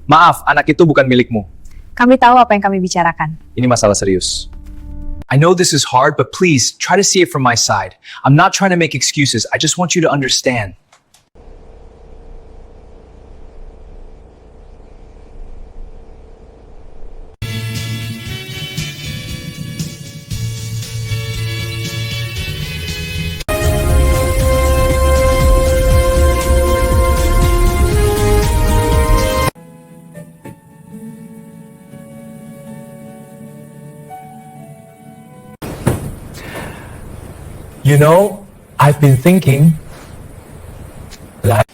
Maaf, anak itu bukan milikmu. Kami tahu apa yang kami bicarakan. Ini masalah serius. I know this is hard, but please try to see it from my side. I'm not trying to make excuses. I just want you to understand. You know, I've been thinking that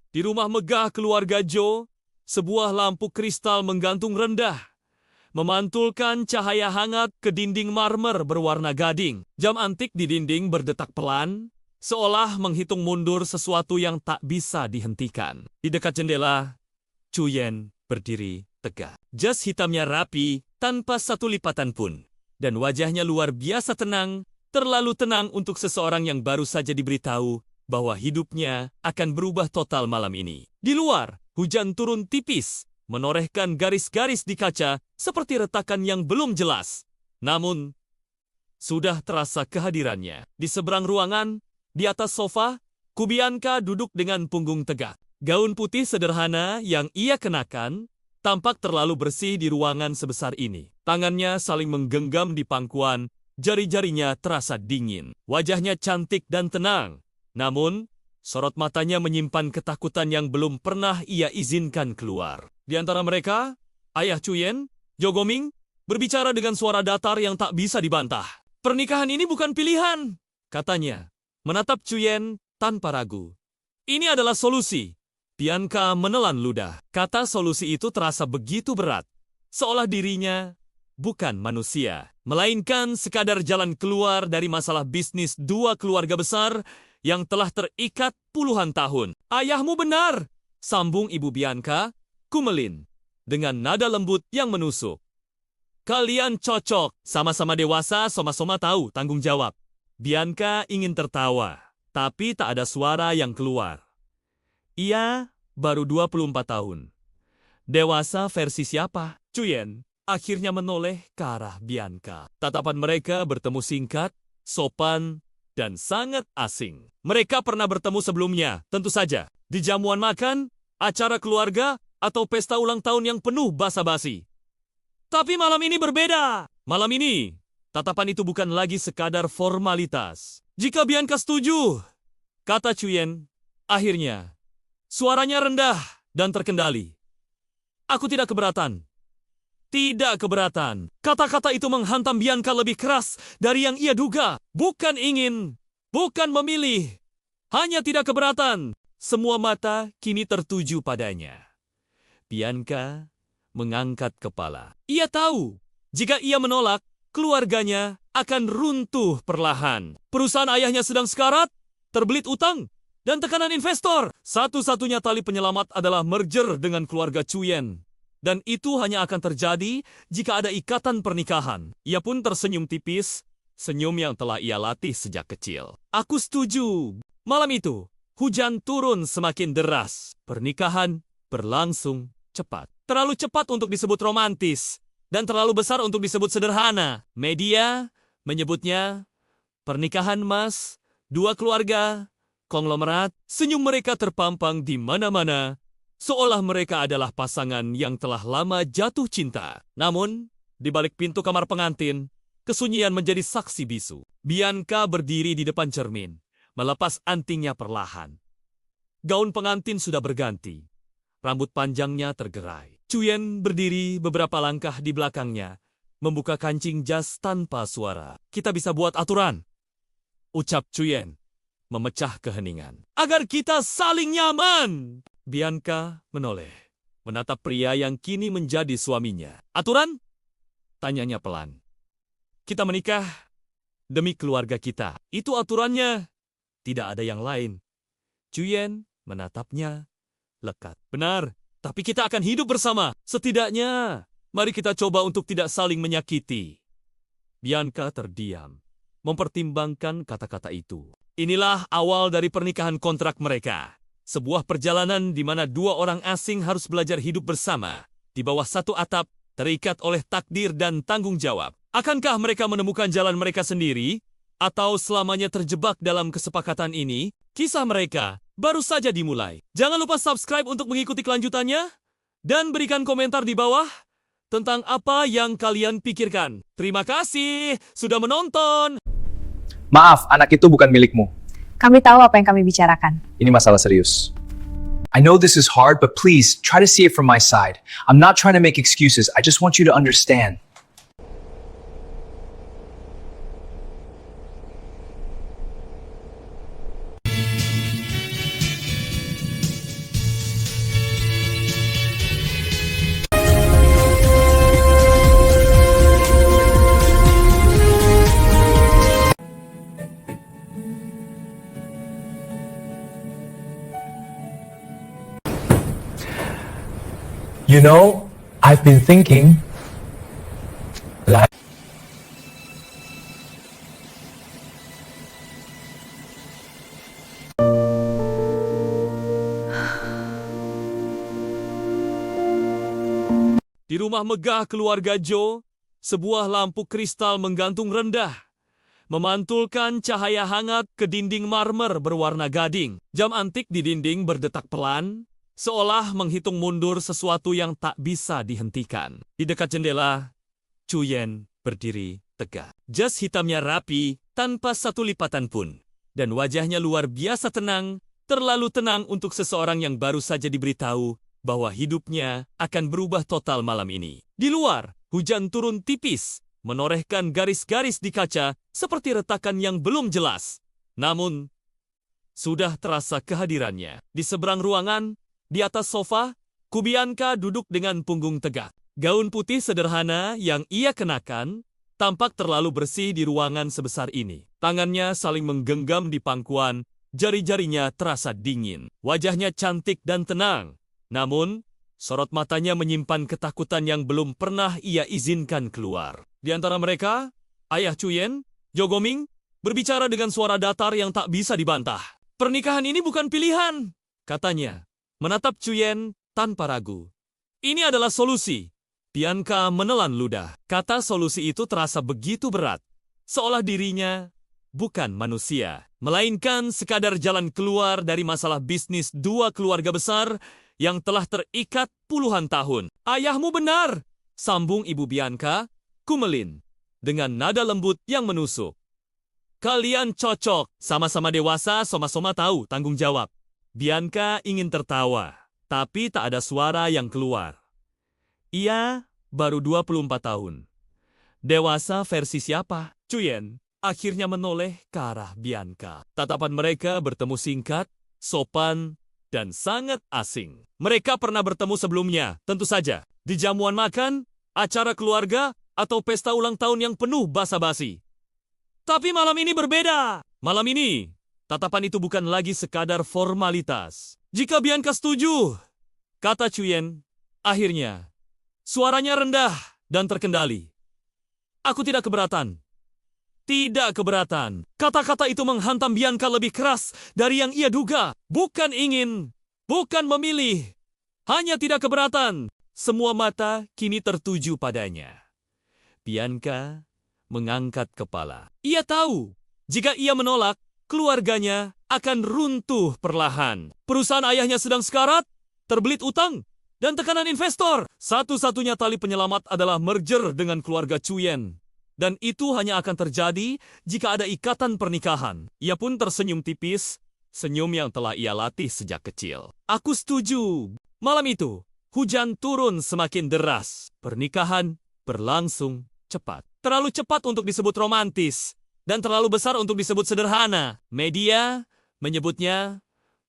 Di rumah megah keluarga Joe, sebuah lampu kristal menggantung rendah, memantulkan cahaya hangat ke dinding marmer berwarna gading. Jam antik di dinding berdetak pelan, seolah menghitung mundur sesuatu yang tak bisa dihentikan. Di dekat jendela, Chuyen berdiri tegak. Jas hitamnya rapi, tanpa satu lipatan pun. Dan wajahnya luar biasa tenang, terlalu tenang untuk seseorang yang baru saja diberitahu bahwa hidupnya akan berubah total malam ini. Di luar, hujan turun tipis, menorehkan garis-garis di kaca seperti retakan yang belum jelas. Namun, sudah terasa kehadirannya. Di seberang ruangan, di atas sofa, Kubianka duduk dengan punggung tegak. Gaun putih sederhana yang ia kenakan tampak terlalu bersih di ruangan sebesar ini. Tangannya saling menggenggam di pangkuan, jari-jarinya terasa dingin. Wajahnya cantik dan tenang. Namun, sorot matanya menyimpan ketakutan yang belum pernah ia izinkan keluar. Di antara mereka, ayah Chuyen, Jogoming, berbicara dengan suara datar yang tak bisa dibantah. Pernikahan ini bukan pilihan, katanya. Menatap Chuyen tanpa ragu. Ini adalah solusi. Bianca menelan ludah. Kata solusi itu terasa begitu berat. Seolah dirinya bukan manusia, melainkan sekadar jalan keluar dari masalah bisnis dua keluarga besar yang telah terikat puluhan tahun. Ayahmu benar, sambung Ibu Bianca, Kumelin, dengan nada lembut yang menusuk. Kalian cocok, sama-sama dewasa, sama-sama tahu tanggung jawab. Bianca ingin tertawa, tapi tak ada suara yang keluar. Ia baru 24 tahun. Dewasa versi siapa? Chuyen akhirnya menoleh ke arah Bianca. Tatapan mereka bertemu singkat, sopan, dan sangat asing. Mereka pernah bertemu sebelumnya, tentu saja. Di jamuan makan, acara keluarga, atau pesta ulang tahun yang penuh basa-basi. Tapi malam ini berbeda. Malam ini, tatapan itu bukan lagi sekadar formalitas. Jika Bianca setuju, kata Chuyen, akhirnya, suaranya rendah dan terkendali. Aku tidak keberatan. Tidak keberatan. Kata-kata itu menghantam Bianca lebih keras dari yang ia duga. Bukan ingin, bukan memilih. Hanya tidak keberatan. Semua mata kini tertuju padanya. Bianca mengangkat kepala. Ia tahu, jika ia menolak, keluarganya akan runtuh perlahan. Perusahaan ayahnya sedang sekarat, terbelit utang, dan tekanan investor. Satu-satunya tali penyelamat adalah merger dengan keluarga Chuyen. Dan itu hanya akan terjadi jika ada ikatan pernikahan. Ia pun tersenyum tipis, senyum yang telah ia latih sejak kecil. Aku setuju. Malam itu, hujan turun semakin deras. Pernikahan berlangsung cepat. Terlalu cepat untuk disebut romantis, dan terlalu besar untuk disebut sederhana. Media menyebutnya pernikahan emas, dua keluarga, konglomerat. Senyum mereka terpampang di mana-mana, seolah mereka adalah pasangan yang telah lama jatuh cinta. Namun, di balik pintu kamar pengantin, kesunyian menjadi saksi bisu. Bianca berdiri di depan cermin, melepas antingnya perlahan. Gaun pengantin sudah berganti. Rambut panjangnya tergerai. Chuyen berdiri beberapa langkah di belakangnya, membuka kancing jas tanpa suara. Kita bisa buat aturan, ucap Chuyen, memecah keheningan. Agar kita saling nyaman. Bianca menoleh, menatap pria yang kini menjadi suaminya. Aturan? Tanyanya pelan. Kita menikah demi keluarga kita. Itu aturannya. Tidak ada yang lain. Chuyen menatapnya lekat. Benar, tapi kita akan hidup bersama. Setidaknya Mari kita coba untuk tidak saling menyakiti. Bianca terdiam, mempertimbangkan kata-kata itu. Inilah awal dari pernikahan kontrak mereka. Sebuah perjalanan di mana dua orang asing harus belajar hidup bersama, di bawah satu atap, terikat oleh takdir dan tanggung jawab. Akankah mereka menemukan jalan mereka sendiri? Atau selamanya terjebak dalam kesepakatan ini? Kisah mereka baru saja dimulai. Jangan lupa subscribe untuk mengikuti kelanjutannya. Dan berikan komentar di bawah tentang apa yang kalian pikirkan. Terima kasih sudah menonton. Maaf, anak itu bukan milikmu. Kami tahu apa yang kami bicarakan. Ini masalah serius. I know this is hard, but please try to see it from my side. I'm not trying to make excuses. I just want you to understand. You know, I've been thinking, like, Di rumah megah keluarga Joe, sebuah lampu kristal menggantung rendah, memantulkan cahaya hangat ke dinding marmer berwarna gading. Jam antik di dinding berdetak pelan, seolah menghitung mundur sesuatu yang tak bisa dihentikan. Di dekat jendela, Chuyen berdiri tegak. Jas hitamnya rapi, tanpa satu lipatan pun. Dan wajahnya luar biasa tenang, terlalu tenang untuk seseorang yang baru saja diberitahu bahwa hidupnya akan berubah total malam ini. Di luar, hujan turun tipis, menorehkan garis-garis di kaca seperti retakan yang belum jelas. Namun, sudah terasa kehadirannya. Di seberang ruangan, di atas sofa, Bianca duduk dengan punggung tegak. Gaun putih sederhana yang ia kenakan tampak terlalu bersih di ruangan sebesar ini. Tangannya saling menggenggam di pangkuan, jari-jarinya terasa dingin. Wajahnya cantik dan tenang. Namun, sorot matanya menyimpan ketakutan yang belum pernah ia izinkan keluar. Di antara mereka, ayah Chuyen, Jogoming, berbicara dengan suara datar yang tak bisa dibantah. Pernikahan ini bukan pilihan, katanya, menatap Chuyen tanpa ragu. Ini adalah solusi. Bianca menelan ludah. Kata solusi itu terasa begitu berat, seolah dirinya bukan manusia, melainkan sekadar jalan keluar dari masalah bisnis dua keluarga besar yang telah terikat puluhan tahun. Ayahmu benar, sambung Ibu Bianca, Kumelin, dengan nada lembut yang menusuk. Kalian cocok, sama-sama dewasa, sama-sama tahu tanggung jawab. Bianca ingin tertawa, tapi tak ada suara yang keluar. Ia baru 24 tahun. Dewasa versi siapa? Chuyen akhirnya menoleh ke arah Bianca. Tatapan mereka bertemu singkat, sopan, dan sangat asing. Mereka pernah bertemu sebelumnya, tentu saja, di jamuan makan, acara keluarga, atau pesta ulang tahun yang penuh basa-basi. Tapi malam ini berbeda. Malam ini, tatapan itu bukan lagi sekadar formalitas. Jika Bianca setuju, kata Chuyen, akhirnya, suaranya rendah dan terkendali. Aku tidak keberatan. Tidak keberatan. Kata-kata itu menghantam Bianca lebih keras dari yang ia duga. Bukan ingin, bukan memilih. Hanya tidak keberatan. Semua mata kini tertuju padanya. Bianca mengangkat kepala. Ia tahu, jika ia menolak, keluarganya akan runtuh perlahan. Perusahaan ayahnya sedang sekarat, terbelit utang, dan tekanan investor. Satu-satunya tali penyelamat adalah merger dengan keluarga Chuyen. Dan itu hanya akan terjadi jika ada ikatan pernikahan. Ia pun tersenyum tipis, senyum yang telah ia latih sejak kecil. Aku setuju. Malam itu, hujan turun semakin deras. Pernikahan berlangsung cepat. Terlalu cepat untuk disebut romantis, dan terlalu besar untuk disebut sederhana. Media menyebutnya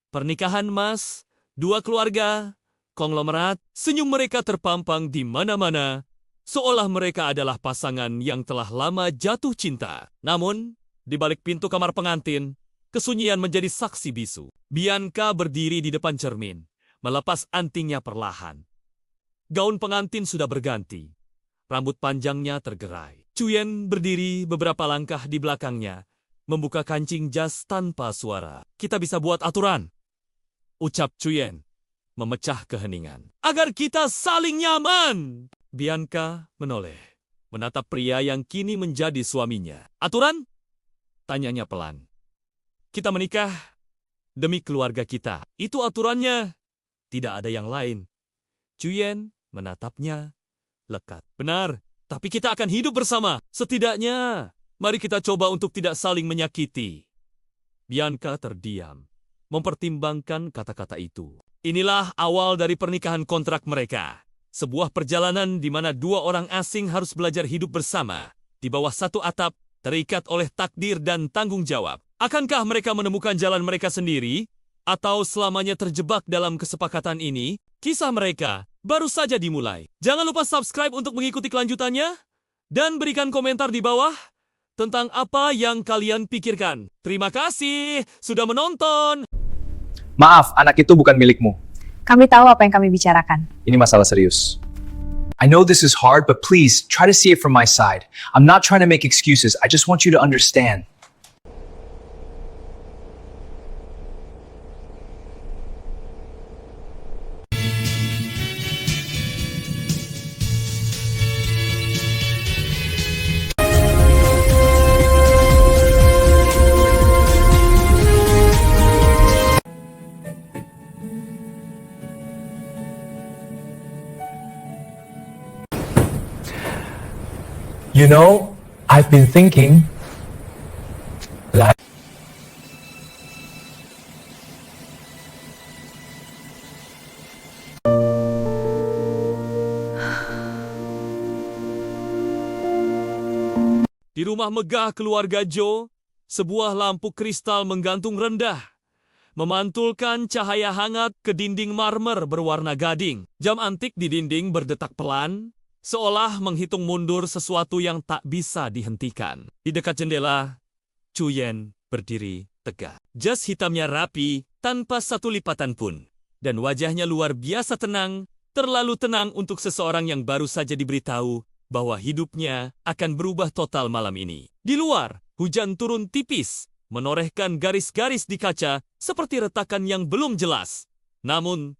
pernikahan emas, dua keluarga, konglomerat. Senyum mereka terpampang di mana-mana, seolah mereka adalah pasangan yang telah lama jatuh cinta. Namun, di balik pintu kamar pengantin, kesunyian menjadi saksi bisu. Bianca berdiri di depan cermin, melepas antingnya perlahan. Gaun pengantin sudah berganti. Rambut panjangnya tergerai. Cuyen berdiri beberapa langkah di belakangnya, membuka kancing jas tanpa suara. Kita bisa buat aturan, ucap Cuyen, memecah keheningan. Agar kita saling nyaman. Bianca menoleh, menatap pria yang kini menjadi suaminya. Aturan? Tanyanya pelan. Kita menikah demi keluarga kita. Itu aturannya. Tidak ada yang lain. Cuyen menatapnya lekat. Benar, tapi kita akan hidup bersama. Setidaknya, mari kita coba untuk tidak saling menyakiti. Bianca terdiam, mempertimbangkan kata-kata itu. Inilah awal dari pernikahan kontrak mereka. Sebuah perjalanan di mana dua orang asing harus belajar hidup bersama, di bawah satu atap, terikat oleh takdir dan tanggung jawab. Akankah mereka menemukan jalan mereka sendiri, atau selamanya terjebak dalam kesepakatan ini? Kisah mereka baru saja dimulai. Jangan lupa subscribe untuk mengikuti kelanjutannya, dan berikan komentar di bawah tentang apa yang kalian pikirkan. Terima kasih sudah menonton. Maaf, anak itu bukan milikmu. Kami tahu apa yang kami bicarakan. Ini masalah serius. I know this is hard, but please try to see it from my side. I'm not trying to make excuses. I just want you to understand. You know, I've been thinking, like, Di rumah megah keluarga Joe, sebuah lampu kristal menggantung rendah, memantulkan cahaya hangat ke dinding marmer berwarna gading. Jam antik di dinding berdetak pelan, seolah menghitung mundur sesuatu yang tak bisa dihentikan. Di dekat jendela, Cuyen berdiri tegak. Jas hitamnya rapi, tanpa satu lipatan pun. Dan wajahnya luar biasa tenang, terlalu tenang untuk seseorang yang baru saja diberitahu bahwa hidupnya akan berubah total malam ini. Di luar, hujan turun tipis, menorehkan garis-garis di kaca seperti retakan yang belum jelas. Namun,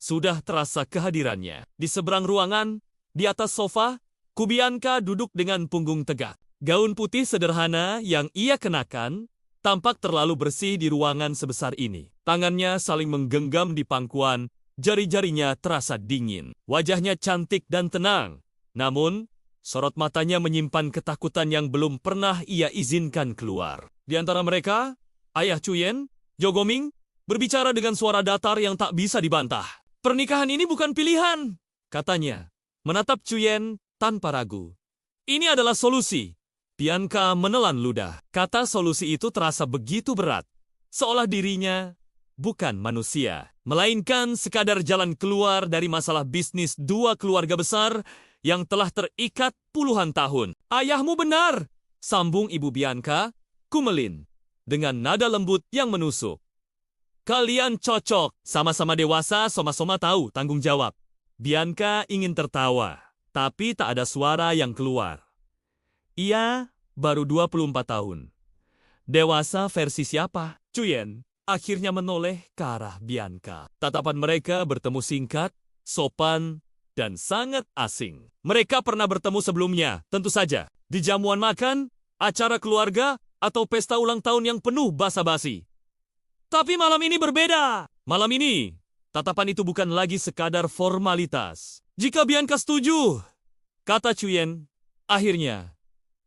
sudah terasa kehadirannya. Di seberang ruangan, di atas sofa, Bianca duduk dengan punggung tegak. Gaun putih sederhana yang ia kenakan tampak terlalu bersih di ruangan sebesar ini. Tangannya saling menggenggam di pangkuan, jari-jarinya terasa dingin. Wajahnya cantik dan tenang. Namun, sorot matanya menyimpan ketakutan yang belum pernah ia izinkan keluar. Di antara mereka, ayah Cuyen, Jo Goming, berbicara dengan suara datar yang tak bisa dibantah. Pernikahan ini bukan pilihan, katanya, menatap Cuyen tanpa ragu. Ini adalah solusi. Bianca menelan ludah. Kata solusi itu terasa begitu berat, seolah dirinya bukan manusia, melainkan sekadar jalan keluar dari masalah bisnis dua keluarga besar yang telah terikat puluhan tahun. Ayahmu benar, sambung Ibu Bianca, Kumelin, dengan nada lembut yang menusuk. Kalian cocok, sama-sama dewasa, sama-sama tahu tanggung jawab. Bianca ingin tertawa, tapi tak ada suara yang keluar. Ia baru 24 tahun. Dewasa versi siapa? Cuyen akhirnya menoleh ke arah Bianca. Tatapan mereka bertemu singkat, sopan, dan sangat asing. Mereka pernah bertemu sebelumnya, tentu saja. Di jamuan makan, acara keluarga, atau pesta ulang tahun yang penuh basa-basi. Tapi malam ini berbeda. Malam ini, tatapan itu bukan lagi sekadar formalitas. Jika Bianca setuju, kata Cuyen, akhirnya,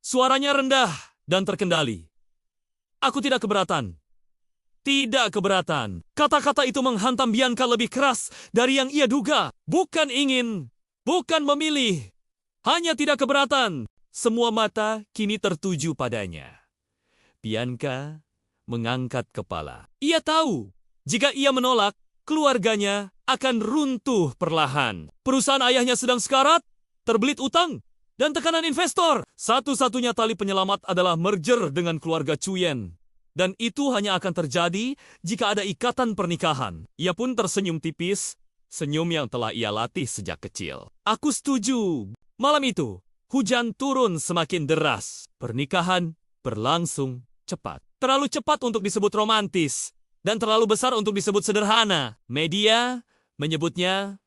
suaranya rendah dan terkendali. Aku tidak keberatan. Tidak keberatan. Kata-kata itu menghantam Bianca lebih keras dari yang ia duga. Bukan ingin, bukan memilih. Hanya tidak keberatan. Semua mata kini tertuju padanya. Bianca mengangkat kepala. Ia tahu, jika ia menolak, keluarganya akan runtuh perlahan. Perusahaan ayahnya sedang sekarat, terbelit utang, dan tekanan investor. Satu-satunya tali penyelamat adalah merger dengan keluarga Cuyen. Dan itu hanya akan terjadi jika ada ikatan pernikahan. Ia pun tersenyum tipis, senyum yang telah ia latih sejak kecil. Aku setuju. Malam itu, hujan turun semakin deras. Pernikahan berlangsung cepat. Terlalu cepat untuk disebut romantis, dan terlalu besar untuk disebut sederhana. Media menyebutnya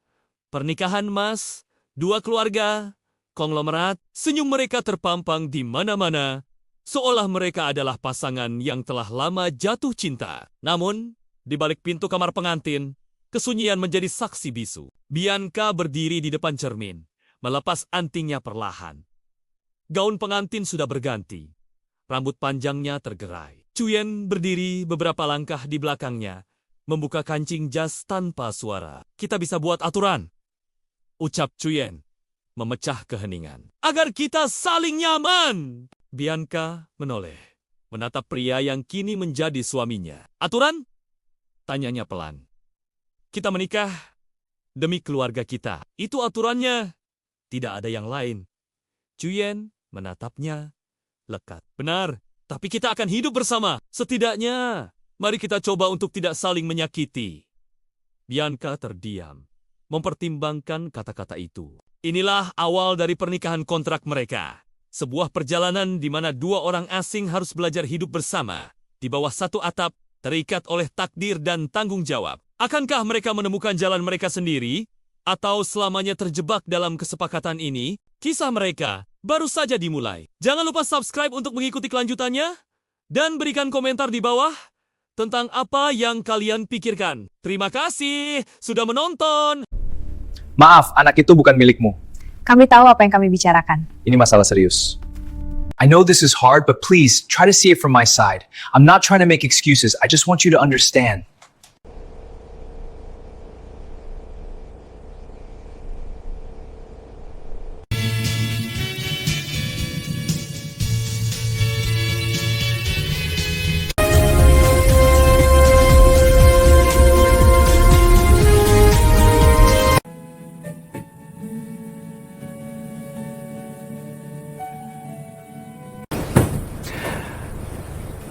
pernikahan emas, dua keluarga, konglomerat. Senyum mereka terpampang di mana-mana, seolah mereka adalah pasangan yang telah lama jatuh cinta. Namun, di balik pintu kamar pengantin, kesunyian menjadi saksi bisu. Bianca berdiri di depan cermin, melepas antingnya perlahan. Gaun pengantin sudah berganti. Rambut panjangnya tergerai. Cuyen berdiri beberapa langkah di belakangnya, membuka kancing jas tanpa suara. Kita bisa buat aturan, ucap Cuyen, memecah keheningan. Agar kita saling nyaman. Bianca menoleh, menatap pria yang kini menjadi suaminya. Aturan? Tanyanya pelan. Kita menikah demi keluarga kita. Itu aturannya. Tidak ada yang lain. Cuyen menatapnya lekat. Benar, tapi kita akan hidup bersama. Setidaknya, mari kita coba untuk tidak saling menyakiti. Bianca terdiam, mempertimbangkan kata-kata itu. Inilah awal dari pernikahan kontrak mereka. Sebuah perjalanan di mana dua orang asing harus belajar hidup bersama, di bawah satu atap, terikat oleh takdir dan tanggung jawab. Akankah mereka menemukan jalan mereka sendiri, atau selamanya terjebak dalam kesepakatan ini? Kisah mereka baru saja dimulai. Jangan lupa subscribe untuk mengikuti kelanjutannya, dan berikan komentar di bawah tentang apa yang kalian pikirkan. Terima kasih sudah menonton. Maaf, anak itu bukan milikmu. Kami tahu apa yang kami bicarakan. Ini masalah serius. I know this is hard, but please try to see it from my side. I'm not trying to make excuses. I just want you to understand.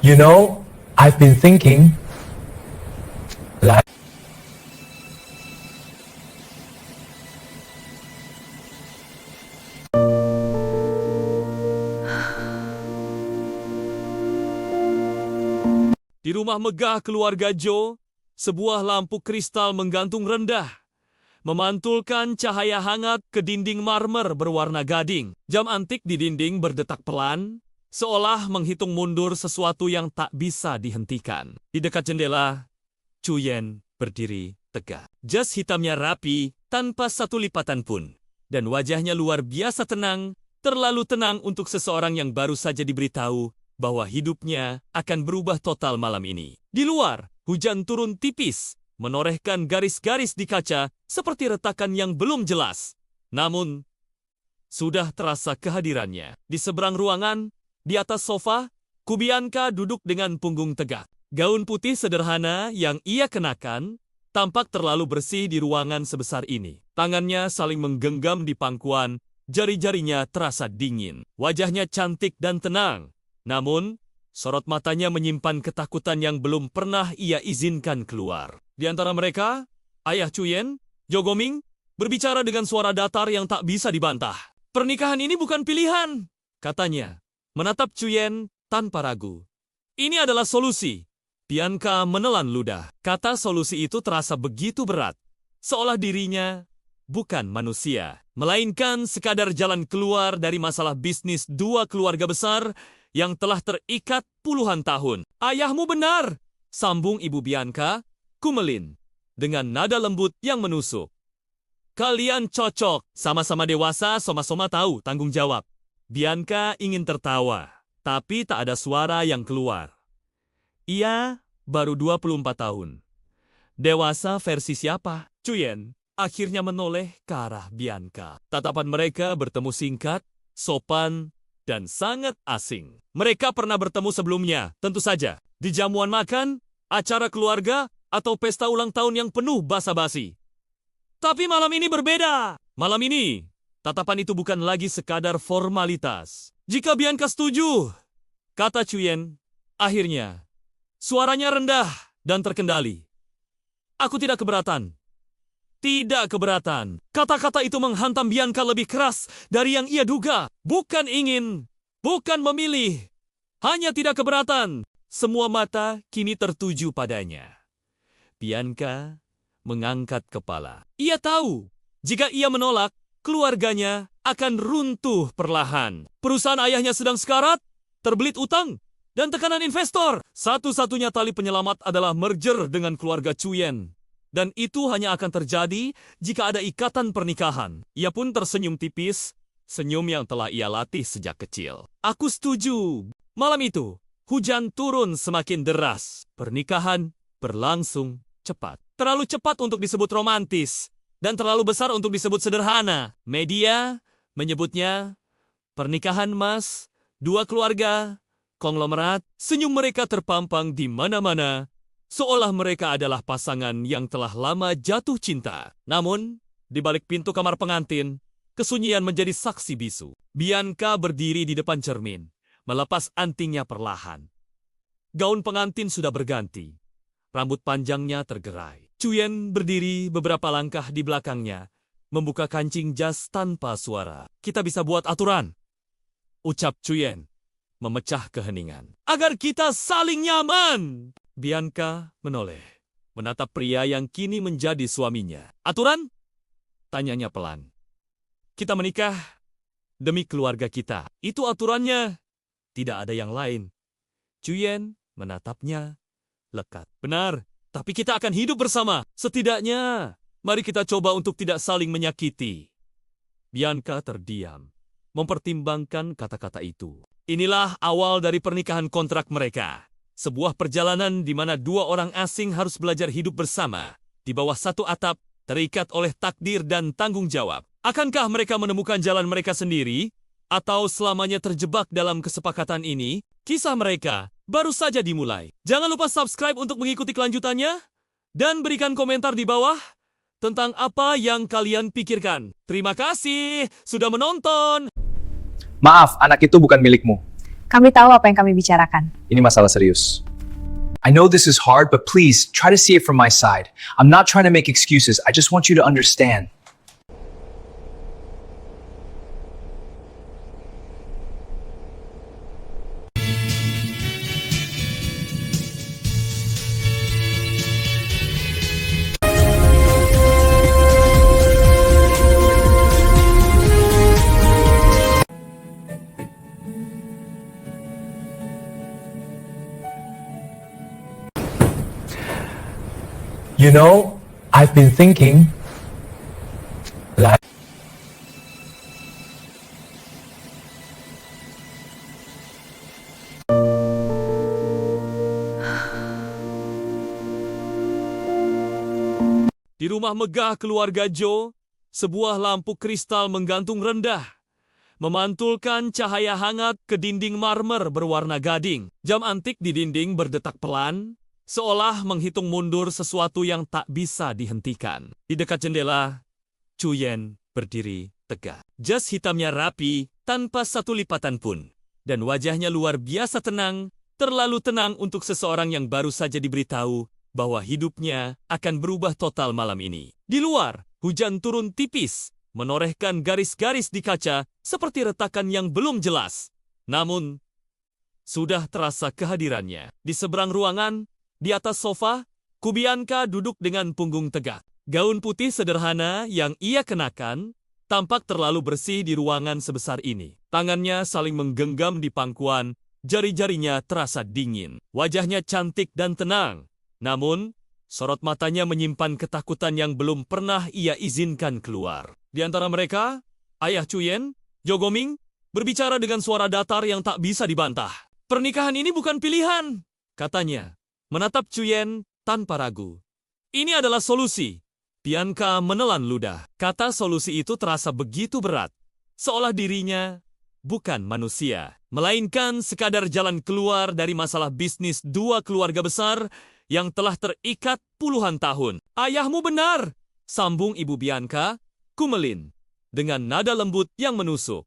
You know, I've been thinking, like, Di rumah megah keluarga Joe, sebuah lampu kristal menggantung rendah, memantulkan cahaya hangat ke dinding marmer berwarna gading. Jam antik di dinding berdetak pelan, seolah menghitung mundur sesuatu yang tak bisa dihentikan. Di dekat jendela, Cuyen berdiri tegak. Jas hitamnya rapi, tanpa satu lipatan pun. Dan wajahnya luar biasa tenang, terlalu tenang untuk seseorang yang baru saja diberitahu bahwa hidupnya akan berubah total malam ini. Di luar, hujan turun tipis, menorehkan garis-garis di kaca seperti retakan yang belum jelas. Namun, sudah terasa kehadirannya. Di seberang ruangan, di atas sofa, Bianca duduk dengan punggung tegak. Gaun putih sederhana yang ia kenakan tampak terlalu bersih di ruangan sebesar ini. Tangannya saling menggenggam di pangkuan, jari-jarinya terasa dingin. Wajahnya cantik dan tenang. Namun, sorot matanya menyimpan ketakutan yang belum pernah ia izinkan keluar. Di antara mereka, ayah Cuyen, Jo Goming, berbicara dengan suara datar yang tak bisa dibantah. Pernikahan ini bukan pilihan, katanya, menatap Cuyen tanpa ragu. Ini adalah solusi. Bianca menelan ludah. Kata solusi itu terasa begitu berat, seolah dirinya bukan manusia, melainkan sekadar jalan keluar dari masalah bisnis dua keluarga besar yang telah terikat puluhan tahun. Ayahmu benar, sambung Ibu Bianca, Kumelin, dengan nada lembut yang menusuk. Kalian cocok, sama-sama dewasa, sama-sama tahu tanggung jawab. Bianca ingin tertawa, tapi tak ada suara yang keluar. Ia baru 24 tahun. Dewasa versi siapa? Cuyen akhirnya menoleh ke arah Bianca. Tatapan mereka bertemu singkat, sopan, dan sangat asing. Mereka pernah bertemu sebelumnya, tentu saja, di jamuan makan, acara keluarga, atau pesta ulang tahun yang penuh basa-basi. Tapi malam ini berbeda. Malam ini, tatapan itu bukan lagi sekadar formalitas. Jika Bianca setuju, kata Cuyen, akhirnya, suaranya rendah dan terkendali. Aku tidak keberatan. tidak keberatan. Kata-kata itu menghantam Bianca lebih keras dari yang ia duga. Bukan ingin, bukan memilih, hanya tidak keberatan. Semua mata kini tertuju padanya. Bianca mengangkat kepala. Ia tahu, jika ia menolak, keluarganya akan runtuh perlahan. Perusahaan ayahnya sedang sekarat, terbelit utang, dan tekanan investor. Satu-satunya tali penyelamat adalah merger dengan keluarga Chuyen. Dan itu hanya akan terjadi jika ada ikatan pernikahan. Ia pun tersenyum tipis, senyum yang telah ia latih sejak kecil. Aku setuju. Malam itu, hujan turun semakin deras. Pernikahan berlangsung cepat. Terlalu cepat untuk disebut romantis, dan terlalu besar untuk disebut sederhana. Media menyebutnya pernikahan emas, dua keluarga, konglomerat. Senyum mereka terpampang di mana-mana, seolah mereka adalah pasangan yang telah lama jatuh cinta. Namun, di balik pintu kamar pengantin, kesunyian menjadi saksi bisu. Bianca berdiri di depan cermin, melepas antingnya perlahan. Gaun pengantin sudah berganti. Rambut panjangnya tergerai. Chuyen berdiri beberapa langkah di belakangnya, membuka kancing jas tanpa suara. Kita bisa buat aturan, ucap Chuyen, memecah keheningan. Agar kita saling nyaman. Bianca menoleh, menatap pria yang kini menjadi suaminya. Aturan? Tanyanya pelan. Kita menikah demi keluarga kita. Itu aturannya. Tidak ada yang lain. Chuyen menatapnya lekat. Benar, tapi kita akan hidup bersama. Setidaknya, mari kita coba untuk tidak saling menyakiti. Bianca terdiam, mempertimbangkan kata-kata itu. Inilah awal dari pernikahan kontrak mereka. Sebuah perjalanan di mana dua orang asing harus belajar hidup bersama, di bawah satu atap, terikat oleh takdir dan tanggung jawab. Akankah mereka menemukan jalan mereka sendiri, atau selamanya terjebak dalam kesepakatan ini? Kisah mereka baru saja dimulai. Jangan lupa subscribe untuk mengikuti kelanjutannya, dan berikan komentar di bawah tentang apa yang kalian pikirkan. Terima kasih sudah menonton. Maaf, anak itu bukan milikmu. Kami tahu apa yang kami bicarakan. Ini masalah serius. I know this is hard, but please try to see it from my side. I'm not trying to make excuses. I just want you to understand. You know, I've been thinking, like, Di rumah megah keluarga Joe, sebuah lampu kristal menggantung rendah, memantulkan cahaya hangat ke dinding marmer berwarna gading. Jam antik di dinding berdetak pelan, seolah menghitung mundur sesuatu yang tak bisa dihentikan. Di dekat jendela, Chuyen berdiri tegak. Jas hitamnya rapi, tanpa satu lipatan pun. Dan wajahnya luar biasa tenang, terlalu tenang untuk seseorang yang baru saja diberitahu bahwa hidupnya akan berubah total malam ini. Di luar, hujan turun tipis, menorehkan garis-garis di kaca seperti retakan yang belum jelas. Namun, sudah terasa kehadirannya. Di seberang ruangan, di atas sofa, Bianca duduk dengan punggung tegak. Gaun putih sederhana yang ia kenakan tampak terlalu bersih di ruangan sebesar ini. Tangannya saling menggenggam di pangkuan, jari-jarinya terasa dingin. Wajahnya cantik dan tenang. Namun, sorot matanya menyimpan ketakutan yang belum pernah ia izinkan keluar. Di antara mereka, ayah Chuyen, Jo Goming, berbicara dengan suara datar yang tak bisa dibantah. Pernikahan ini bukan pilihan, katanya, menatap Chuyen tanpa ragu. Ini adalah solusi. Bianca menelan ludah. Kata solusi itu terasa begitu berat, seolah dirinya bukan manusia, melainkan sekadar jalan keluar dari masalah bisnis dua keluarga besar yang telah terikat puluhan tahun. Ayahmu benar, sambung Ibu Bianca, Kumelin, dengan nada lembut yang menusuk.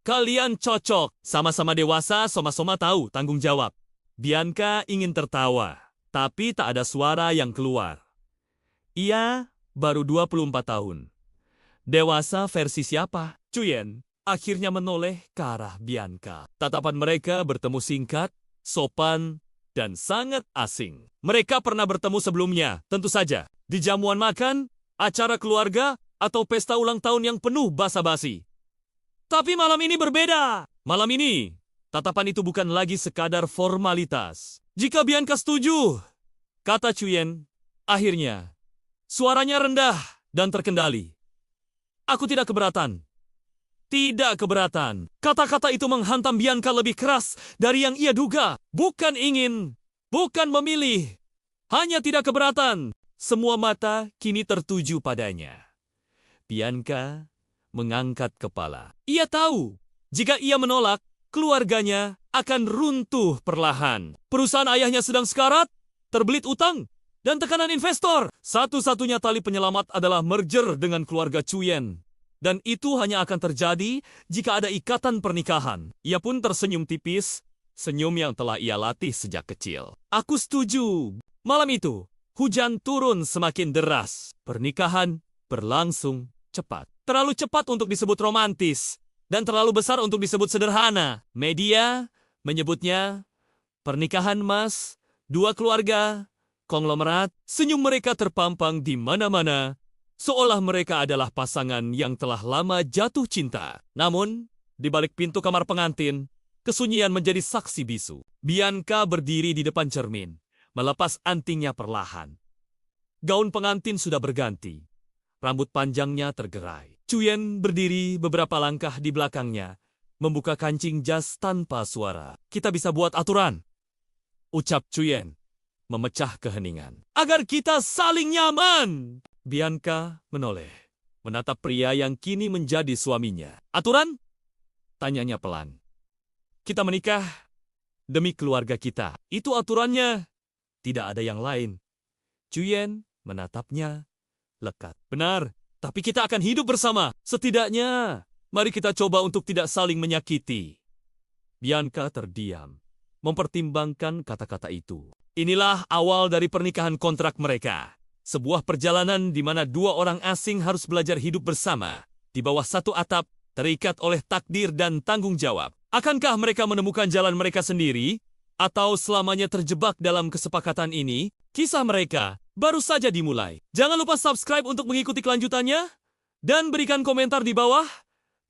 Kalian cocok, sama-sama dewasa, sama-sama tahu tanggung jawab. Bianca ingin tertawa, tapi tak ada suara yang keluar. Ia baru 24 tahun. Dewasa versi siapa? Cuyen akhirnya menoleh ke arah Bianca. Tatapan mereka bertemu singkat, sopan, dan sangat asing. Mereka pernah bertemu sebelumnya, tentu saja. Di jamuan makan, acara keluarga, atau pesta ulang tahun yang penuh basa-basi. Tapi malam ini berbeda. Malam ini, tatapan itu bukan lagi sekadar formalitas. Jika Bianca setuju, kata Cuyen, akhirnya, suaranya rendah dan terkendali. Aku tidak keberatan. Tidak keberatan. Kata-kata itu menghantam Bianca lebih keras dari yang ia duga. Bukan ingin, bukan memilih. Hanya tidak keberatan. Semua mata kini tertuju padanya. Bianca mengangkat kepala. Ia tahu, jika ia menolak, keluarganya akan runtuh perlahan. Perusahaan ayahnya sedang sekarat, terbelit utang, dan tekanan investor. Satu-satunya tali penyelamat adalah merger dengan keluarga Cuyen. Dan itu hanya akan terjadi jika ada ikatan pernikahan. Ia pun tersenyum tipis, senyum yang telah ia latih sejak kecil. Aku setuju. Malam itu, hujan turun semakin deras. Pernikahan berlangsung cepat. Terlalu cepat untuk disebut romantis, dan terlalu besar untuk disebut sederhana. Media menyebutnya pernikahan emas, dua keluarga, konglomerat. Senyum mereka terpampang di mana-mana, seolah mereka adalah pasangan yang telah lama jatuh cinta. Namun, di balik pintu kamar pengantin, kesunyian menjadi saksi bisu. Bianca berdiri di depan cermin, melepas antingnya perlahan. Gaun pengantin sudah berganti. Rambut panjangnya tergerai. Cuyen berdiri beberapa langkah di belakangnya, membuka kancing jas tanpa suara. Kita bisa buat aturan, ucap Cuyen, memecah keheningan. Agar kita saling nyaman. Bianca menoleh, menatap pria yang kini menjadi suaminya. Aturan? Tanyanya pelan. Kita menikah demi keluarga kita. Itu aturannya. Tidak ada yang lain. Cuyen menatapnya lekat. Benar, tapi kita akan hidup bersama. Setidaknya, mari kita coba untuk tidak saling menyakiti. Bianca terdiam, mempertimbangkan kata-kata itu. Inilah awal dari pernikahan kontrak mereka. Sebuah perjalanan di mana dua orang asing harus belajar hidup bersama, di bawah satu atap, terikat oleh takdir dan tanggung jawab. Akankah mereka menemukan jalan mereka sendiri, atau selamanya terjebak dalam kesepakatan ini? Kisah mereka baru saja dimulai. Jangan lupa subscribe untuk mengikuti kelanjutannya, dan berikan komentar di bawah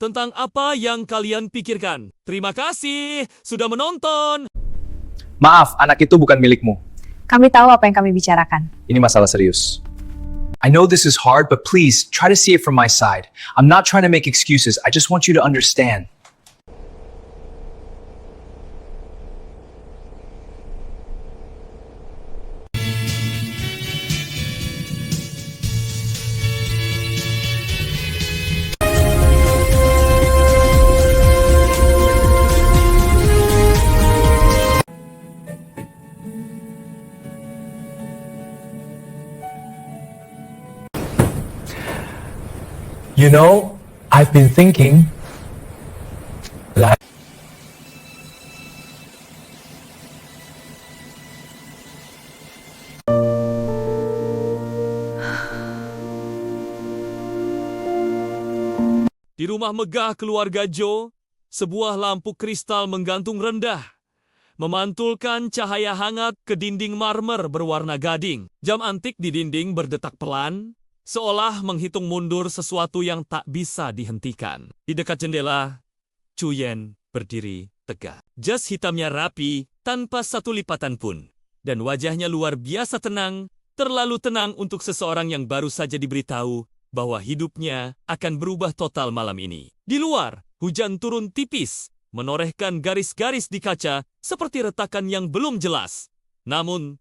tentang apa yang kalian pikirkan. Terima kasih sudah menonton. Maaf, anak itu bukan milikmu. Kami tahu apa yang kami bicarakan. Ini masalah serius. I know this is hard, but please try to see it from my side. I'm not trying to make excuses. I just want you to understand. You know, I've been thinking, like, Di rumah megah keluarga Joe, sebuah lampu kristal menggantung rendah, memantulkan cahaya hangat ke dinding marmer berwarna gading. Jam antik di dinding berdetak pelan, seolah menghitung mundur sesuatu yang tak bisa dihentikan. Di dekat jendela, Cuyen berdiri tegak. Jas hitamnya rapi, tanpa satu lipatan pun. Dan wajahnya luar biasa tenang, terlalu tenang untuk seseorang yang baru saja diberitahu bahwa hidupnya akan berubah total malam ini. Di luar, hujan turun tipis, menorehkan garis-garis di kaca seperti retakan yang belum jelas. Namun,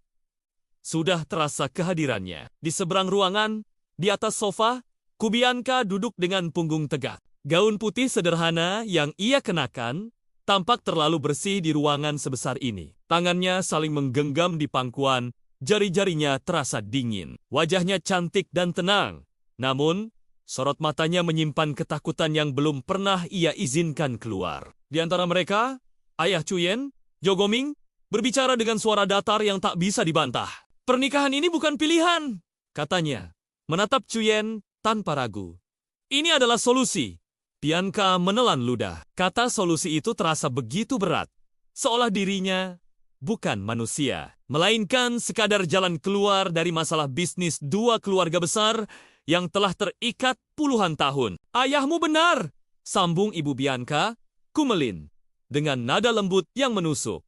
sudah terasa kehadirannya. Di seberang ruangan, di atas sofa, Bianca duduk dengan punggung tegak. Gaun putih sederhana yang ia kenakan tampak terlalu bersih di ruangan sebesar ini. Tangannya saling menggenggam di pangkuan, jari-jarinya terasa dingin. Wajahnya cantik dan tenang. Namun, sorot matanya menyimpan ketakutan yang belum pernah ia izinkan keluar. Di antara mereka, ayah Cuyen, Jo Goming, berbicara dengan suara datar yang tak bisa dibantah. Pernikahan ini bukan pilihan, katanya. menatap Cuyen tanpa ragu. Ini adalah solusi. Bianca menelan ludah. Kata solusi itu terasa begitu berat. Seolah dirinya bukan manusia, melainkan sekadar jalan keluar dari masalah bisnis dua keluarga besar yang telah terikat puluhan tahun. Ayahmu benar, sambung Ibu Bianca, Kumelin, dengan nada lembut yang menusuk.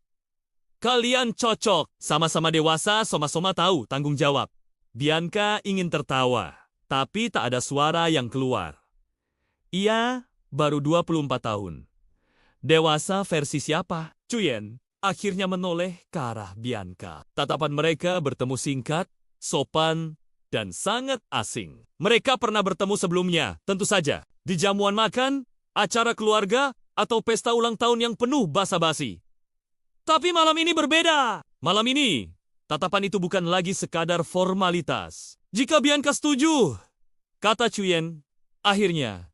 Kalian cocok, sama-sama dewasa, sama-sama tahu tanggung jawab. Bianca ingin tertawa, tapi tak ada suara yang keluar. Ia baru 24 tahun. Dewasa versi siapa? Cuyen akhirnya menoleh ke arah Bianca. Tatapan mereka bertemu singkat, sopan, dan sangat asing. Mereka pernah bertemu sebelumnya, tentu saja, di jamuan makan, acara keluarga, atau pesta ulang tahun yang penuh basa-basi. Tapi malam ini berbeda. Malam ini, tatapan itu bukan lagi sekadar formalitas. Jika Bianca setuju, kata Cuyen, akhirnya,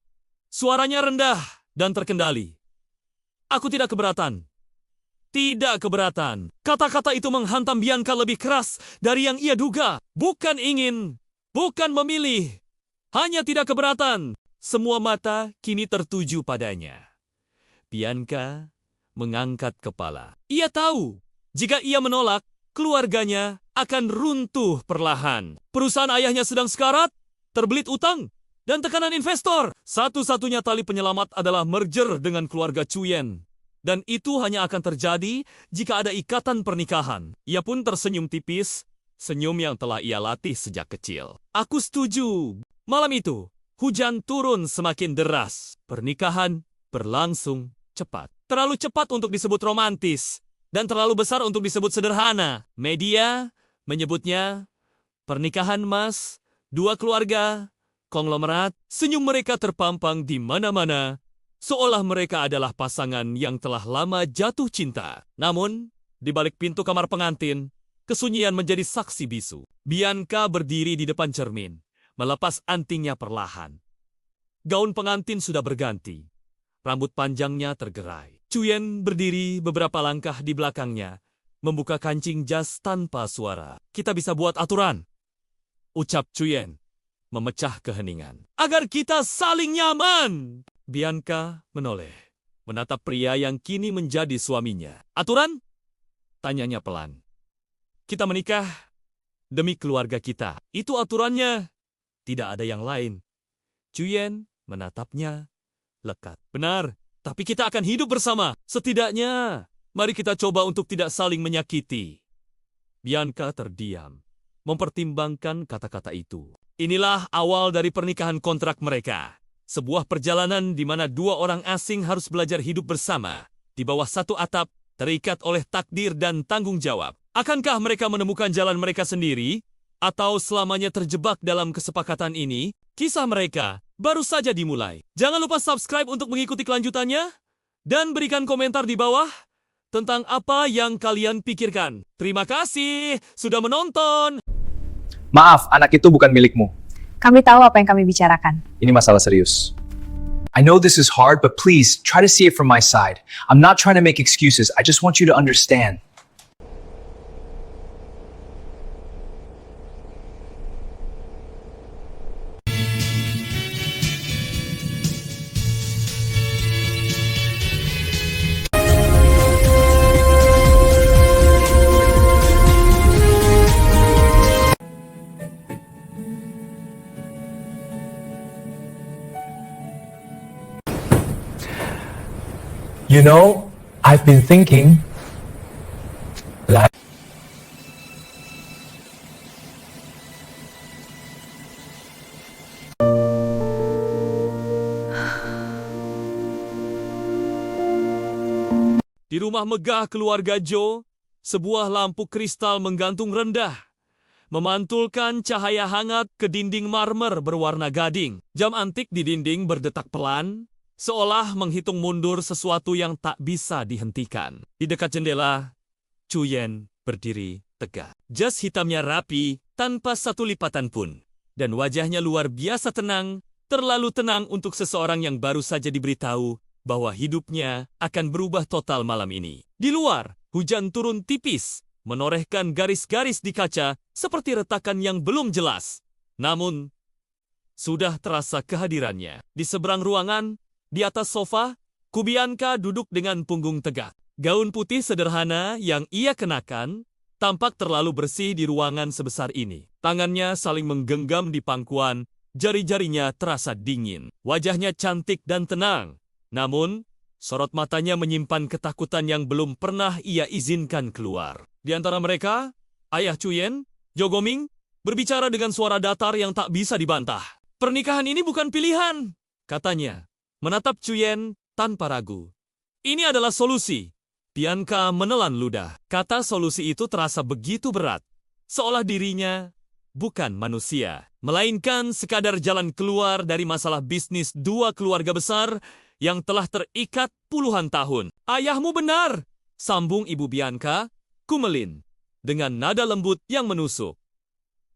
suaranya rendah dan terkendali. Aku tidak keberatan. Tidak keberatan. Kata-kata itu menghantam Bianca lebih keras dari yang ia duga. Bukan ingin, bukan memilih. Hanya tidak keberatan. Semua mata kini tertuju padanya. Bianca mengangkat kepala. Ia tahu, jika ia menolak, keluarganya akan runtuh perlahan. Perusahaan ayahnya sedang sekarat, terbelit utang, dan tekanan investor. Satu-satunya tali penyelamat adalah merger dengan keluarga Cuyen. Dan itu hanya akan terjadi jika ada ikatan pernikahan. Ia pun tersenyum tipis, senyum yang telah ia latih sejak kecil. Aku setuju. Malam itu, hujan turun semakin deras. Pernikahan berlangsung cepat. Terlalu cepat untuk disebut romantis, dan terlalu besar untuk disebut sederhana. Media menyebutnya pernikahan emas, dua keluarga, konglomerat. Senyum mereka terpampang di mana-mana, seolah mereka adalah pasangan yang telah lama jatuh cinta. Namun, di balik pintu kamar pengantin, kesunyian menjadi saksi bisu. Bianca berdiri di depan cermin, melepas antingnya perlahan. Gaun pengantin sudah berganti. Rambut panjangnya tergerai. Cuyen berdiri beberapa langkah di belakangnya, membuka kancing jas tanpa suara. Kita bisa buat aturan, ucap Cuyen, memecah keheningan. Agar kita saling nyaman. Bianca menoleh, menatap pria yang kini menjadi suaminya. Aturan? Tanyanya pelan. Kita menikah demi keluarga kita. Itu aturannya. Tidak ada yang lain. Cuyen menatapnya lekat. Benar, tapi kita akan hidup bersama. Setidaknya, mari kita coba untuk tidak saling menyakiti. Bianca terdiam, mempertimbangkan kata-kata itu. Inilah awal dari pernikahan kontrak mereka. Sebuah perjalanan di mana dua orang asing harus belajar hidup bersama, di bawah satu atap, terikat oleh takdir dan tanggung jawab. Akankah mereka menemukan jalan mereka sendiri? Atau selamanya terjebak dalam kesepakatan ini? Kisah mereka baru saja dimulai. Jangan lupa subscribe untuk mengikuti kelanjutannya, dan berikan komentar di bawah tentang apa yang kalian pikirkan. Terima kasih sudah menonton. Maaf, anak itu bukan milikmu. Kami tahu apa yang kami bicarakan. Ini masalah serius. I know this is hard, but please try to see it from my side. I'm not trying to make excuses. I just want you to understand. You know, I've been thinking, like, Di rumah megah keluarga Joe, sebuah lampu kristal menggantung rendah, memantulkan cahaya hangat ke dinding marmer berwarna gading. Jam antik di dinding berdetak pelan, seolah menghitung mundur sesuatu yang tak bisa dihentikan. Di dekat jendela, Cuyen berdiri tegak. Jas hitamnya rapi, tanpa satu lipatan pun. Dan wajahnya luar biasa tenang, terlalu tenang untuk seseorang yang baru saja diberitahu bahwa hidupnya akan berubah total malam ini. Di luar, hujan turun tipis, menorehkan garis-garis di kaca seperti retakan yang belum jelas. Namun, Sudah terasa kehadirannya. Di seberang ruangan, di atas sofa, Kubianka duduk dengan punggung tegak. Gaun putih sederhana yang ia kenakan tampak terlalu bersih di ruangan sebesar ini. Tangannya saling menggenggam di pangkuan, jari-jarinya terasa dingin. Wajahnya cantik dan tenang. Namun, sorot matanya menyimpan ketakutan yang belum pernah ia izinkan keluar. Di antara mereka, ayah Cuyen, Jogoming, berbicara dengan suara datar yang tak bisa dibantah. Pernikahan ini bukan pilihan, katanya, menatap Cuyen tanpa ragu. Ini adalah solusi. Bianca menelan ludah. Kata solusi itu terasa begitu berat, seolah dirinya bukan manusia, melainkan sekadar jalan keluar dari masalah bisnis dua keluarga besar yang telah terikat puluhan tahun. Ayahmu benar, sambung Ibu Bianca, Kumelin, dengan nada lembut yang menusuk.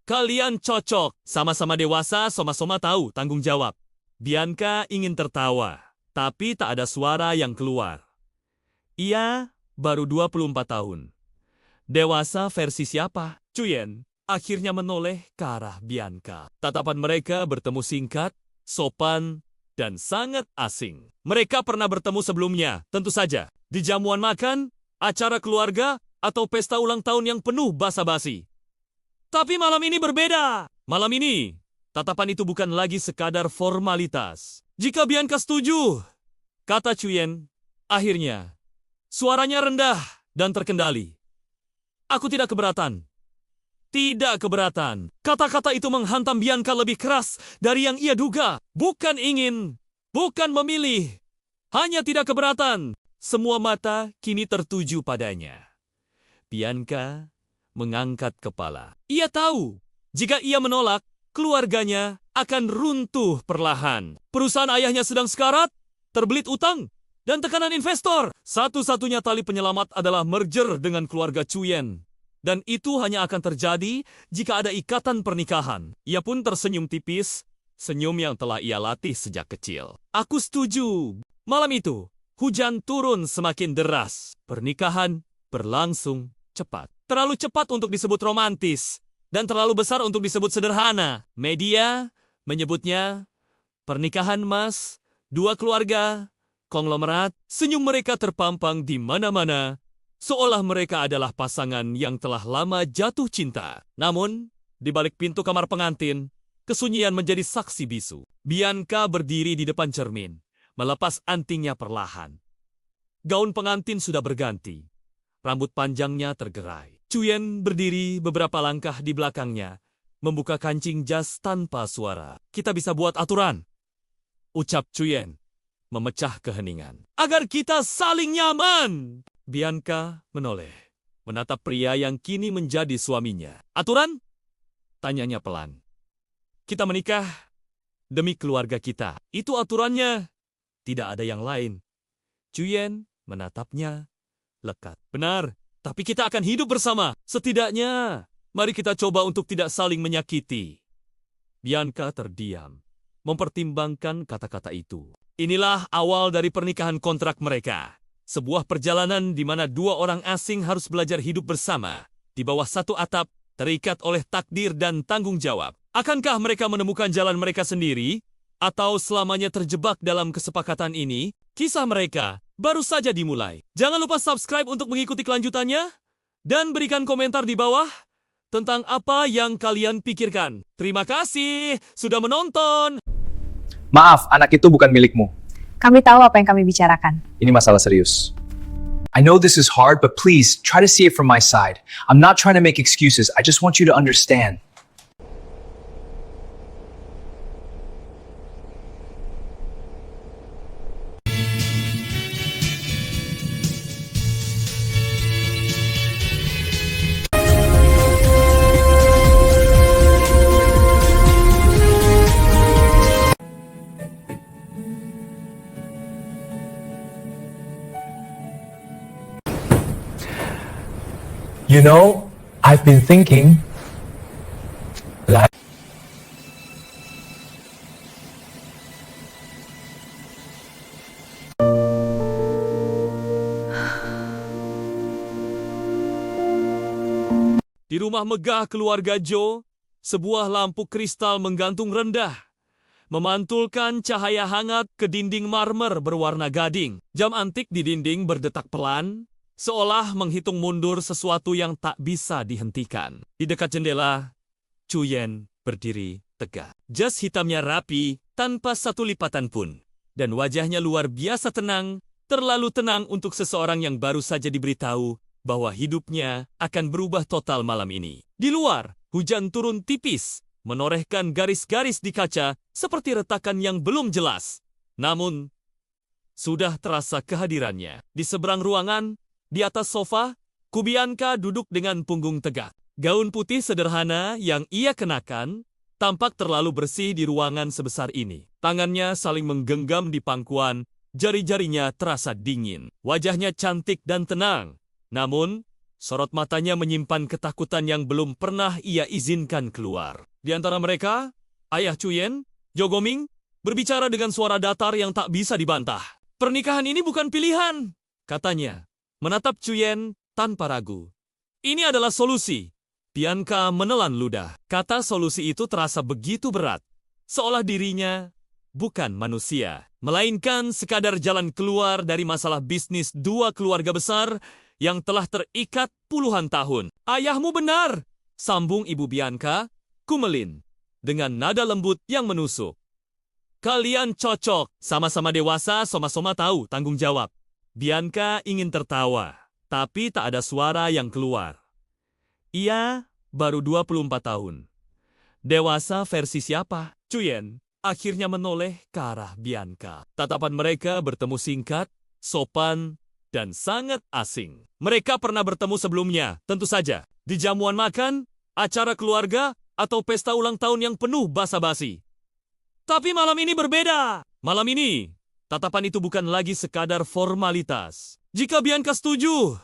Kalian cocok, sama-sama dewasa, sama-sama tahu tanggung jawab. Bianca ingin tertawa, tapi tak ada suara yang keluar. Ia baru 24 tahun. Dewasa versi siapa? Cuyen akhirnya menoleh ke arah Bianca. Tatapan mereka bertemu singkat, sopan, dan sangat asing. Mereka pernah bertemu sebelumnya, tentu saja. Di jamuan makan, acara keluarga, atau pesta ulang tahun yang penuh basa-basi. Tapi malam ini berbeda. Malam ini, tatapan itu bukan lagi sekadar formalitas. Jika Bianca setuju, kata Cuyen, akhirnya, suaranya rendah dan terkendali. Aku tidak keberatan. Tidak keberatan. Kata-kata itu menghantam Bianca lebih keras dari yang ia duga. Bukan ingin, bukan memilih. Hanya tidak keberatan. Semua mata kini tertuju padanya. Bianca mengangkat kepala. Ia tahu, jika ia menolak, keluarganya akan runtuh perlahan. Perusahaan ayahnya sedang sekarat, terbelit utang, dan tekanan investor. Satu-satunya tali penyelamat adalah merger dengan keluarga Cuyen. Dan itu hanya akan terjadi jika ada ikatan pernikahan. Ia pun tersenyum tipis, senyum yang telah ia latih sejak kecil. Aku setuju. Malam itu, hujan turun semakin deras. Pernikahan berlangsung cepat. Terlalu cepat untuk disebut romantis, dan terlalu besar untuk disebut sederhana. Media menyebutnya pernikahan emas, dua keluarga, konglomerat. Senyum mereka terpampang di mana-mana, seolah mereka adalah pasangan yang telah lama jatuh cinta. Namun, di balik pintu kamar pengantin, kesunyian menjadi saksi bisu. Bianca berdiri di depan cermin, melepas antingnya perlahan. Gaun pengantin sudah berganti. Rambut panjangnya tergerai. Cuyen berdiri beberapa langkah di belakangnya, membuka kancing jas tanpa suara. Kita bisa buat aturan, ucap Cuyen, memecah keheningan. Agar kita saling nyaman. Bianca menoleh, menatap pria yang kini menjadi suaminya. Aturan? Tanyanya pelan. Kita menikah demi keluarga kita. Itu aturannya. Tidak ada yang lain. Cuyen menatapnya lekat. Benar, tapi kita akan hidup bersama. Setidaknya, mari kita coba untuk tidak saling menyakiti. Bianca terdiam, mempertimbangkan kata-kata itu. Inilah awal dari pernikahan kontrak mereka. Sebuah perjalanan di mana dua orang asing harus belajar hidup bersama, di bawah satu atap, terikat oleh takdir dan tanggung jawab. Akankah mereka menemukan jalan mereka sendiri, atau selamanya terjebak dalam kesepakatan ini? Kisah mereka baru saja dimulai. Jangan lupa subscribe untuk mengikuti kelanjutannya, dan berikan komentar di bawah tentang apa yang kalian pikirkan. Terima kasih sudah menonton. Maaf, anak itu bukan milikmu. Kami tahu apa yang kami bicarakan. Ini masalah serius. I know this is hard, but please try to see it from my side. I'm not trying to make excuses. I just want you to understand. You know, I've been thinking, like, Di rumah megah keluarga Joe, sebuah lampu kristal menggantung rendah, memantulkan cahaya hangat ke dinding marmer berwarna gading. Jam antik di dinding berdetak pelan, seolah menghitung mundur sesuatu yang tak bisa dihentikan. Di dekat jendela, Chuyen berdiri tegak. Jas hitamnya rapi, tanpa satu lipatan pun. Dan wajahnya luar biasa tenang, terlalu tenang untuk seseorang yang baru saja diberitahu bahwa hidupnya akan berubah total malam ini. Di luar, hujan turun tipis, menorehkan garis-garis di kaca seperti retakan yang belum jelas. Namun, sudah terasa kehadirannya. Di seberang ruangan, di atas sofa, Kubianka duduk dengan punggung tegak. Gaun putih sederhana yang ia kenakan tampak terlalu bersih di ruangan sebesar ini. Tangannya saling menggenggam di pangkuan, jari-jarinya terasa dingin. Wajahnya cantik dan tenang. Namun, sorot matanya menyimpan ketakutan yang belum pernah ia izinkan keluar. Di antara mereka, ayah Chuyen, Jogoming, berbicara dengan suara datar yang tak bisa dibantah. Pernikahan ini bukan pilihan, katanya, menatap Chuyen tanpa ragu. Ini adalah solusi. Bianca menelan ludah. Kata solusi itu terasa begitu berat, seolah dirinya bukan manusia, melainkan sekadar jalan keluar dari masalah bisnis dua keluarga besar yang telah terikat puluhan tahun. Ayahmu benar, sambung Ibu Bianca, Kumelin, dengan nada lembut yang menusuk. Kalian cocok, sama-sama dewasa, sama-sama tahu tanggung jawab. Bianca ingin tertawa, tapi tak ada suara yang keluar. Ia baru 24 tahun. Dewasa versi siapa? Chuyen akhirnya menoleh ke arah Bianca. Tatapan mereka bertemu singkat, sopan, dan sangat asing. Mereka pernah bertemu sebelumnya, tentu saja, di jamuan makan, acara keluarga, atau pesta ulang tahun yang penuh basa-basi. Tapi malam ini berbeda. Malam ini, tatapan itu bukan lagi sekadar formalitas. Jika Bianca setuju,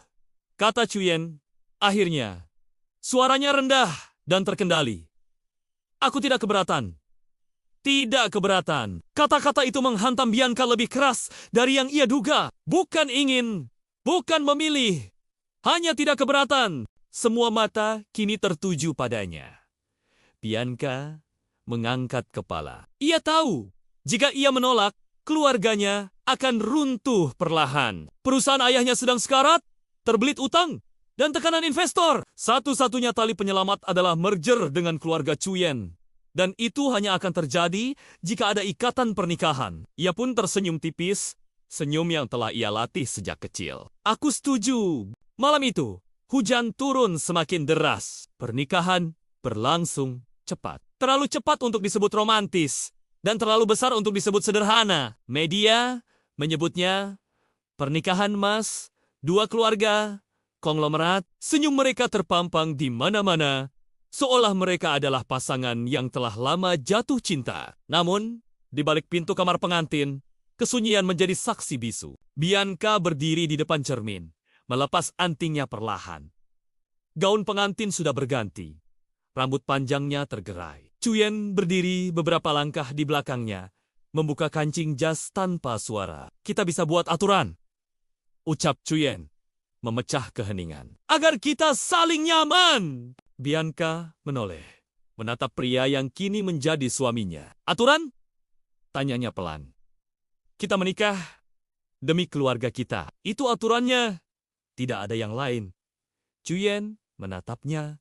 kata Chuyen, akhirnya, suaranya rendah dan terkendali. Aku tidak keberatan. Tidak keberatan. Kata-kata itu menghantam Bianca lebih keras dari yang ia duga. Bukan ingin, bukan memilih. Hanya tidak keberatan. Semua mata kini tertuju padanya. Bianca mengangkat kepala. Ia tahu, jika ia menolak, keluarganya akan runtuh perlahan. Perusahaan ayahnya sedang sekarat, terbelit utang, dan tekanan investor. Satu-satunya tali penyelamat adalah merger dengan keluarga Chuyen. Dan itu hanya akan terjadi jika ada ikatan pernikahan. Ia pun tersenyum tipis, senyum yang telah ia latih sejak kecil. Aku setuju. Malam itu, hujan turun semakin deras. Pernikahan berlangsung cepat. Terlalu cepat untuk disebut romantis, dan terlalu besar untuk disebut sederhana. Media menyebutnya pernikahan emas, dua keluarga, konglomerat. Senyum mereka terpampang di mana-mana, seolah mereka adalah pasangan yang telah lama jatuh cinta. Namun, di balik pintu kamar pengantin, kesunyian menjadi saksi bisu. Bianca berdiri di depan cermin, melepas antingnya perlahan. Gaun pengantin sudah berganti. Rambut panjangnya tergerai. Chuyen berdiri beberapa langkah di belakangnya, membuka kancing jas tanpa suara. Kita bisa buat aturan, ucap Chuyen, memecah keheningan. Agar kita saling nyaman. Bianca menoleh, menatap pria yang kini menjadi suaminya. Aturan? Tanyanya pelan. Kita menikah demi keluarga kita. Itu aturannya. Tidak ada yang lain. Chuyen menatapnya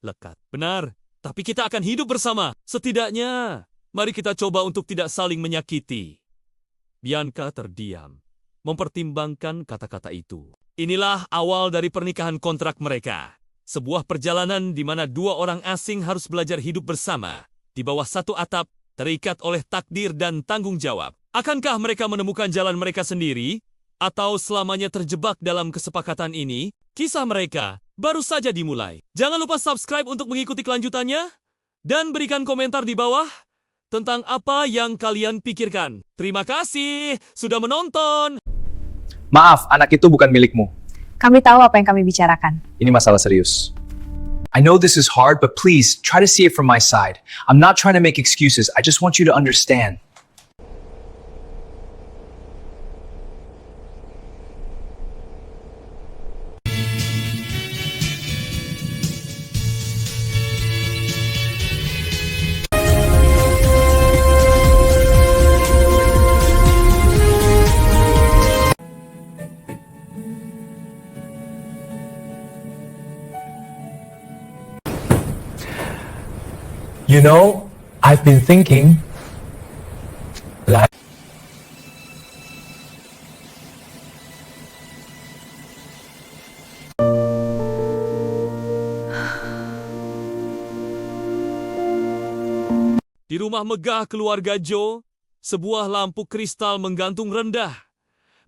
lekat. Benar, tapi kita akan hidup bersama. Setidaknya, mari kita coba untuk tidak saling menyakiti. Bianca terdiam, mempertimbangkan kata-kata itu. Inilah awal dari pernikahan kontrak mereka. Sebuah perjalanan di mana dua orang asing harus belajar hidup bersama, di bawah satu atap, terikat oleh takdir dan tanggung jawab. Akankah mereka menemukan jalan mereka sendiri, atau selamanya terjebak dalam kesepakatan ini? Kisah mereka baru saja dimulai. Jangan lupa subscribe untuk mengikuti kelanjutannya, dan berikan komentar di bawah tentang apa yang kalian pikirkan. Terima kasih sudah menonton. Maaf, anak itu bukan milikmu. Kami tahu apa yang kami bicarakan. Ini masalah serius. I know this is hard, but please try to see it from my side. I'm not trying to make excuses. I just want you to understand. You know, I've been thinking, like, Di rumah megah keluarga Joe, sebuah lampu kristal menggantung rendah,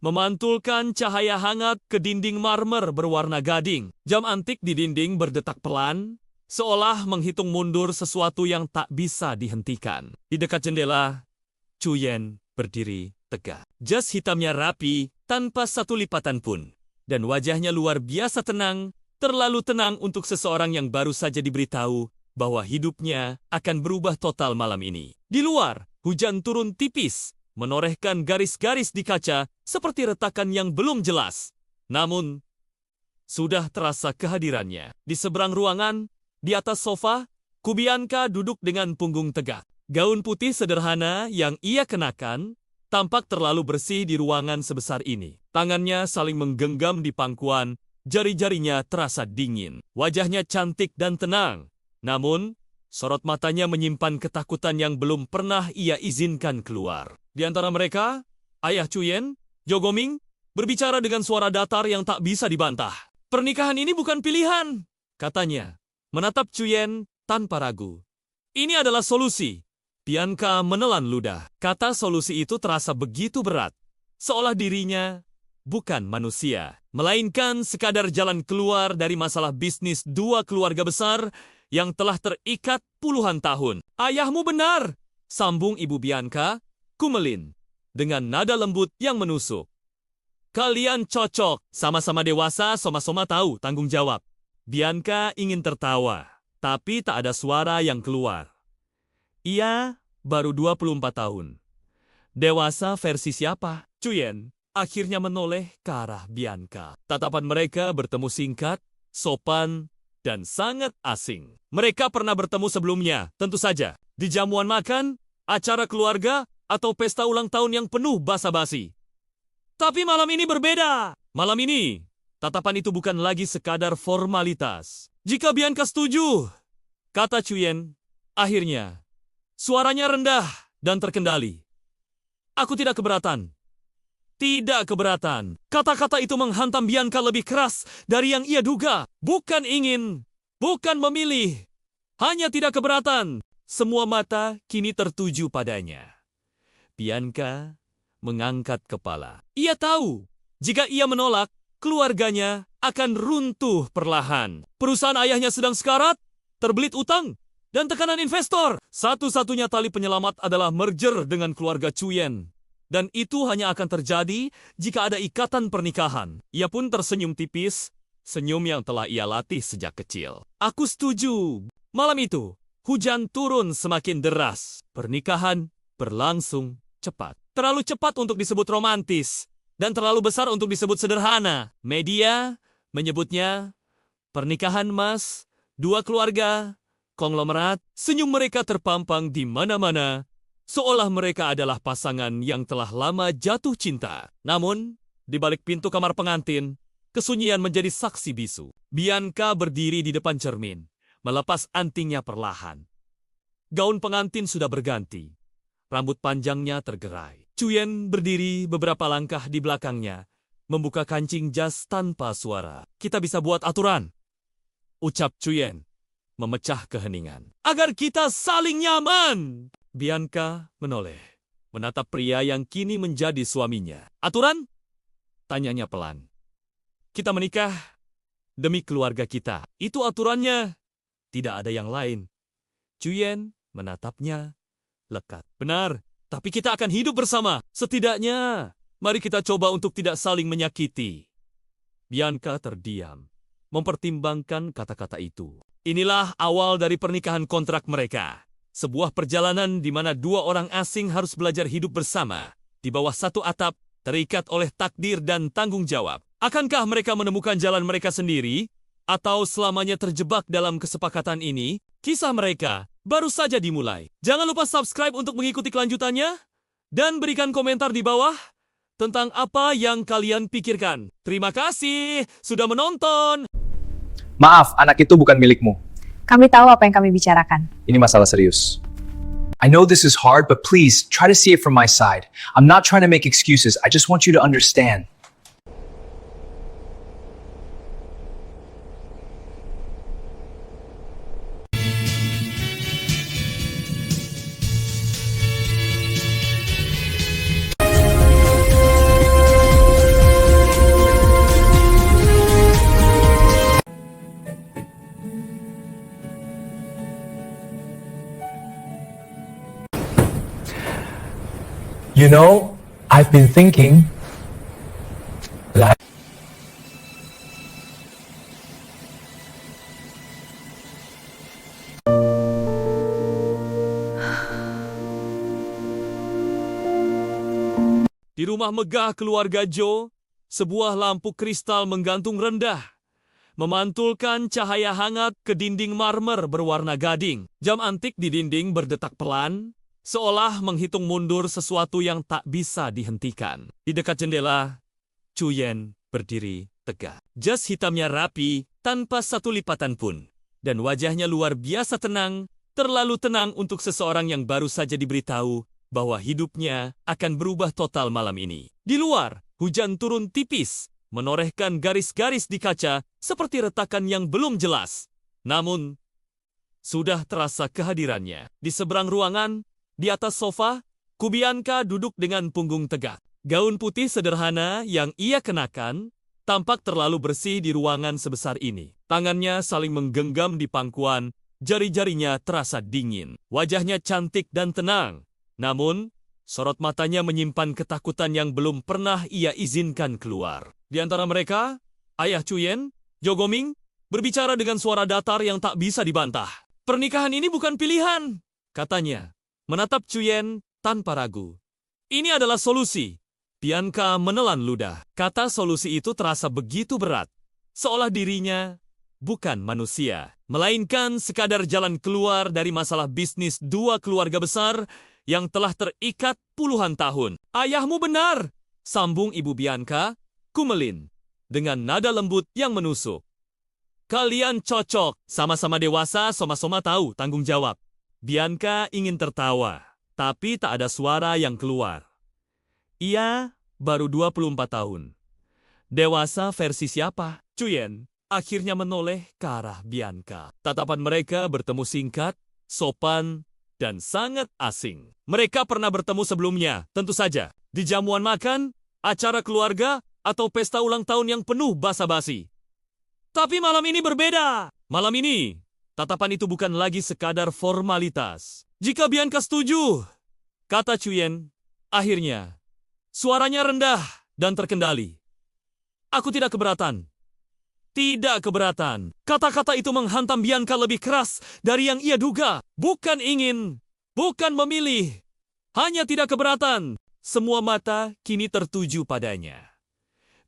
memantulkan cahaya hangat ke dinding marmer berwarna gading. Jam antik di dinding berdetak pelan, seolah menghitung mundur sesuatu yang tak bisa dihentikan. Di dekat jendela, Chuyen berdiri tegak. Jas hitamnya rapi, tanpa satu lipatan pun. Dan wajahnya luar biasa tenang, terlalu tenang untuk seseorang yang baru saja diberitahu bahwa hidupnya akan berubah total malam ini. Di luar, hujan turun tipis, menorehkan garis-garis di kaca seperti retakan yang belum jelas. Namun, sudah terasa kehadirannya. Di seberang ruangan, di atas sofa, Kubianka duduk dengan punggung tegak. Gaun putih sederhana yang ia kenakan tampak terlalu bersih di ruangan sebesar ini. Tangannya saling menggenggam di pangkuan, jari-jarinya terasa dingin. Wajahnya cantik dan tenang. Namun, sorot matanya menyimpan ketakutan yang belum pernah ia izinkan keluar. Di antara mereka, ayah Chuyen, Jogoming, berbicara dengan suara datar yang tak bisa dibantah. Pernikahan ini bukan pilihan, katanya, menatap Chuyen tanpa ragu. Ini adalah solusi. Bianca menelan ludah. Kata solusi itu terasa begitu berat, seolah dirinya bukan manusia, melainkan sekadar jalan keluar dari masalah bisnis dua keluarga besar yang telah terikat puluhan tahun. Ayahmu benar, sambung Ibu Bianca, Kumelin, dengan nada lembut yang menusuk. Kalian cocok, sama-sama dewasa, sama-sama tahu tanggung jawab. Bianca ingin tertawa, tapi tak ada suara yang keluar. Ia baru 24 tahun. Dewasa versi siapa? Chuyen akhirnya menoleh ke arah Bianca. Tatapan mereka bertemu singkat, sopan, dan sangat asing. Mereka pernah bertemu sebelumnya, tentu saja, di jamuan makan, acara keluarga, atau pesta ulang tahun yang penuh basa-basi. Tapi malam ini berbeda. Malam ini, tatapan itu bukan lagi sekadar formalitas. Jika Bianca setuju, kata Chuyen, akhirnya, suaranya rendah dan terkendali. Aku tidak keberatan. Tidak keberatan. Kata-kata itu menghantam Bianca lebih keras dari yang ia duga. Bukan ingin, bukan memilih. Hanya tidak keberatan. Semua mata kini tertuju padanya. Bianca mengangkat kepala. Ia tahu, jika ia menolak, keluarganya akan runtuh perlahan. Perusahaan ayahnya sedang sekarat, terbelit utang, dan tekanan investor. Satu-satunya tali penyelamat adalah merger dengan keluarga Chuyen. Dan itu hanya akan terjadi jika ada ikatan pernikahan. Ia pun tersenyum tipis, senyum yang telah ia latih sejak kecil. Aku setuju. Malam itu, hujan turun semakin deras. Pernikahan berlangsung cepat. Terlalu cepat untuk disebut romantis, dan terlalu besar untuk disebut sederhana. Media menyebutnya pernikahan emas, dua keluarga, konglomerat. Senyum mereka terpampang di mana-mana, seolah mereka adalah pasangan yang telah lama jatuh cinta. Namun, di balik pintu kamar pengantin, kesunyian menjadi saksi bisu. Bianca berdiri di depan cermin, melepas antingnya perlahan. Gaun pengantin sudah berganti. Rambut panjangnya tergerai. Chuyen berdiri beberapa langkah di belakangnya, membuka kancing jas tanpa suara. Kita bisa buat aturan, ucap Chuyen, memecah keheningan. Agar kita saling nyaman. Bianca menoleh, menatap pria yang kini menjadi suaminya. Aturan? Tanyanya pelan. Kita menikah demi keluarga kita. Itu aturannya. Tidak ada yang lain. Chuyen menatapnya lekat. Benar, tapi kita akan hidup bersama. Setidaknya, mari kita coba untuk tidak saling menyakiti. Bianca terdiam, mempertimbangkan kata-kata itu. Inilah awal dari pernikahan kontrak mereka. Sebuah perjalanan di mana dua orang asing harus belajar hidup bersama, di bawah satu atap, terikat oleh takdir dan tanggung jawab. Akankah mereka menemukan jalan mereka sendiri, atau selamanya terjebak dalam kesepakatan ini? Kisah mereka baru saja dimulai. Jangan lupa subscribe untuk mengikuti kelanjutannya, dan berikan komentar di bawah tentang apa yang kalian pikirkan. Terima kasih sudah menonton. Maaf, anak itu bukan milikmu. Kami tahu apa yang kami bicarakan. Ini masalah serius. I know this is hard, but please try to see it from my side. I'm not trying to make excuses. I just want you to understand. You know, I've been thinking that Di rumah megah keluarga Joe, sebuah lampu kristal menggantung rendah, memantulkan cahaya hangat ke dinding marmer berwarna gading. Jam antik di dinding berdetak pelan, seolah menghitung mundur sesuatu yang tak bisa dihentikan. Di dekat jendela, Chuyen berdiri tegak. Jas hitamnya rapi, tanpa satu lipatan pun. Dan wajahnya luar biasa tenang, terlalu tenang untuk seseorang yang baru saja diberitahu bahwa hidupnya akan berubah total malam ini. Di luar, hujan turun tipis, menorehkan garis-garis di kaca seperti retakan yang belum jelas. Namun, sudah terasa kehadirannya. Di seberang ruangan, di atas sofa, Kubianka duduk dengan punggung tegak. Gaun putih sederhana yang ia kenakan tampak terlalu bersih di ruangan sebesar ini. Tangannya saling menggenggam di pangkuan, jari-jarinya terasa dingin. Wajahnya cantik dan tenang. Namun, sorot matanya menyimpan ketakutan yang belum pernah ia izinkan keluar. Di antara mereka, ayah Chuyen, Jogoming, berbicara dengan suara datar yang tak bisa dibantah. Pernikahan ini bukan pilihan, katanya, menatap Chuyen tanpa ragu. Ini adalah solusi. Bianca menelan ludah. Kata solusi itu terasa begitu berat, seolah dirinya bukan manusia, melainkan sekadar jalan keluar dari masalah bisnis dua keluarga besar yang telah terikat puluhan tahun. Ayahmu benar, sambung Ibu Bianca, Kumelin, dengan nada lembut yang menusuk. Kalian cocok, sama-sama dewasa, sama-sama tahu tanggung jawab. Bianca ingin tertawa, tapi tak ada suara yang keluar. Ia baru 24 tahun. Dewasa versi siapa? Chuyen akhirnya menoleh ke arah Bianca. Tatapan mereka bertemu singkat, sopan, dan sangat asing. Mereka pernah bertemu sebelumnya, tentu saja, di jamuan makan, acara keluarga, atau pesta ulang tahun yang penuh basa-basi. Tapi malam ini berbeda. Malam ini, tatapan itu bukan lagi sekadar formalitas. Jika Bianca setuju, kata Chuyen, akhirnya, suaranya rendah dan terkendali. Aku tidak keberatan. Tidak keberatan. Kata-kata itu menghantam Bianca lebih keras dari yang ia duga. Bukan ingin, bukan memilih. Hanya tidak keberatan. Semua mata kini tertuju padanya.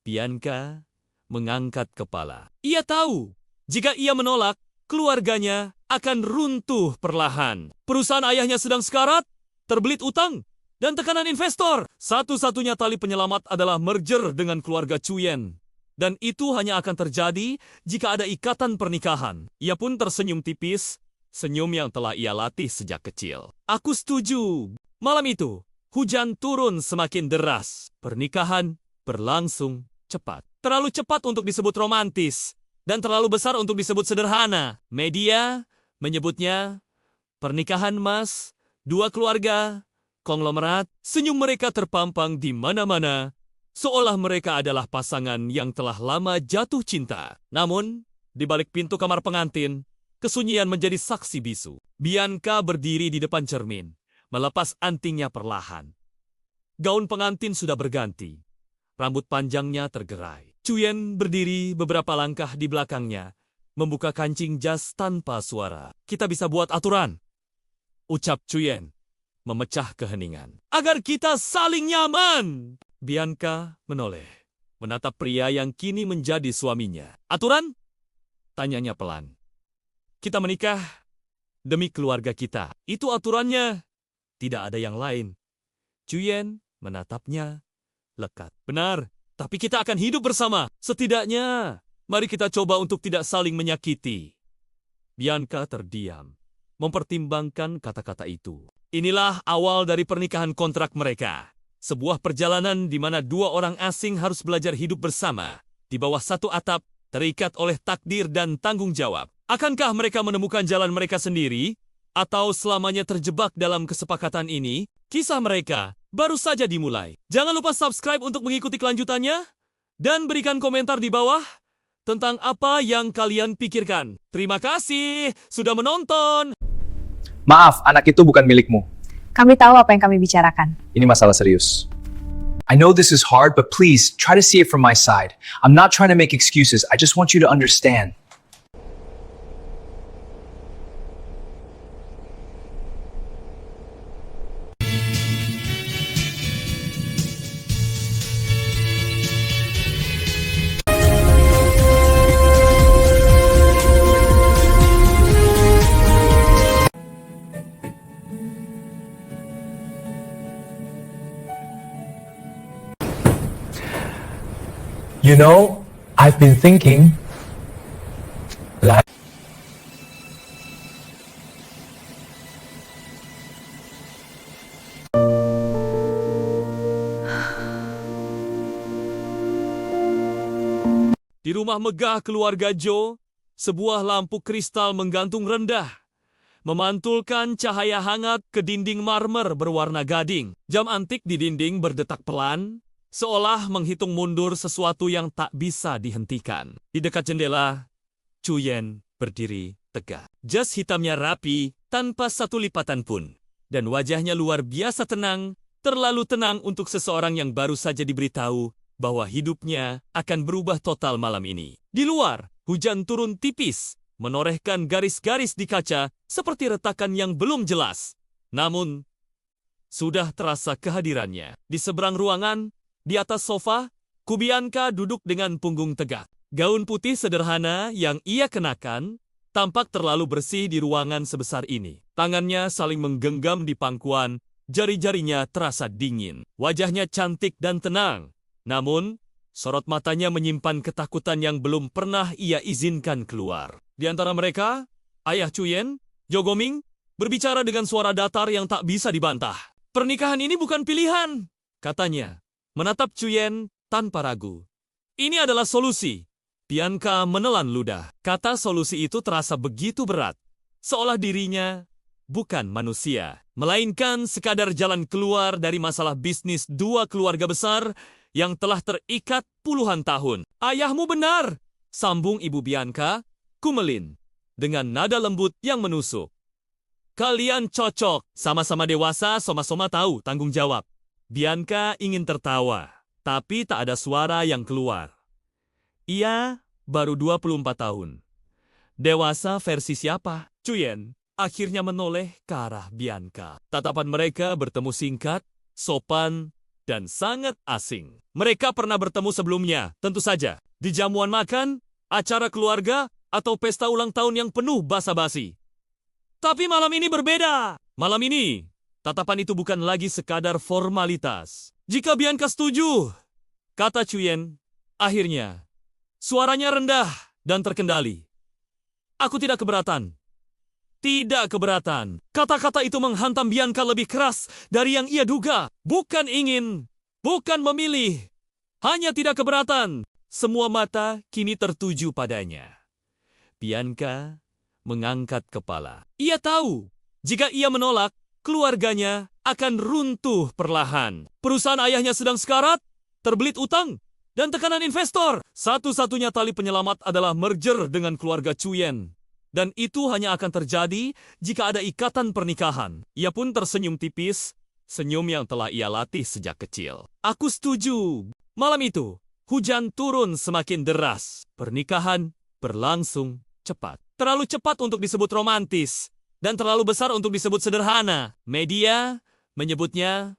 Bianca mengangkat kepala. Ia tahu, jika ia menolak, keluarganya akan runtuh perlahan. Perusahaan ayahnya sedang sekarat, terbelit utang, dan tekanan investor. Satu-satunya tali penyelamat adalah merger dengan keluarga Chuyen. Dan itu hanya akan terjadi jika ada ikatan pernikahan. Ia pun tersenyum tipis, senyum yang telah ia latih sejak kecil. Aku setuju. Malam itu, hujan turun semakin deras. Pernikahan berlangsung cepat. Terlalu cepat untuk disebut romantis, dan terlalu besar untuk disebut sederhana. Media menyebutnya pernikahan emas, dua keluarga, konglomerat. Senyum mereka terpampang di mana-mana, seolah mereka adalah pasangan yang telah lama jatuh cinta. Namun, di balik pintu kamar pengantin, kesunyian menjadi saksi bisu. Bianca berdiri di depan cermin, melepas antingnya perlahan. Gaun pengantin sudah berganti. Rambut panjangnya tergerai. Chuyen berdiri beberapa langkah di belakangnya, membuka kancing jas tanpa suara. Kita bisa buat aturan, ucap Chuyen, memecah keheningan. Agar kita saling nyaman. Bianca menoleh, menatap pria yang kini menjadi suaminya. Aturan? Tanyanya pelan. Kita menikah demi keluarga kita. Itu aturannya. Tidak ada yang lain. Chuyen menatapnya lekat. Benar, tapi kita akan hidup bersama. Setidaknya, mari kita coba untuk tidak saling menyakiti. Bianca terdiam, mempertimbangkan kata-kata itu. Inilah awal dari pernikahan kontrak mereka. Sebuah perjalanan di mana dua orang asing harus belajar hidup bersama, di bawah satu atap, terikat oleh takdir dan tanggung jawab. Akankah mereka menemukan jalan mereka sendiri? Atau selamanya terjebak dalam kesepakatan ini? Kisah mereka baru saja dimulai. Jangan lupa subscribe untuk mengikuti kelanjutannya, dan berikan komentar di bawah tentang apa yang kalian pikirkan. Terima kasih sudah menonton. Maaf, anak itu bukan milikmu. Kami tahu apa yang kami bicarakan. Ini masalah serius. I know this is hard, but please try to see it from my side. I'm not trying to make excuses. I just want you to understand. You know, I've been thinking, like, Di rumah megah keluarga Joe, sebuah lampu kristal menggantung rendah, memantulkan cahaya hangat ke dinding marmer berwarna gading. Jam antik di dinding berdetak pelan, seolah menghitung mundur sesuatu yang tak bisa dihentikan. Di dekat jendela, Chuyen berdiri tegak. Jas hitamnya rapi, tanpa satu lipatan pun. Dan wajahnya luar biasa tenang, terlalu tenang untuk seseorang yang baru saja diberitahu bahwa hidupnya akan berubah total malam ini. Di luar, hujan turun tipis, menorehkan garis-garis di kaca seperti retakan yang belum jelas. Namun, sudah terasa kehadirannya. Di seberang ruangan, di atas sofa, Bianca duduk dengan punggung tegak. Gaun putih sederhana yang ia kenakan tampak terlalu bersih di ruangan sebesar ini. Tangannya saling menggenggam di pangkuan, jari-jarinya terasa dingin. Wajahnya cantik dan tenang. Namun, sorot matanya menyimpan ketakutan yang belum pernah ia izinkan keluar. Di antara mereka, ayah Chuyen, Jo Goming, berbicara dengan suara datar yang tak bisa dibantah. Pernikahan ini bukan pilihan, katanya, menatap Chuyen tanpa ragu. Ini adalah solusi. Bianca menelan ludah. Kata solusi itu terasa begitu berat, seolah dirinya bukan manusia, melainkan sekadar jalan keluar dari masalah bisnis dua keluarga besar yang telah terikat puluhan tahun. Ayahmu benar, sambung Ibu Bianca, Kumelin, dengan nada lembut yang menusuk. Kalian cocok, sama-sama dewasa, soma-soma tahu tanggung jawab. Bianca ingin tertawa, tapi tak ada suara yang keluar. Ia baru 24 tahun. Dewasa versi siapa? Chuyen akhirnya menoleh ke arah Bianca. Tatapan mereka bertemu singkat, sopan, dan sangat asing. Mereka pernah bertemu sebelumnya, tentu saja, di jamuan makan, acara keluarga, atau pesta ulang tahun yang penuh basa-basi. Tapi malam ini berbeda. Malam ini, tatapan itu bukan lagi sekadar formalitas. Jika Bianca setuju, kata Chuyen, akhirnya, suaranya rendah dan terkendali. Aku tidak keberatan. Tidak keberatan. Kata-kata itu menghantam Bianca lebih keras dari yang ia duga. Bukan ingin, bukan memilih. Hanya tidak keberatan. Semua mata kini tertuju padanya. Bianca mengangkat kepala. Ia tahu, jika ia menolak, keluarganya akan runtuh perlahan. Perusahaan ayahnya sedang sekarat, terbelit utang, dan tekanan investor. Satu-satunya tali penyelamat adalah merger dengan keluarga Chuyen. Dan itu hanya akan terjadi jika ada ikatan pernikahan. Ia pun tersenyum tipis, senyum yang telah ia latih sejak kecil. Aku setuju. Malam itu, hujan turun semakin deras. Pernikahan berlangsung cepat. Terlalu cepat untuk disebut romantis, dan terlalu besar untuk disebut sederhana. Media menyebutnya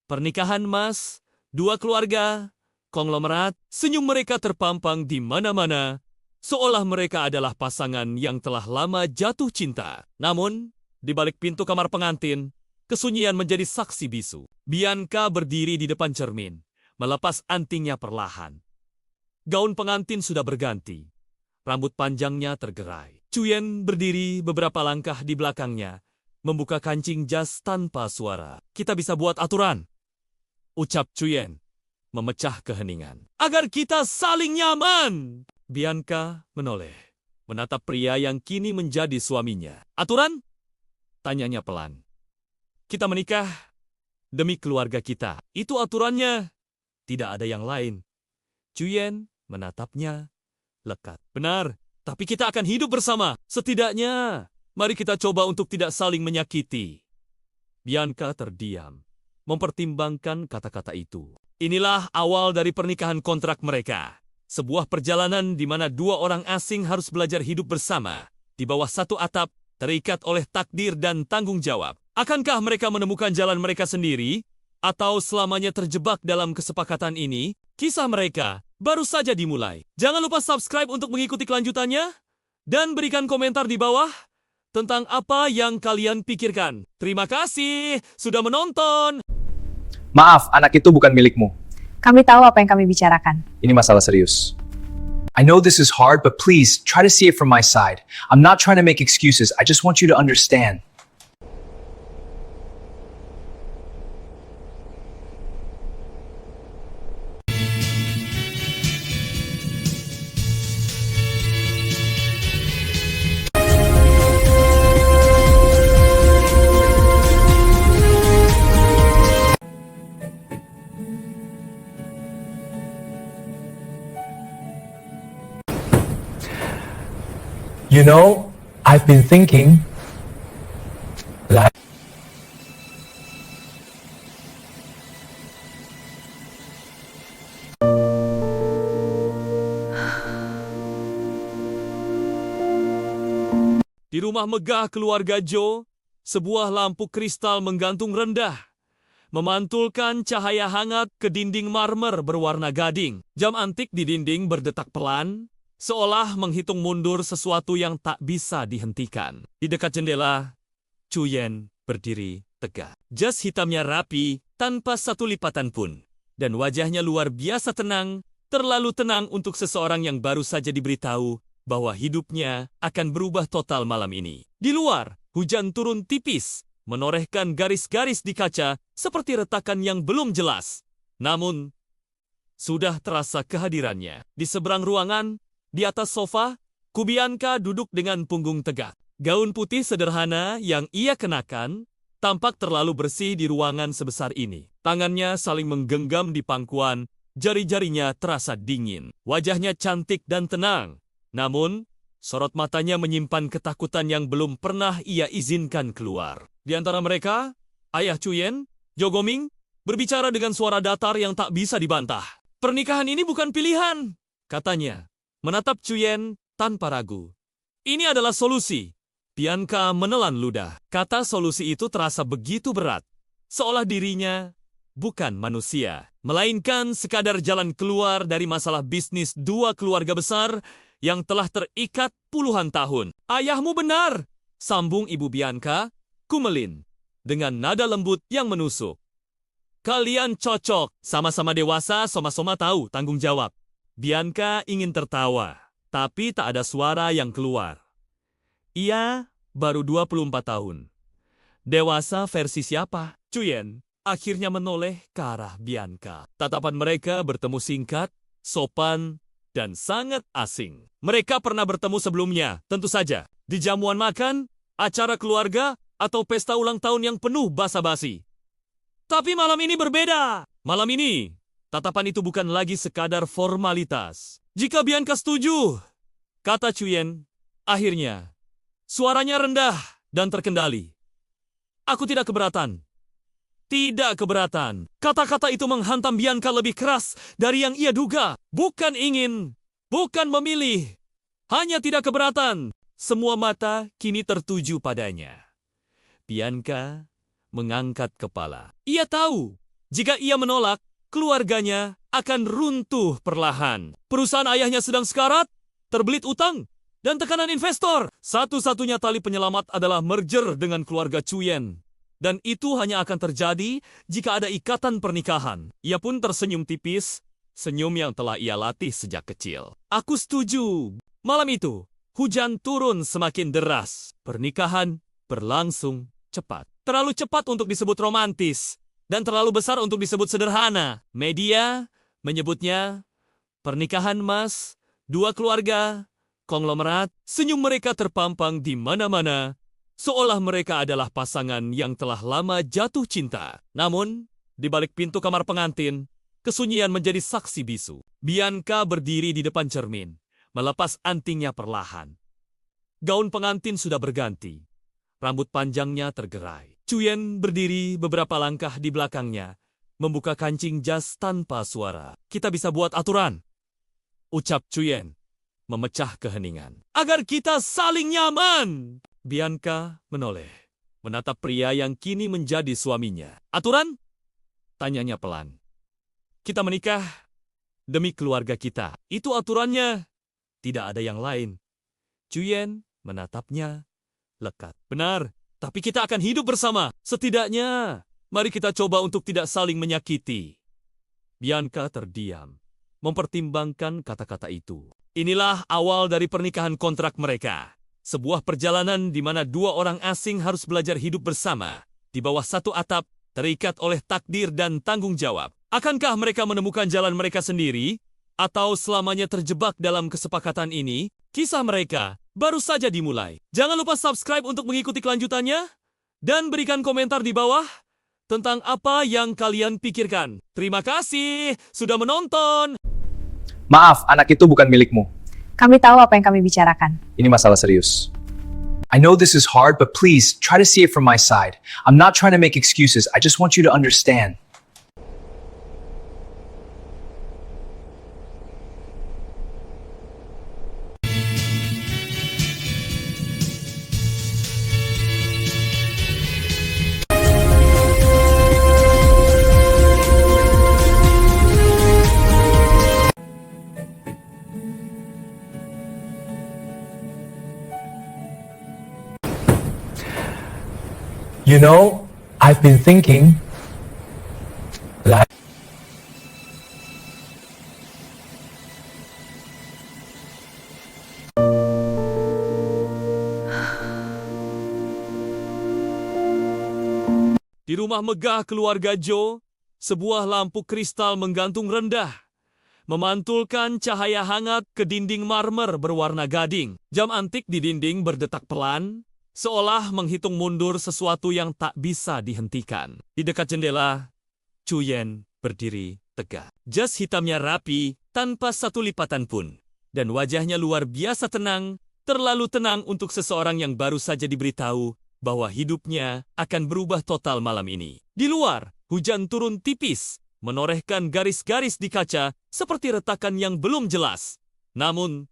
pernikahan emas, dua keluarga, konglomerat. Senyum mereka terpampang di mana-mana, seolah mereka adalah pasangan yang telah lama jatuh cinta. Namun, di balik pintu kamar pengantin, kesunyian menjadi saksi bisu. Bianca berdiri di depan cermin, melepas antingnya perlahan. Gaun pengantin sudah berganti. Rambut panjangnya tergerai. Cuyen berdiri beberapa langkah di belakangnya, membuka kancing jas tanpa suara. Kita bisa buat aturan, ucap Cuyen, memecah keheningan. Agar kita saling nyaman. Bianca menoleh, menatap pria yang kini menjadi suaminya. Aturan? Tanyanya pelan. Kita menikah demi keluarga kita. Itu aturannya. Tidak ada yang lain. Cuyen menatapnya lekat. Benar, tapi kita akan hidup bersama. Setidaknya, mari kita coba untuk tidak saling menyakiti. Bianca terdiam, mempertimbangkan kata-kata itu. Inilah awal dari pernikahan kontrak mereka. Sebuah perjalanan di mana dua orang asing harus belajar hidup bersama, di bawah satu atap, terikat oleh takdir dan tanggung jawab. Akankah mereka menemukan jalan mereka sendiri, atau selamanya terjebak dalam kesepakatan ini? Kisah mereka baru saja dimulai. Jangan lupa subscribe untuk mengikuti kelanjutannya, dan berikan komentar di bawah tentang apa yang kalian pikirkan. Terima kasih sudah menonton. Maaf, anak itu bukan milikmu. Kami tahu apa yang kami bicarakan. Ini masalah serius. I know this is hard, but please try to see it from my side. I'm not trying to make excuses. I just want you to understand. You know, I've been thinking that Di rumah megah keluarga Joe, sebuah lampu kristal menggantung rendah, memantulkan cahaya hangat ke dinding marmer berwarna gading. Jam antik di dinding berdetak pelan, seolah menghitung mundur sesuatu yang tak bisa dihentikan. Di dekat jendela, Cuyen berdiri tegak. Jas hitamnya rapi, tanpa satu lipatan pun. Dan wajahnya luar biasa tenang, terlalu tenang untuk seseorang yang baru saja diberitahu bahwa hidupnya akan berubah total malam ini. Di luar, hujan turun tipis, menorehkan garis-garis di kaca seperti retakan yang belum jelas. Namun, sudah terasa kehadirannya. Di seberang ruangan, di atas sofa, Bianca duduk dengan punggung tegak. Gaun putih sederhana yang ia kenakan tampak terlalu bersih di ruangan sebesar ini. Tangannya saling menggenggam di pangkuan, jari-jarinya terasa dingin. Wajahnya cantik dan tenang. Namun, sorot matanya menyimpan ketakutan yang belum pernah ia izinkan keluar. Di antara mereka, ayah Cuyen, Jo Goming, berbicara dengan suara datar yang tak bisa dibantah. Pernikahan ini bukan pilihan, katanya, menatap Cuyen tanpa ragu. Ini adalah solusi. Bianca menelan ludah. Kata solusi itu terasa begitu berat, seolah dirinya bukan manusia, melainkan sekadar jalan keluar dari masalah bisnis dua keluarga besar yang telah terikat puluhan tahun. Ayahmu benar, sambung Ibu Bianca, Kumelin, dengan nada lembut yang menusuk. Kalian cocok, sama-sama dewasa, sama-sama tahu tanggung jawab. Bianca ingin tertawa, tapi tak ada suara yang keluar. Ia baru 24 tahun. Dewasa versi siapa? Cuyen akhirnya menoleh ke arah Bianca. Tatapan mereka bertemu singkat, sopan, dan sangat asing. Mereka pernah bertemu sebelumnya, tentu saja, di jamuan makan, acara keluarga, atau pesta ulang tahun yang penuh basa-basi. Tapi malam ini berbeda. Malam ini, tatapan itu bukan lagi sekadar formalitas. Jika Bianca setuju, kata Cuyen, akhirnya, suaranya rendah dan terkendali. Aku tidak keberatan. Tidak keberatan. Kata-kata itu menghantam Bianca lebih keras dari yang ia duga. Bukan ingin, bukan memilih. Hanya tidak keberatan. Semua mata kini tertuju padanya. Bianca mengangkat kepala. Ia tahu, jika ia menolak, keluarganya akan runtuh perlahan. Perusahaan ayahnya sedang sekarat, terbelit utang, dan tekanan investor. Satu-satunya tali penyelamat adalah merger dengan keluarga Cuyen. Dan itu hanya akan terjadi jika ada ikatan pernikahan. Ia pun tersenyum tipis, senyum yang telah ia latih sejak kecil. Aku setuju. Malam itu, Hujan turun semakin deras. Pernikahan berlangsung cepat. Terlalu cepat untuk disebut romantis dan terlalu besar untuk disebut sederhana. Media menyebutnya pernikahan emas, dua keluarga, konglomerat. Senyum mereka terpampang di mana-mana, seolah mereka adalah pasangan yang telah lama jatuh cinta. Namun, di balik pintu kamar pengantin, kesunyian menjadi saksi bisu. Bianca berdiri di depan cermin, melepas antingnya perlahan. Gaun pengantin sudah berganti. Rambut panjangnya tergerai. Chuyen berdiri beberapa langkah di belakangnya, membuka kancing jas tanpa suara. Kita bisa buat aturan, ucap Chuyen, memecah keheningan. Agar kita saling nyaman. Bianca menoleh, menatap pria yang kini menjadi suaminya. Aturan? Tanyanya pelan. Kita menikah demi keluarga kita. Itu aturannya. Tidak ada yang lain. Chuyen menatapnya lekat. Benar, tapi kita akan hidup bersama. Setidaknya, mari kita coba untuk tidak saling menyakiti. Bianca terdiam, mempertimbangkan kata-kata itu. Inilah awal dari pernikahan kontrak mereka. Sebuah perjalanan di mana dua orang asing harus belajar hidup bersama, di bawah satu atap, terikat oleh takdir dan tanggung jawab. Akankah mereka menemukan jalan mereka sendiri, atau selamanya terjebak dalam kesepakatan ini? Kisah mereka baru saja dimulai. Jangan lupa subscribe untuk mengikuti kelanjutannya, dan berikan komentar di bawah tentang apa yang kalian pikirkan. Terima kasih sudah menonton. Maaf, anak itu bukan milikmu. Kami tahu apa yang kami bicarakan. Ini masalah serius. I know this is hard, but please try to see it from my side. I'm not trying to make excuses. I just want you to understand. You know, I've been thinking that Di rumah megah keluarga Joe, sebuah lampu kristal menggantung rendah, memantulkan cahaya hangat ke dinding marmer berwarna gading. Jam antik di dinding berdetak pelan, seolah menghitung mundur sesuatu yang tak bisa dihentikan. Di dekat jendela, Chuyen berdiri tegak. Jas hitamnya rapi, tanpa satu lipatan pun. Dan wajahnya luar biasa tenang, terlalu tenang untuk seseorang yang baru saja diberitahu bahwa hidupnya akan berubah total malam ini. Di luar, hujan turun tipis, menorehkan garis-garis di kaca seperti retakan yang belum jelas. Namun,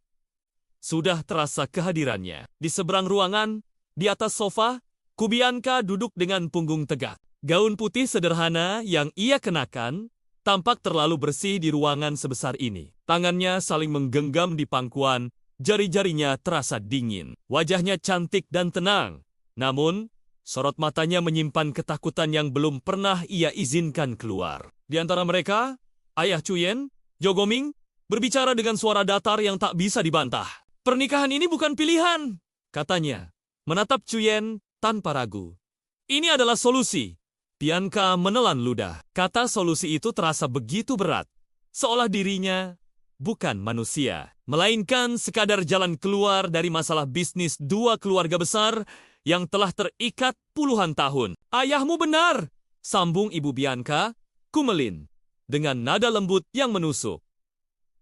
sudah terasa kehadirannya. Di seberang ruangan, di atas sofa, Bianca duduk dengan punggung tegak. Gaun putih sederhana yang ia kenakan tampak terlalu bersih di ruangan sebesar ini. Tangannya saling menggenggam di pangkuan, jari-jarinya terasa dingin. Wajahnya cantik dan tenang. Namun, sorot matanya menyimpan ketakutan yang belum pernah ia izinkan keluar. Di antara mereka, ayah Chuyen, Jogoming, berbicara dengan suara datar yang tak bisa dibantah. Pernikahan ini bukan pilihan, katanya, menatap Chuyen tanpa ragu. Ini adalah solusi. Bianca menelan ludah. Kata solusi itu terasa begitu berat, seolah dirinya bukan manusia, melainkan sekadar jalan keluar dari masalah bisnis dua keluarga besar yang telah terikat puluhan tahun. Ayahmu benar, sambung Ibu Bianca, Kumelin, dengan nada lembut yang menusuk.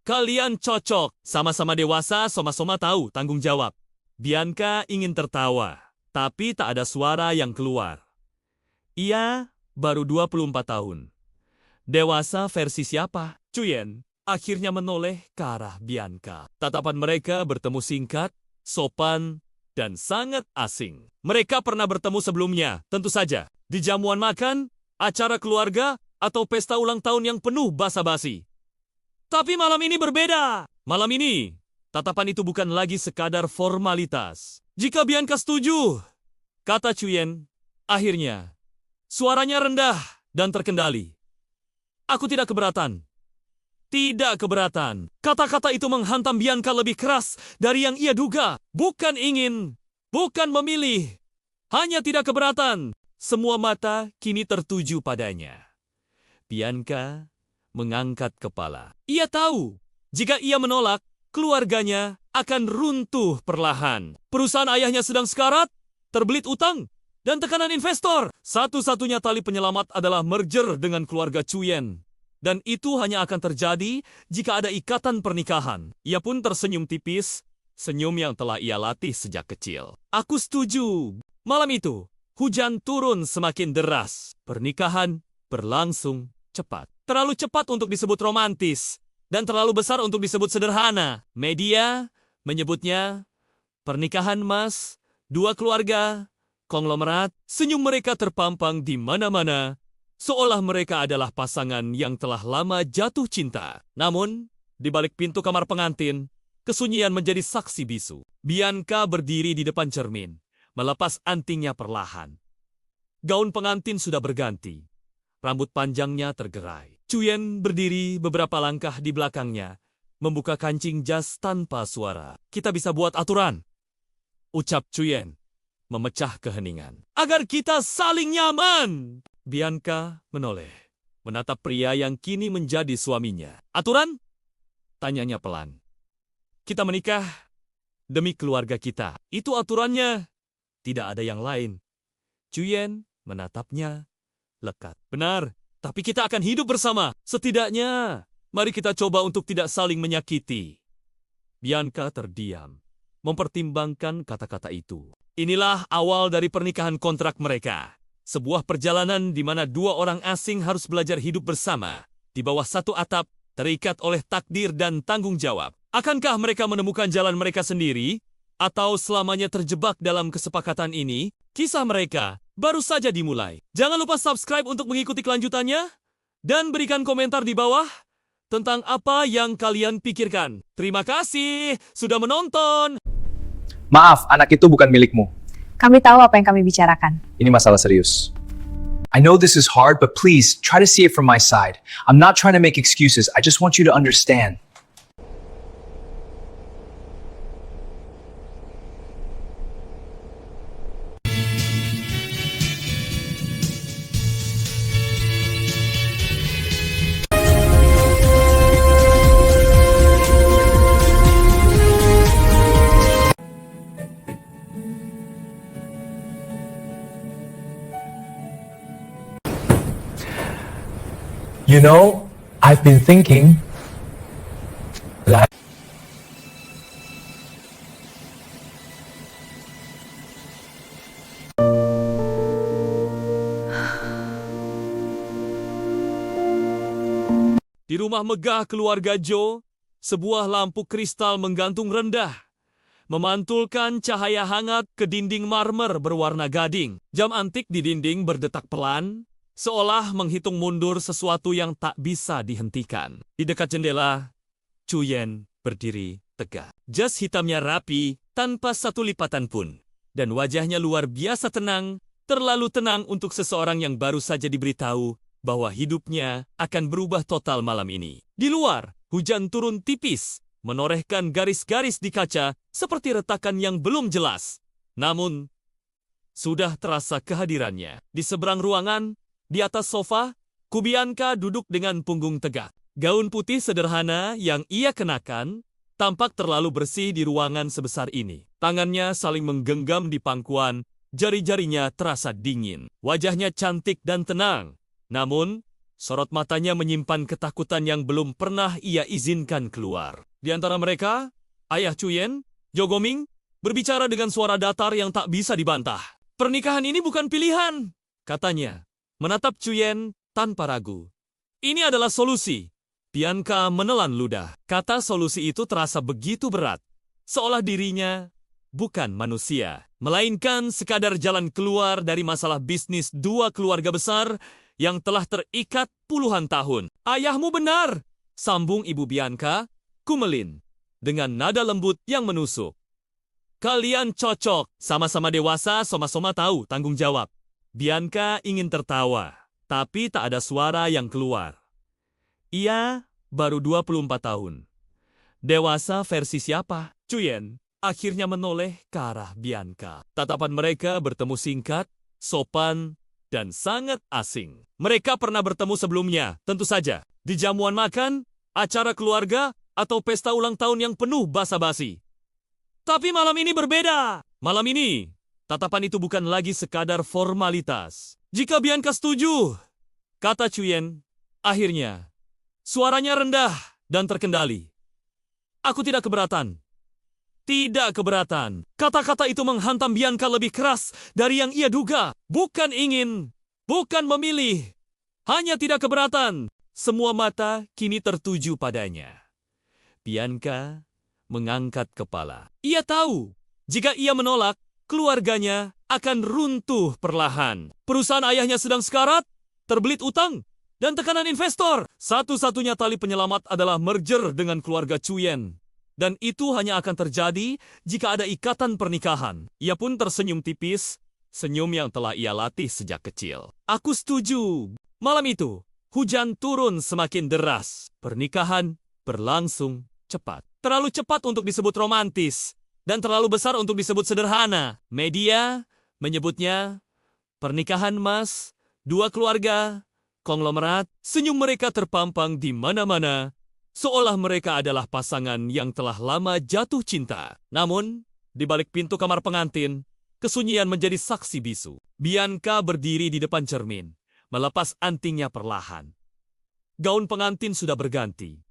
Kalian cocok, sama-sama dewasa, soma-soma tahu tanggung jawab. Bianca ingin tertawa, tapi tak ada suara yang keluar. Ia baru 24 tahun. Dewasa versi siapa? Chuyen akhirnya menoleh ke arah Bianca. Tatapan mereka bertemu singkat, sopan, dan sangat asing. Mereka pernah bertemu sebelumnya, tentu saja. Di jamuan makan, acara keluarga, atau pesta ulang tahun yang penuh basa-basi. Tapi malam ini berbeda. Malam ini, tatapan itu bukan lagi sekadar formalitas. Jika Bianca setuju, kata Chuyen, akhirnya, suaranya rendah dan terkendali. Aku tidak keberatan. tidak keberatan. Kata-kata itu menghantam Bianca lebih keras dari yang ia duga. Bukan ingin, bukan memilih, hanya tidak keberatan. Semua mata kini tertuju padanya. Bianca mengangkat kepala. Ia tahu, jika ia menolak, keluarganya akan runtuh perlahan. Perusahaan ayahnya sedang sekarat, terbelit utang, dan tekanan investor. Satu-satunya tali penyelamat adalah merger dengan keluarga Chuyen. Dan itu hanya akan terjadi jika ada ikatan pernikahan. Ia pun tersenyum tipis, senyum yang telah ia latih sejak kecil. Aku setuju. Malam itu, hujan turun semakin deras. Pernikahan berlangsung cepat. Terlalu cepat untuk disebut romantis, dan terlalu besar untuk disebut sederhana. Media menyebutnya pernikahan emas, dua keluarga, konglomerat. Senyum mereka terpampang di mana-mana, seolah mereka adalah pasangan yang telah lama jatuh cinta. Namun, di balik pintu kamar pengantin, kesunyian menjadi saksi bisu. Bianca berdiri di depan cermin, melepas antingnya perlahan. Gaun pengantin sudah berganti. Rambut panjangnya tergerai. Chuyen berdiri beberapa langkah di belakangnya, membuka kancing jas tanpa suara. Kita bisa buat aturan, ucap Chuyen, memecah keheningan. Agar kita saling nyaman. Bianca menoleh, menatap pria yang kini menjadi suaminya. Aturan? Tanyanya pelan. Kita menikah demi keluarga kita. Itu aturannya. Tidak ada yang lain. Chuyen menatapnya lekat. Benar, tapi kita akan hidup bersama. Setidaknya, mari kita coba untuk tidak saling menyakiti. Bianca terdiam, mempertimbangkan kata-kata itu. Inilah awal dari pernikahan kontrak mereka. Sebuah perjalanan di mana dua orang asing harus belajar hidup bersama, di bawah satu atap, terikat oleh takdir dan tanggung jawab. Akankah mereka menemukan jalan mereka sendiri, atau selamanya terjebak dalam kesepakatan ini? Kisah mereka baru saja dimulai. Jangan lupa subscribe untuk mengikuti kelanjutannya, dan berikan komentar di bawah tentang apa yang kalian pikirkan. Terima kasih sudah menonton. Maaf, anak itu bukan milikmu. Kami tahu apa yang kami bicarakan. Ini masalah serius. I know this is hard, but please try to see it from my side. I'm not trying to make excuses. I just want you to understand. You know, I've been thinking that Di rumah megah keluarga Joe, sebuah lampu kristal menggantung rendah, memantulkan cahaya hangat ke dinding marmer berwarna gading. Jam antik di dinding berdetak pelan, seolah menghitung mundur sesuatu yang tak bisa dihentikan. Di dekat jendela, Chuyen berdiri tegak. Jas hitamnya rapi, tanpa satu lipatan pun. Dan wajahnya luar biasa tenang, terlalu tenang untuk seseorang yang baru saja diberitahu bahwa hidupnya akan berubah total malam ini. Di luar, hujan turun tipis, menorehkan garis-garis di kaca seperti retakan yang belum jelas. Namun, sudah terasa kehadirannya. Di seberang ruangan, di atas sofa, Bianca duduk dengan punggung tegak. Gaun putih sederhana yang ia kenakan tampak terlalu bersih di ruangan sebesar ini. Tangannya saling menggenggam di pangkuan, jari-jarinya terasa dingin. Wajahnya cantik dan tenang. Namun, sorot matanya menyimpan ketakutan yang belum pernah ia izinkan keluar. Di antara mereka, ayah Chuyen, Jo Goming, berbicara dengan suara datar yang tak bisa dibantah. Pernikahan ini bukan pilihan, katanya, menatap Chuyen tanpa ragu. Ini adalah solusi. Bianca menelan ludah. Kata solusi itu terasa begitu berat, seolah dirinya bukan manusia, melainkan sekadar jalan keluar dari masalah bisnis dua keluarga besar yang telah terikat puluhan tahun. Ayahmu benar, sambung Ibu Bianca, Kumelin, dengan nada lembut yang menusuk. Kalian cocok, sama-sama dewasa, sama-sama tahu tanggung jawab. Bianca ingin tertawa, tapi tak ada suara yang keluar. Ia baru 24 tahun. Dewasa versi siapa? Cuyen akhirnya menoleh ke arah Bianca. Tatapan mereka bertemu singkat, sopan, dan sangat asing. Mereka pernah bertemu sebelumnya, tentu saja. Di jamuan makan, acara keluarga, atau pesta ulang tahun yang penuh basa-basi. Tapi malam ini berbeda. Malam ini, tatapan itu bukan lagi sekadar formalitas. Jika Bianca setuju, kata Cuyen, akhirnya, suaranya rendah dan terkendali. Aku tidak keberatan. Tidak keberatan. Kata-kata itu menghantam Bianca lebih keras dari yang ia duga. Bukan ingin, bukan memilih. Hanya tidak keberatan. Semua mata kini tertuju padanya. Bianca mengangkat kepala. Ia tahu, jika ia menolak, keluarganya akan runtuh perlahan. Perusahaan ayahnya sedang sekarat, terbelit utang, dan tekanan investor. Satu-satunya tali penyelamat adalah merger dengan keluarga Cuyen. Dan itu hanya akan terjadi jika ada ikatan pernikahan. Ia pun tersenyum tipis, senyum yang telah ia latih sejak kecil. Aku setuju. Malam itu, hujan turun semakin deras. Pernikahan berlangsung cepat. Terlalu cepat untuk disebut romantis, dan terlalu besar untuk disebut sederhana. Media menyebutnya pernikahan emas, dua keluarga, konglomerat. Senyum mereka terpampang di mana-mana, seolah mereka adalah pasangan yang telah lama jatuh cinta. Namun, di balik pintu kamar pengantin, kesunyian menjadi saksi bisu. Bianca berdiri di depan cermin, melepas antingnya perlahan. Gaun pengantin sudah berganti.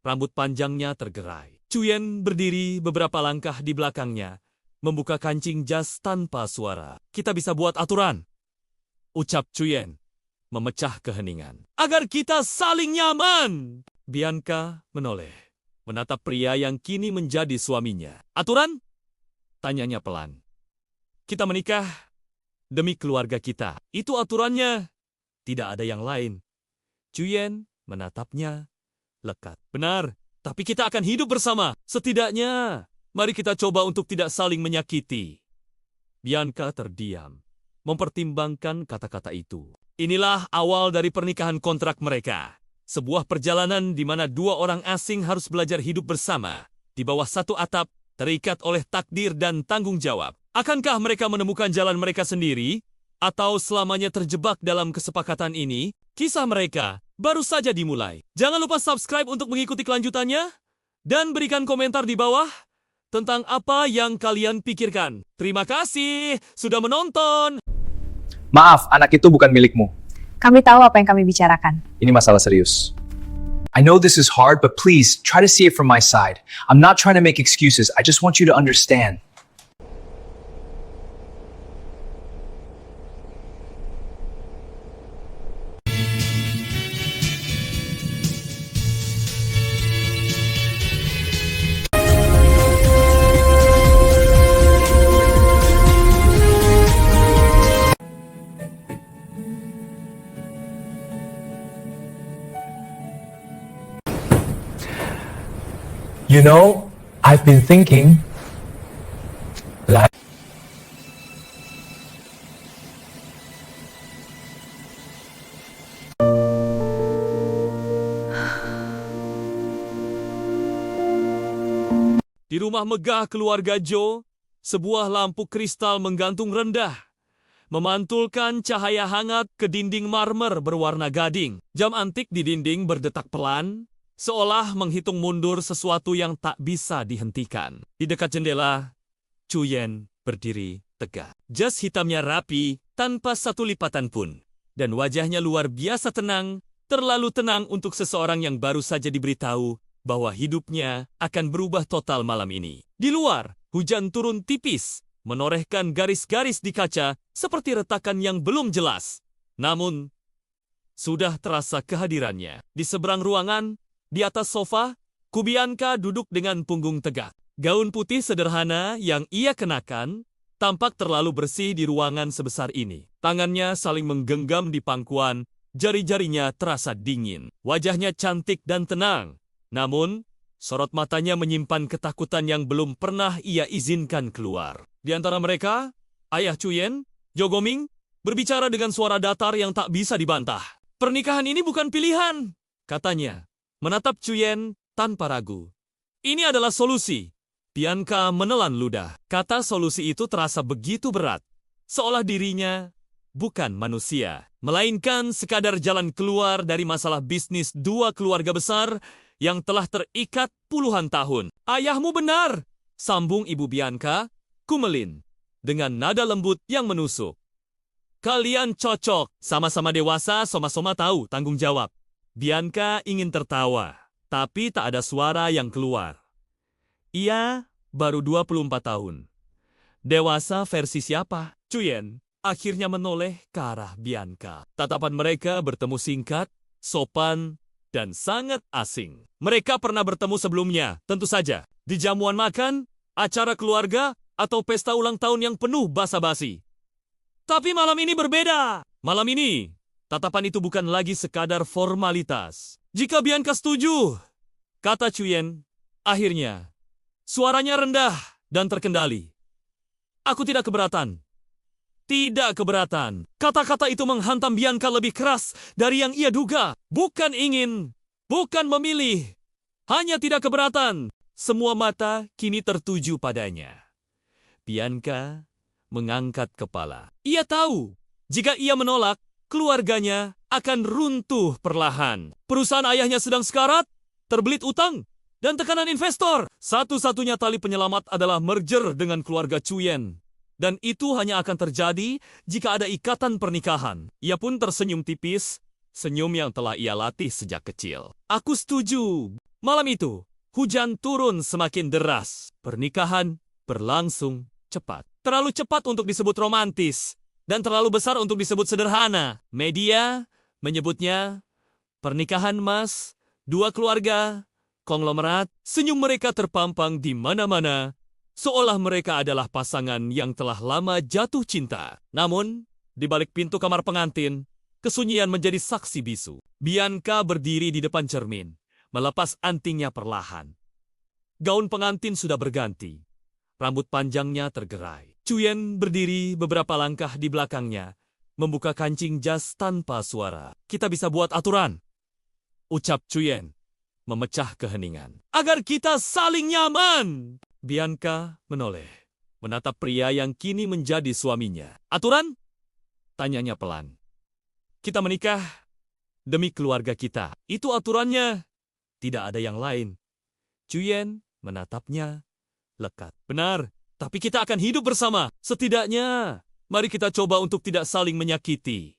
Rambut panjangnya tergerai. Cuyen berdiri beberapa langkah di belakangnya, membuka kancing jas tanpa suara. Kita bisa buat aturan, ucap Cuyen, memecah keheningan. Agar kita saling nyaman. Bianca menoleh, menatap pria yang kini menjadi suaminya. Aturan? Tanyanya pelan. Kita menikah demi keluarga kita. Itu aturannya. Tidak ada yang lain. Cuyen menatapnya lekat. Benar, tapi kita akan hidup bersama. Setidaknya, mari kita coba untuk tidak saling menyakiti. Bianca terdiam, mempertimbangkan kata-kata itu. Inilah awal dari pernikahan kontrak mereka. Sebuah perjalanan di mana dua orang asing harus belajar hidup bersama, di bawah satu atap, terikat oleh takdir dan tanggung jawab. Akankah mereka menemukan jalan mereka sendiri, atau selamanya terjebak dalam kesepakatan ini? Kisah mereka baru saja dimulai. Jangan lupa subscribe untuk mengikuti kelanjutannya, dan berikan komentar di bawah tentang apa yang kalian pikirkan. Terima kasih sudah menonton. Maaf, anak itu bukan milikmu. Kami tahu apa yang kami bicarakan. Ini masalah serius. I know this is hard, but please try to see it from my side. I'm not trying to make excuses. I just want you to understand. You know, I've been thinking, like, Di rumah megah keluarga Joe, sebuah lampu kristal menggantung rendah, memantulkan cahaya hangat ke dinding marmer berwarna gading. Jam antik di dinding berdetak pelan, seolah menghitung mundur sesuatu yang tak bisa dihentikan. Di dekat jendela, Cuyen berdiri tegak. Jas hitamnya rapi, tanpa satu lipatan pun. Dan wajahnya luar biasa tenang, terlalu tenang untuk seseorang yang baru saja diberitahu bahwa hidupnya akan berubah total malam ini. Di luar, hujan turun tipis, menorehkan garis-garis di kaca seperti retakan yang belum jelas. Namun, sudah terasa kehadirannya. Di seberang ruangan, di atas sofa, Bianca duduk dengan punggung tegak. Gaun putih sederhana yang ia kenakan tampak terlalu bersih di ruangan sebesar ini. Tangannya saling menggenggam di pangkuan, jari-jarinya terasa dingin. Wajahnya cantik dan tenang. Namun, sorot matanya menyimpan ketakutan yang belum pernah ia izinkan keluar. Di antara mereka, ayah Cuyen, Jo Goming, berbicara dengan suara datar yang tak bisa dibantah. Pernikahan ini bukan pilihan, katanya. menatap Cuyen tanpa ragu. Ini adalah solusi. Bianca menelan ludah. Kata solusi itu terasa begitu berat. Seolah dirinya bukan manusia, melainkan sekadar jalan keluar dari masalah bisnis dua keluarga besar yang telah terikat puluhan tahun. Ayahmu benar, sambung Ibu Bianca, Kumelin, dengan nada lembut yang menusuk. Kalian cocok, sama-sama dewasa, sama-sama tahu tanggung jawab. Bianca ingin tertawa, tapi tak ada suara yang keluar. Ia baru 24 tahun. Dewasa versi siapa? Cuyen akhirnya menoleh ke arah Bianca. Tatapan mereka bertemu singkat, sopan, dan sangat asing. Mereka pernah bertemu sebelumnya, tentu saja, di jamuan makan, acara keluarga, atau pesta ulang tahun yang penuh basa-basi. Tapi malam ini berbeda. Malam ini, tatapan itu bukan lagi sekadar formalitas. Jika Bianca setuju, kata Cuyen, akhirnya, suaranya rendah dan terkendali. Aku tidak keberatan. Tidak keberatan. Kata-kata itu menghantam Bianca lebih keras dari yang ia duga. Bukan ingin, bukan memilih. Hanya tidak keberatan. Semua mata kini tertuju padanya. Bianca mengangkat kepala. Ia tahu, jika ia menolak, keluarganya akan runtuh perlahan. Perusahaan ayahnya sedang sekarat, terbelit utang, dan tekanan investor. Satu-satunya tali penyelamat adalah merger dengan keluarga Cuyen. Dan itu hanya akan terjadi jika ada ikatan pernikahan. Ia pun tersenyum tipis, senyum yang telah ia latih sejak kecil. Aku setuju. Malam itu, hujan turun semakin deras. Pernikahan berlangsung cepat. Terlalu cepat untuk disebut romantis, dan terlalu besar untuk disebut sederhana. Media menyebutnya pernikahan emas, dua keluarga, konglomerat. Senyum mereka terpampang di mana-mana, seolah mereka adalah pasangan yang telah lama jatuh cinta. Namun, di balik pintu kamar pengantin, kesunyian menjadi saksi bisu. Bianca berdiri di depan cermin, melepas antingnya perlahan. Gaun pengantin sudah berganti. Rambut panjangnya tergerai. Cuyen berdiri beberapa langkah di belakangnya, membuka kancing jas tanpa suara. Kita bisa buat aturan, ucap Cuyen, memecah keheningan. Agar kita saling nyaman. Bianca menoleh, menatap pria yang kini menjadi suaminya. Aturan? Tanyanya pelan. Kita menikah demi keluarga kita. Itu aturannya. Tidak ada yang lain. Cuyen menatapnya lekat. Benar, tapi kita akan hidup bersama. Setidaknya, mari kita coba untuk tidak saling menyakiti.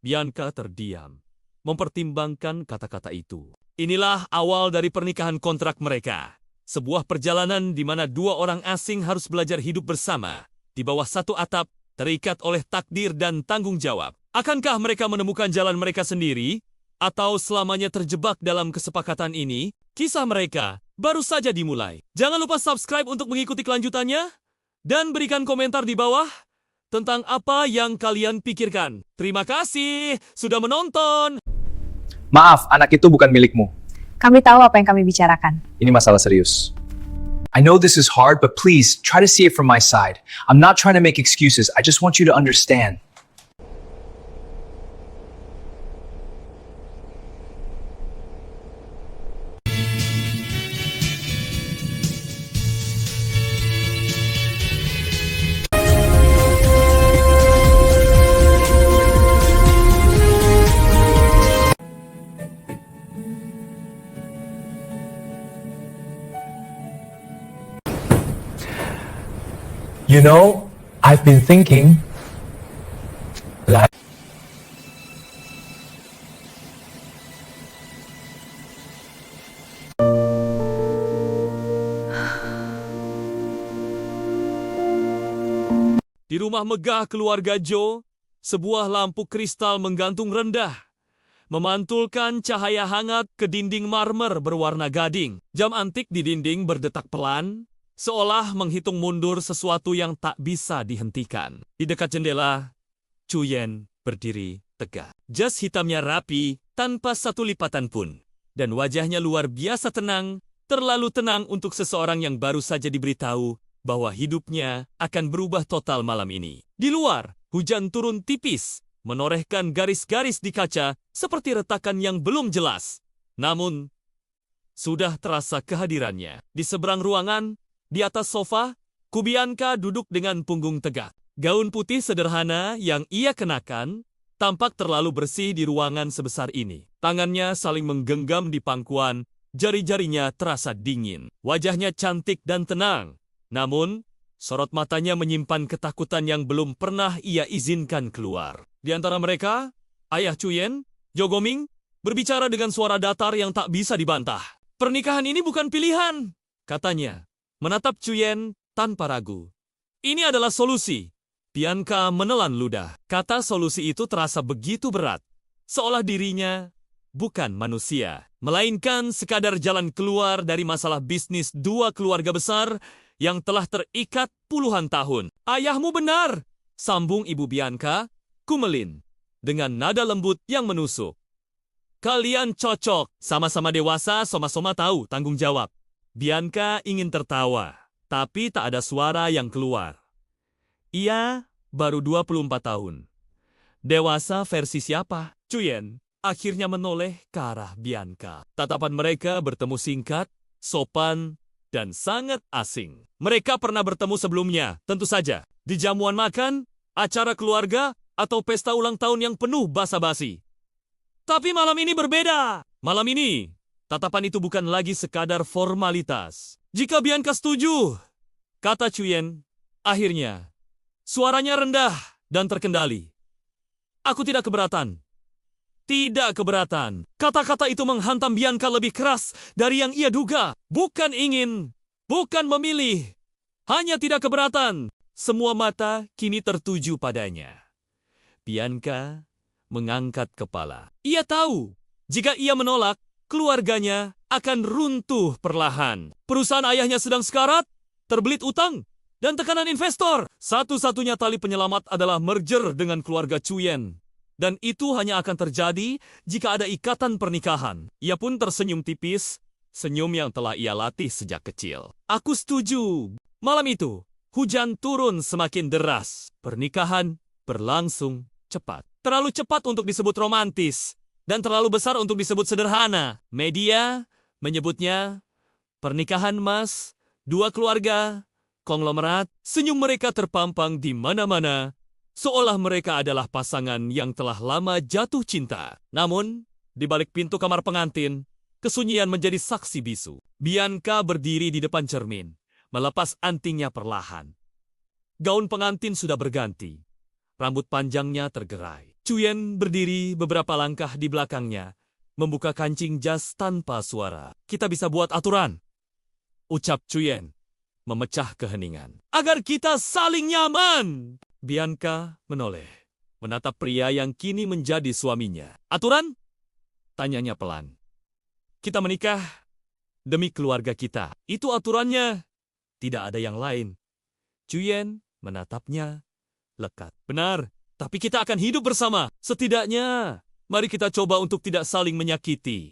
Bianca terdiam, mempertimbangkan kata-kata itu. Inilah awal dari pernikahan kontrak mereka. Sebuah perjalanan di mana dua orang asing harus belajar hidup bersama, di bawah satu atap, terikat oleh takdir dan tanggung jawab. Akankah mereka menemukan jalan mereka sendiri? Atau selamanya terjebak dalam kesepakatan ini? Kisah mereka baru saja dimulai. Jangan lupa subscribe untuk mengikuti kelanjutannya, dan berikan komentar di bawah tentang apa yang kalian pikirkan. Terima kasih sudah menonton. Maaf, anak itu bukan milikmu. Kami tahu apa yang kami bicarakan. Ini masalah serius. I know this is hard, but please try to see it from my side. I'm not trying to make excuses. I just want you to understand. You know, I've been thinking that Di rumah megah keluarga Joe, sebuah lampu kristal menggantung rendah, memantulkan cahaya hangat ke dinding marmer berwarna gading. Jam antik di dinding berdetak pelan, seolah menghitung mundur sesuatu yang tak bisa dihentikan. Di dekat jendela, Cuyen berdiri tegak. Jas hitamnya rapi, tanpa satu lipatan pun. Dan wajahnya luar biasa tenang, terlalu tenang untuk seseorang yang baru saja diberitahu bahwa hidupnya akan berubah total malam ini. Di luar, hujan turun tipis, menorehkan garis-garis di kaca seperti retakan yang belum jelas. Namun, Sudah terasa kehadirannya. Di seberang ruangan, di atas sofa, Kubianka duduk dengan punggung tegak. Gaun putih sederhana yang ia kenakan tampak terlalu bersih di ruangan sebesar ini. Tangannya saling menggenggam di pangkuan, jari-jarinya terasa dingin. Wajahnya cantik dan tenang. Namun, sorot matanya menyimpan ketakutan yang belum pernah ia izinkan keluar. Di antara mereka, Ayah Cuyen, Jogoming, berbicara dengan suara datar yang tak bisa dibantah. Pernikahan ini bukan pilihan, katanya, menatap Cuyen tanpa ragu. Ini adalah solusi. Bianca menelan ludah. Kata solusi itu terasa begitu berat, seolah dirinya bukan manusia, melainkan sekadar jalan keluar dari masalah bisnis dua keluarga besar yang telah terikat puluhan tahun. Ayahmu benar, sambung Ibu Bianca, Kumelin, dengan nada lembut yang menusuk. Kalian cocok, sama-sama dewasa, sama-sama tahu tanggung jawab. Bianca ingin tertawa, tapi tak ada suara yang keluar. Ia baru 24 tahun. Dewasa versi siapa? Cuyen akhirnya menoleh ke arah Bianca. Tatapan mereka bertemu singkat, sopan, dan sangat asing. Mereka pernah bertemu sebelumnya, tentu saja. Di jamuan makan, acara keluarga, atau pesta ulang tahun yang penuh basa-basi. Tapi malam ini berbeda. Malam ini, tatapan itu bukan lagi sekadar formalitas. Jika Bianca setuju, kata Cuyen, akhirnya, suaranya rendah dan terkendali. Aku tidak keberatan. Tidak keberatan. Kata-kata itu menghantam Bianca lebih keras dari yang ia duga. Bukan ingin, bukan memilih. Hanya tidak keberatan. Semua mata kini tertuju padanya. Bianca mengangkat kepala. Ia tahu, jika ia menolak, keluarganya akan runtuh perlahan. Perusahaan ayahnya sedang sekarat, terbelit utang, dan tekanan investor. Satu-satunya tali penyelamat adalah merger dengan keluarga Cuyen. Dan itu hanya akan terjadi jika ada ikatan pernikahan. Ia pun tersenyum tipis, senyum yang telah ia latih sejak kecil. Aku setuju. Malam itu, hujan turun semakin deras. Pernikahan berlangsung cepat. Terlalu cepat untuk disebut romantis, dan terlalu besar untuk disebut sederhana. Media menyebutnya pernikahan emas, dua keluarga, konglomerat. Senyum mereka terpampang di mana-mana, seolah mereka adalah pasangan yang telah lama jatuh cinta. Namun, di balik pintu kamar pengantin, kesunyian menjadi saksi bisu. Bianca berdiri di depan cermin, melepas antingnya perlahan. Gaun pengantin sudah berganti. Rambut panjangnya tergerai. Cuyen berdiri beberapa langkah di belakangnya, membuka kancing jas tanpa suara. Kita bisa buat aturan, ucap Cuyen, memecah keheningan. Agar kita saling nyaman. Bianca menoleh, menatap pria yang kini menjadi suaminya. Aturan? Tanyanya pelan. Kita menikah demi keluarga kita. Itu aturannya. Tidak ada yang lain. Cuyen menatapnya lekat. Benar, tapi kita akan hidup bersama. Setidaknya, mari kita coba untuk tidak saling menyakiti.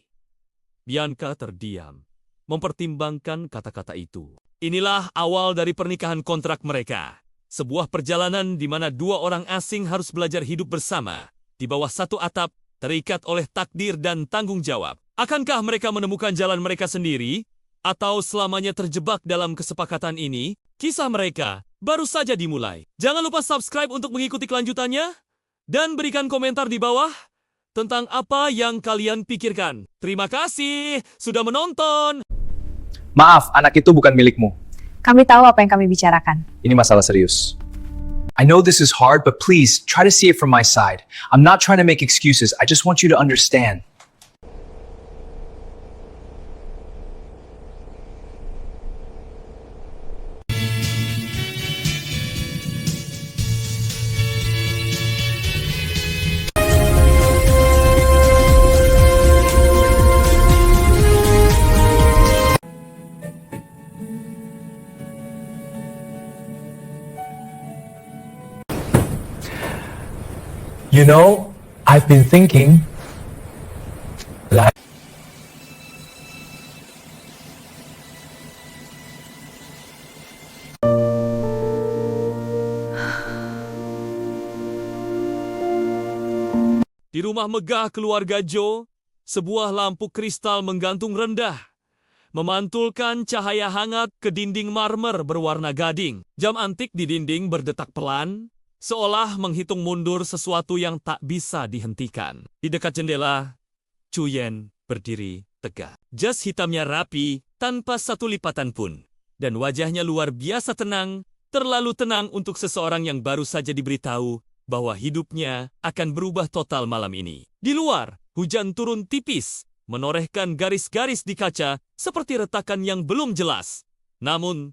Bianca terdiam, mempertimbangkan kata-kata itu. Inilah awal dari pernikahan kontrak mereka. Sebuah perjalanan di mana dua orang asing harus belajar hidup bersama, di bawah satu atap, terikat oleh takdir dan tanggung jawab. Akankah mereka menemukan jalan mereka sendiri, atau selamanya terjebak dalam kesepakatan ini? Kisah mereka baru saja dimulai. Jangan lupa subscribe untuk mengikuti kelanjutannya, dan berikan komentar di bawah tentang apa yang kalian pikirkan. Terima kasih sudah menonton. Maaf, anak itu bukan milikmu. Kami tahu apa yang kami bicarakan. Ini masalah serius. I know this is hard, but please try to see it from my side. I'm not trying to make excuses. I just want you to understand. You know, I've been thinking, like, Di rumah megah keluarga Jo, sebuah lampu kristal menggantung rendah, memantulkan cahaya hangat ke dinding marmer berwarna gading. Jam antik di dinding berdetak pelan, seolah menghitung mundur sesuatu yang tak bisa dihentikan. Di dekat jendela, Chuyen berdiri tegak. Jas hitamnya rapi, tanpa satu lipatan pun. Dan wajahnya luar biasa tenang, terlalu tenang untuk seseorang yang baru saja diberitahu bahwa hidupnya akan berubah total malam ini. Di luar, hujan turun tipis, menorehkan garis-garis di kaca seperti retakan yang belum jelas. Namun,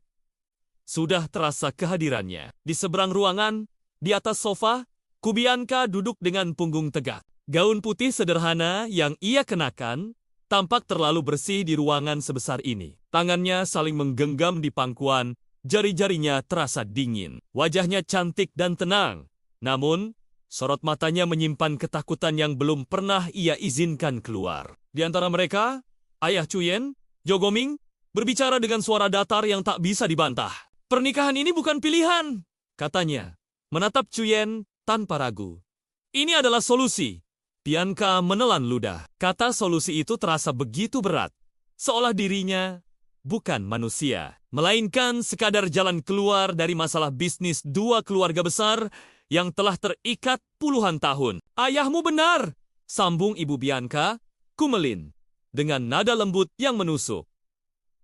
sudah terasa kehadirannya. Di seberang ruangan, di atas sofa, Kubianka duduk dengan punggung tegak. Gaun putih sederhana yang ia kenakan tampak terlalu bersih di ruangan sebesar ini. Tangannya saling menggenggam di pangkuan, jari-jarinya terasa dingin. Wajahnya cantik dan tenang. Namun, sorot matanya menyimpan ketakutan yang belum pernah ia izinkan keluar. Di antara mereka, ayah Chuyen, Jogoming, berbicara dengan suara datar yang tak bisa dibantah. Pernikahan ini bukan pilihan, katanya, menatap Chuyen tanpa ragu. Ini adalah solusi. Bianca menelan ludah. Kata solusi itu terasa begitu berat, seolah dirinya bukan manusia, melainkan sekadar jalan keluar dari masalah bisnis dua keluarga besar yang telah terikat puluhan tahun. Ayahmu benar, sambung Ibu Bianca, Kumelin, dengan nada lembut yang menusuk.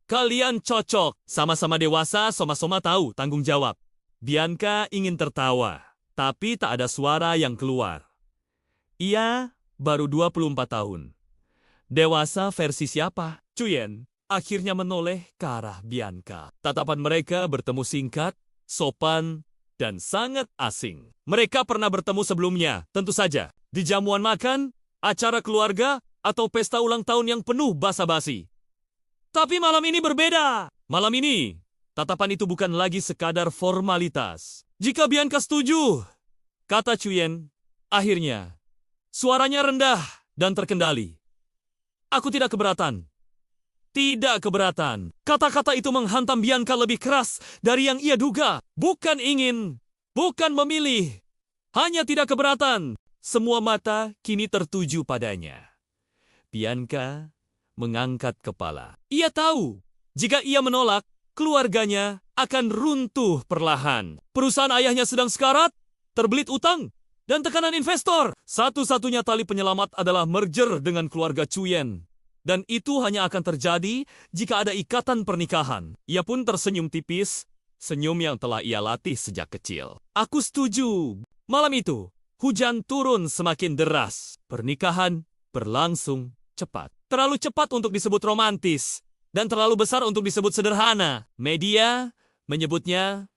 Kalian cocok, sama-sama dewasa, sama-sama tahu tanggung jawab. Bianca ingin tertawa, tapi tak ada suara yang keluar. Ia baru 24 tahun. Dewasa versi siapa? Chuyen akhirnya menoleh ke arah Bianca. Tatapan mereka bertemu singkat, sopan, dan sangat asing. Mereka pernah bertemu sebelumnya, tentu saja, di jamuan makan, acara keluarga, atau pesta ulang tahun yang penuh basa-basi. Tapi malam ini berbeda. Malam ini, tatapan itu bukan lagi sekadar formalitas. Jika Bianca setuju, kata Chuyen, akhirnya, suaranya rendah dan terkendali. Aku tidak keberatan. Tidak keberatan. Kata-kata itu menghantam Bianca lebih keras dari yang ia duga. Bukan ingin, bukan memilih. Hanya tidak keberatan. Semua mata kini tertuju padanya. Bianca mengangkat kepala. Ia tahu, jika ia menolak, keluarganya akan runtuh perlahan. Perusahaan ayahnya sedang sekarat, terbelit utang, dan tekanan investor. Satu-satunya tali penyelamat adalah merger dengan keluarga Chuyen. Dan itu hanya akan terjadi jika ada ikatan pernikahan. Ia pun tersenyum tipis, senyum yang telah ia latih sejak kecil. Aku setuju. Malam itu, hujan turun semakin deras. Pernikahan berlangsung cepat. Terlalu cepat untuk disebut romantis, dan terlalu besar untuk disebut sederhana. Media menyebutnya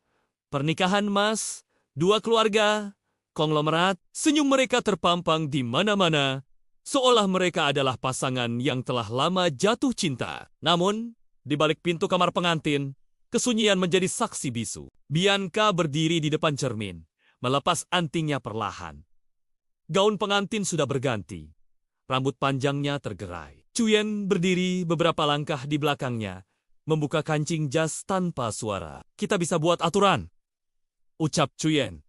pernikahan emas, dua keluarga, konglomerat. Senyum mereka terpampang di mana-mana, seolah mereka adalah pasangan yang telah lama jatuh cinta. Namun, di balik pintu kamar pengantin, kesunyian menjadi saksi bisu. Bianca berdiri di depan cermin, melepas antingnya perlahan. Gaun pengantin sudah berganti. Rambut panjangnya tergerai. Chuyen berdiri beberapa langkah di belakangnya, membuka kancing jas tanpa suara. Kita bisa buat aturan, ucap Chuyen,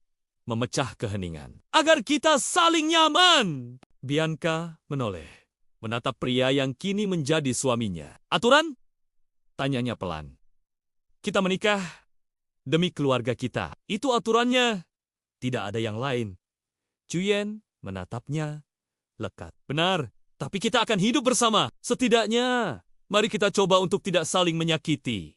memecah keheningan. Agar kita saling nyaman. Bianca menoleh, menatap pria yang kini menjadi suaminya. Aturan? Tanyanya pelan. Kita menikah demi keluarga kita. Itu aturannya. Tidak ada yang lain. Chuyen menatapnya lekat. Benar, tapi kita akan hidup bersama. Setidaknya, mari kita coba untuk tidak saling menyakiti.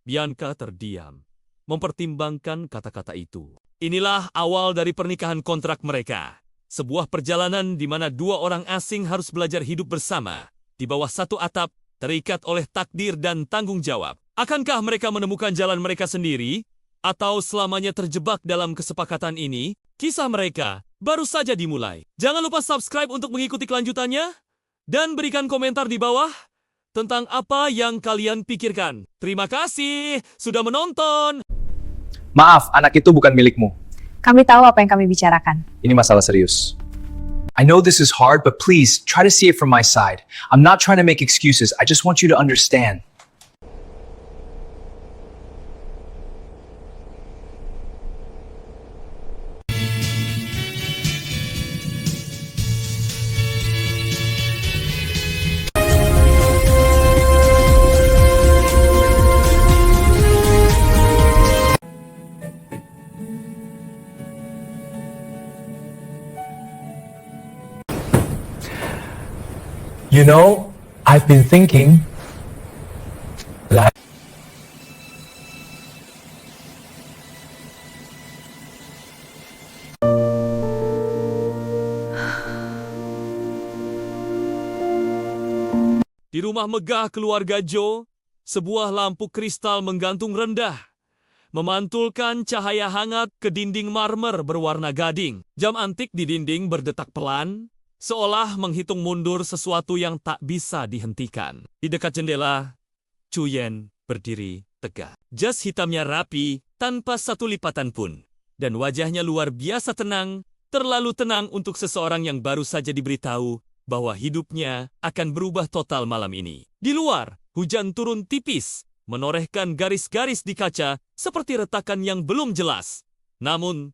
Bianca terdiam, mempertimbangkan kata-kata itu. Inilah awal dari pernikahan kontrak mereka. Sebuah perjalanan di mana dua orang asing harus belajar hidup bersama, di bawah satu atap, terikat oleh takdir dan tanggung jawab. Akankah mereka menemukan jalan mereka sendiri? Atau selamanya terjebak dalam kesepakatan ini? Kisah mereka baru saja dimulai. Jangan lupa subscribe untuk mengikuti kelanjutannya, dan berikan komentar di bawah tentang apa yang kalian pikirkan. Terima kasih sudah menonton. Maaf, anak itu bukan milikmu. Kami tahu apa yang kami bicarakan. Ini masalah serius. I know this is hard, but please try to see it from my side. I'm not trying to make excuses. I just want you to understand. You know, I've been thinking that Di rumah megah keluarga Joe, sebuah lampu kristal menggantung rendah, memantulkan cahaya hangat ke dinding marmer berwarna gading. Jam antik di dinding berdetak pelan, seolah menghitung mundur sesuatu yang tak bisa dihentikan. Di dekat jendela, Chuyen berdiri tegak. Jas hitamnya rapi, tanpa satu lipatan pun. Dan wajahnya luar biasa tenang, terlalu tenang untuk seseorang yang baru saja diberitahu bahwa hidupnya akan berubah total malam ini. Di luar, hujan turun tipis, menorehkan garis-garis di kaca seperti retakan yang belum jelas. Namun,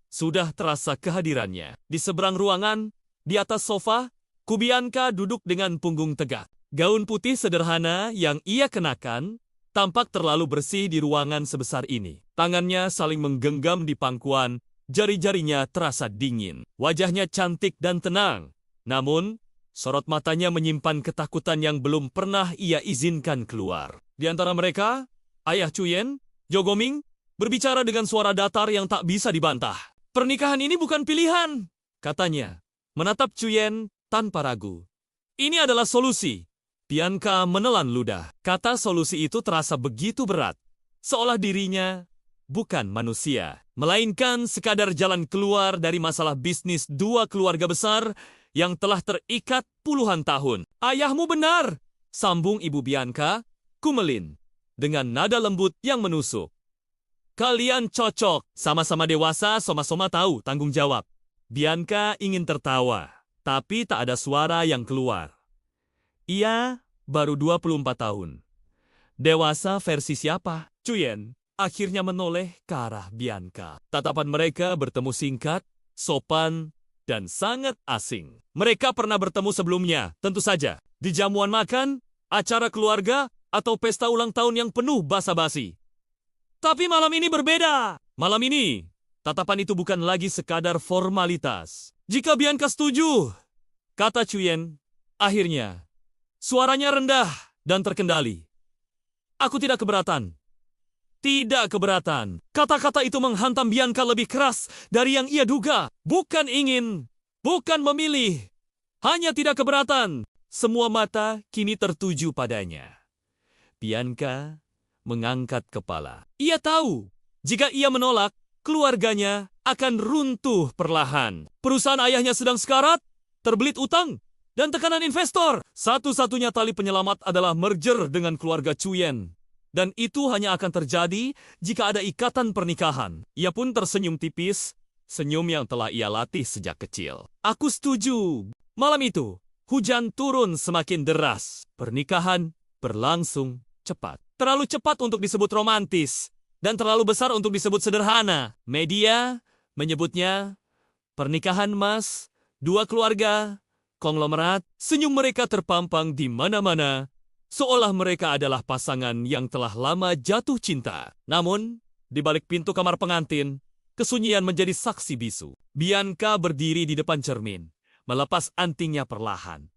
sudah terasa kehadirannya. Di seberang ruangan, di atas sofa, Kubianka duduk dengan punggung tegak. Gaun putih sederhana yang ia kenakan tampak terlalu bersih di ruangan sebesar ini. Tangannya saling menggenggam di pangkuan, jari-jarinya terasa dingin. Wajahnya cantik dan tenang. Namun, sorot matanya menyimpan ketakutan yang belum pernah ia izinkan keluar. Di antara mereka, ayah Chuyen, Jo Goming, berbicara dengan suara datar yang tak bisa dibantah. Pernikahan ini bukan pilihan, katanya, menatap Chuyen tanpa ragu. Ini adalah solusi. Bianca menelan ludah. Kata solusi itu terasa begitu berat, seolah dirinya bukan manusia, melainkan sekadar jalan keluar dari masalah bisnis dua keluarga besar yang telah terikat puluhan tahun. Ayahmu benar, sambung Ibu Bianca, Kumelin, dengan nada lembut yang menusuk. Kalian cocok, sama-sama dewasa, sama-sama tahu tanggung jawab. Bianca ingin tertawa, tapi tak ada suara yang keluar. Ia baru 24 tahun. Dewasa versi siapa? Chuyen akhirnya menoleh ke arah Bianca. Tatapan mereka bertemu singkat, sopan, dan sangat asing. Mereka pernah bertemu sebelumnya, tentu saja, di jamuan makan, acara keluarga, atau pesta ulang tahun yang penuh basa-basi. Tapi malam ini berbeda. Malam ini, tatapan itu bukan lagi sekadar formalitas. Jika Bianca setuju, kata Chuyen, akhirnya, suaranya rendah dan terkendali. Aku tidak keberatan. Tidak keberatan. Kata-kata itu menghantam Bianca lebih keras dari yang ia duga. Bukan ingin, bukan memilih. Hanya tidak keberatan. Semua mata kini tertuju padanya. Bianca mengangkat kepala. Ia tahu, jika ia menolak, keluarganya akan runtuh perlahan. Perusahaan ayahnya sedang sekarat, terbelit utang, dan tekanan investor. Satu-satunya tali penyelamat adalah merger dengan keluarga Chuyen. Dan itu hanya akan terjadi jika ada ikatan pernikahan. Ia pun tersenyum tipis, senyum yang telah ia latih sejak kecil. Aku setuju. Malam itu, hujan turun semakin deras. Pernikahan berlangsung cepat. Terlalu cepat untuk disebut romantis, dan terlalu besar untuk disebut sederhana. Media menyebutnya pernikahan emas, dua keluarga, konglomerat. Senyum mereka terpampang di mana-mana, seolah mereka adalah pasangan yang telah lama jatuh cinta. Namun, di balik pintu kamar pengantin, kesunyian menjadi saksi bisu. Bianca berdiri di depan cermin, melepas antingnya perlahan.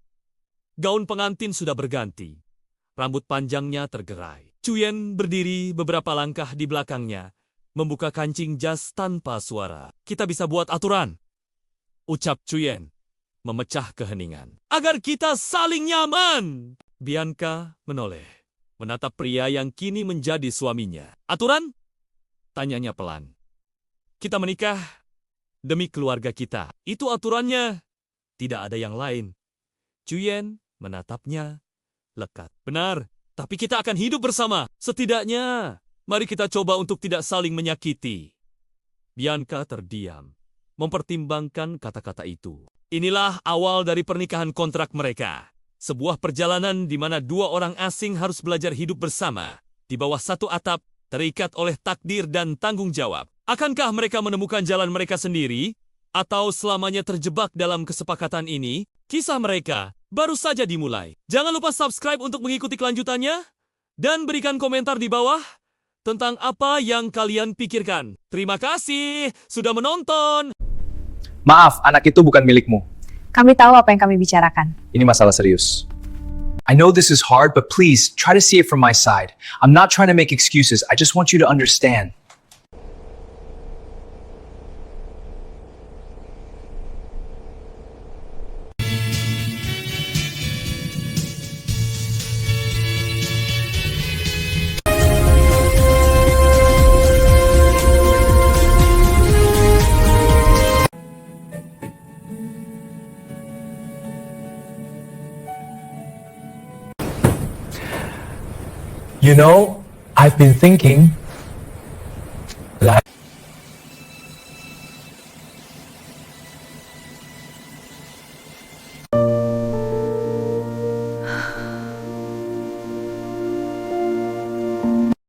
Gaun pengantin sudah berganti. Rambut panjangnya tergerai. Chuyen berdiri beberapa langkah di belakangnya, membuka kancing jas tanpa suara. Kita bisa buat aturan, ucap Chuyen, memecah keheningan. Agar kita saling nyaman. Bianca menoleh, menatap pria yang kini menjadi suaminya. Aturan? Tanyanya pelan. Kita menikah demi keluarga kita. Itu aturannya. Tidak ada yang lain. Chuyen menatapnya lekat. Benar, tapi kita akan hidup bersama. Setidaknya, mari kita coba untuk tidak saling menyakiti. Bianca terdiam, mempertimbangkan kata-kata itu. Inilah awal dari pernikahan kontrak mereka. Sebuah perjalanan di mana dua orang asing harus belajar hidup bersama, di bawah satu atap, terikat oleh takdir dan tanggung jawab. Akankah mereka menemukan jalan mereka sendiri, atau selamanya terjebak dalam kesepakatan ini? Kisah mereka baru saja dimulai. Jangan lupa subscribe untuk mengikuti kelanjutannya, dan berikan komentar di bawah tentang apa yang kalian pikirkan. Terima kasih sudah menonton. Maaf, anak itu bukan milikmu. Kami tahu apa yang kami bicarakan. Ini masalah serius. I know this is hard, but please try to see it from my side. I'm not trying to make excuses. I just want you to understand. You know, I've been thinking, like,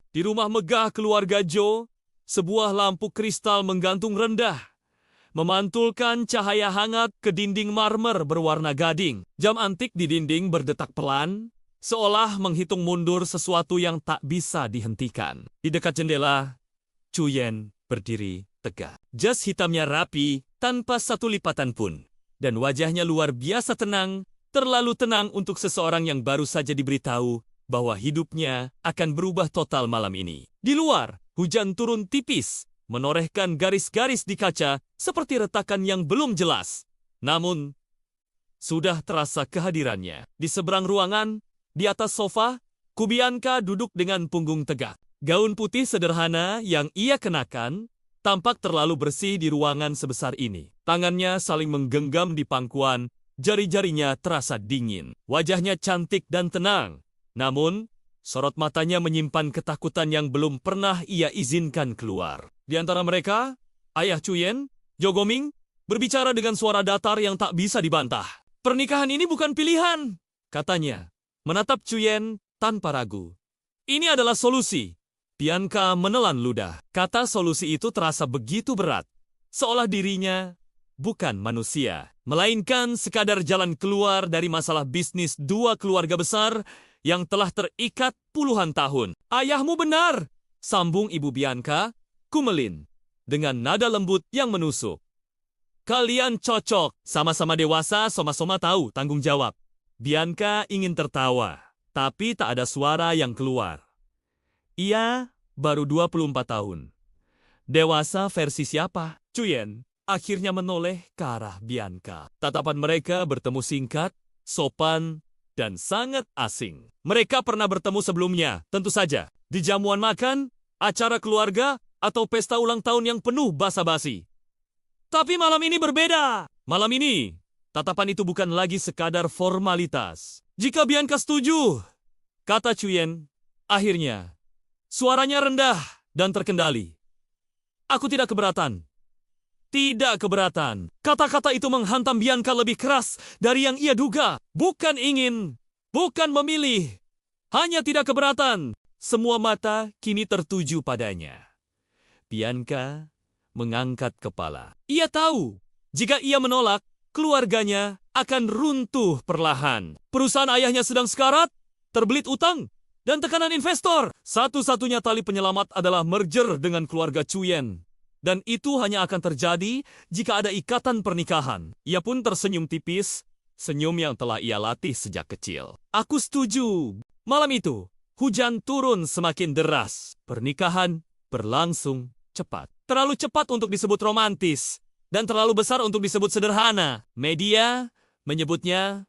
Di rumah megah keluarga Joe, sebuah lampu kristal menggantung rendah, memantulkan cahaya hangat ke dinding marmer berwarna gading. Jam antik di dinding berdetak pelan, seolah menghitung mundur sesuatu yang tak bisa dihentikan. Di dekat jendela, Chuyen berdiri tegak. Jas hitamnya rapi, tanpa satu lipatan pun. Dan wajahnya luar biasa tenang, terlalu tenang untuk seseorang yang baru saja diberitahu bahwa hidupnya akan berubah total malam ini. Di luar, hujan turun tipis, menorehkan garis-garis di kaca seperti retakan yang belum jelas. Namun, sudah terasa kehadirannya. Di seberang ruangan, di atas sofa, Kubianka duduk dengan punggung tegak. Gaun putih sederhana yang ia kenakan tampak terlalu bersih di ruangan sebesar ini. Tangannya saling menggenggam di pangkuan, jari-jarinya terasa dingin. Wajahnya cantik dan tenang. Namun, sorot matanya menyimpan ketakutan yang belum pernah ia izinkan keluar. Di antara mereka, ayah Chuyen, Jogoming, berbicara dengan suara datar yang tak bisa dibantah. Pernikahan ini bukan pilihan, katanya, menatap Chuyen tanpa ragu. Ini adalah solusi. Bianca menelan ludah. Kata solusi itu terasa begitu berat, seolah dirinya bukan manusia, melainkan sekadar jalan keluar dari masalah bisnis dua keluarga besar yang telah terikat puluhan tahun. Ayahmu benar, sambung Ibu Bianca, Kumelin, dengan nada lembut yang menusuk. Kalian cocok, sama-sama dewasa, sama-sama tahu tanggung jawab. Bianca ingin tertawa, tapi tak ada suara yang keluar. Ia baru 24 tahun. Dewasa versi siapa? Chuyen akhirnya menoleh ke arah Bianca. Tatapan mereka bertemu singkat, sopan, dan sangat asing. Mereka pernah bertemu sebelumnya, tentu saja, di jamuan makan, acara keluarga, atau pesta ulang tahun yang penuh basa-basi. Tapi malam ini berbeda. Malam ini, tatapan itu bukan lagi sekadar formalitas. Jika Bianca setuju, kata Chuyen, akhirnya, suaranya rendah dan terkendali. Aku tidak keberatan. Tidak keberatan. Kata-kata itu menghantam Bianca lebih keras dari yang ia duga. Bukan ingin, bukan memilih. Hanya tidak keberatan. Semua mata kini tertuju padanya. Bianca mengangkat kepala. Ia tahu, jika ia menolak, keluarganya akan runtuh perlahan. Perusahaan ayahnya sedang sekarat, terbelit utang, dan tekanan investor. Satu-satunya tali penyelamat adalah merger dengan keluarga Chuyen. Dan itu hanya akan terjadi jika ada ikatan pernikahan. Ia pun tersenyum tipis, senyum yang telah ia latih sejak kecil. Aku setuju. Malam itu, hujan turun semakin deras. Pernikahan berlangsung cepat. Terlalu cepat untuk disebut romantis, dan terlalu besar untuk disebut sederhana. Media menyebutnya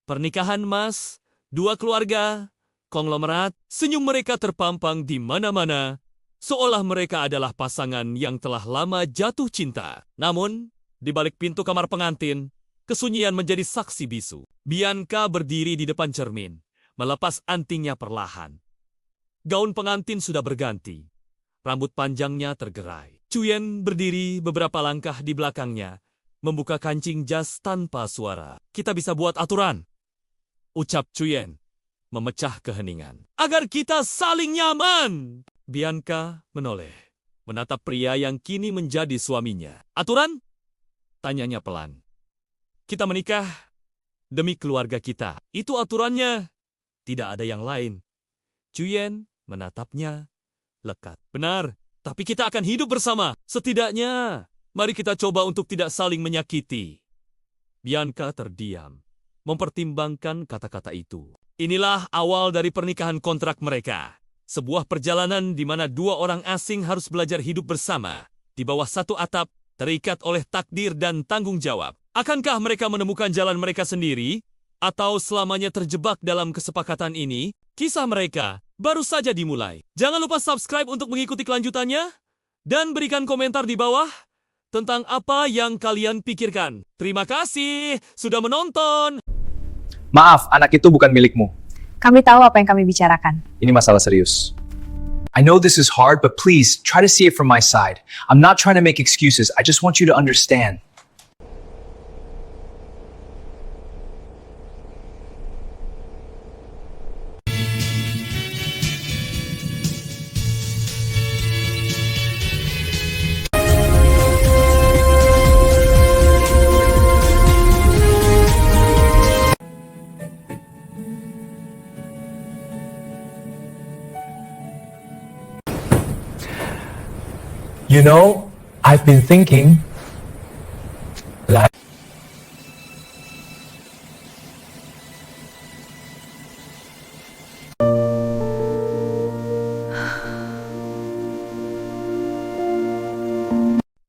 pernikahan emas, dua keluarga, konglomerat. Senyum mereka terpampang di mana-mana, seolah mereka adalah pasangan yang telah lama jatuh cinta. Namun, di balik pintu kamar pengantin, kesunyian menjadi saksi bisu. Bianca berdiri di depan cermin, melepas antingnya perlahan. Gaun pengantin sudah berganti. Rambut panjangnya tergerai. Chuyen berdiri beberapa langkah di belakangnya, membuka kancing jas tanpa suara. Kita bisa buat aturan, ucap Chuyen, memecah keheningan. Agar kita saling nyaman. Bianca menoleh, menatap pria yang kini menjadi suaminya. Aturan? Tanyanya pelan. Kita menikah demi keluarga kita. Itu aturannya. Tidak ada yang lain. Chuyen menatapnya lekat. Benar, tapi kita akan hidup bersama. Setidaknya, mari kita coba untuk tidak saling menyakiti. Bianca terdiam, mempertimbangkan kata-kata itu. Inilah awal dari pernikahan kontrak mereka. Sebuah perjalanan di mana dua orang asing harus belajar hidup bersama, di bawah satu atap, terikat oleh takdir dan tanggung jawab. Akankah mereka menemukan jalan mereka sendiri? Atau selamanya terjebak dalam kesepakatan ini? Kisah mereka baru saja dimulai. Jangan lupa subscribe untuk mengikuti kelanjutannya, dan berikan komentar di bawah tentang apa yang kalian pikirkan. Terima kasih sudah menonton. Maaf, anak itu bukan milikmu. Kami tahu apa yang kami bicarakan. Ini masalah serius. I know this is hard, but please try to see it from my side. I'm not trying to make excuses. I just want you to understand. You know, I've been thinking that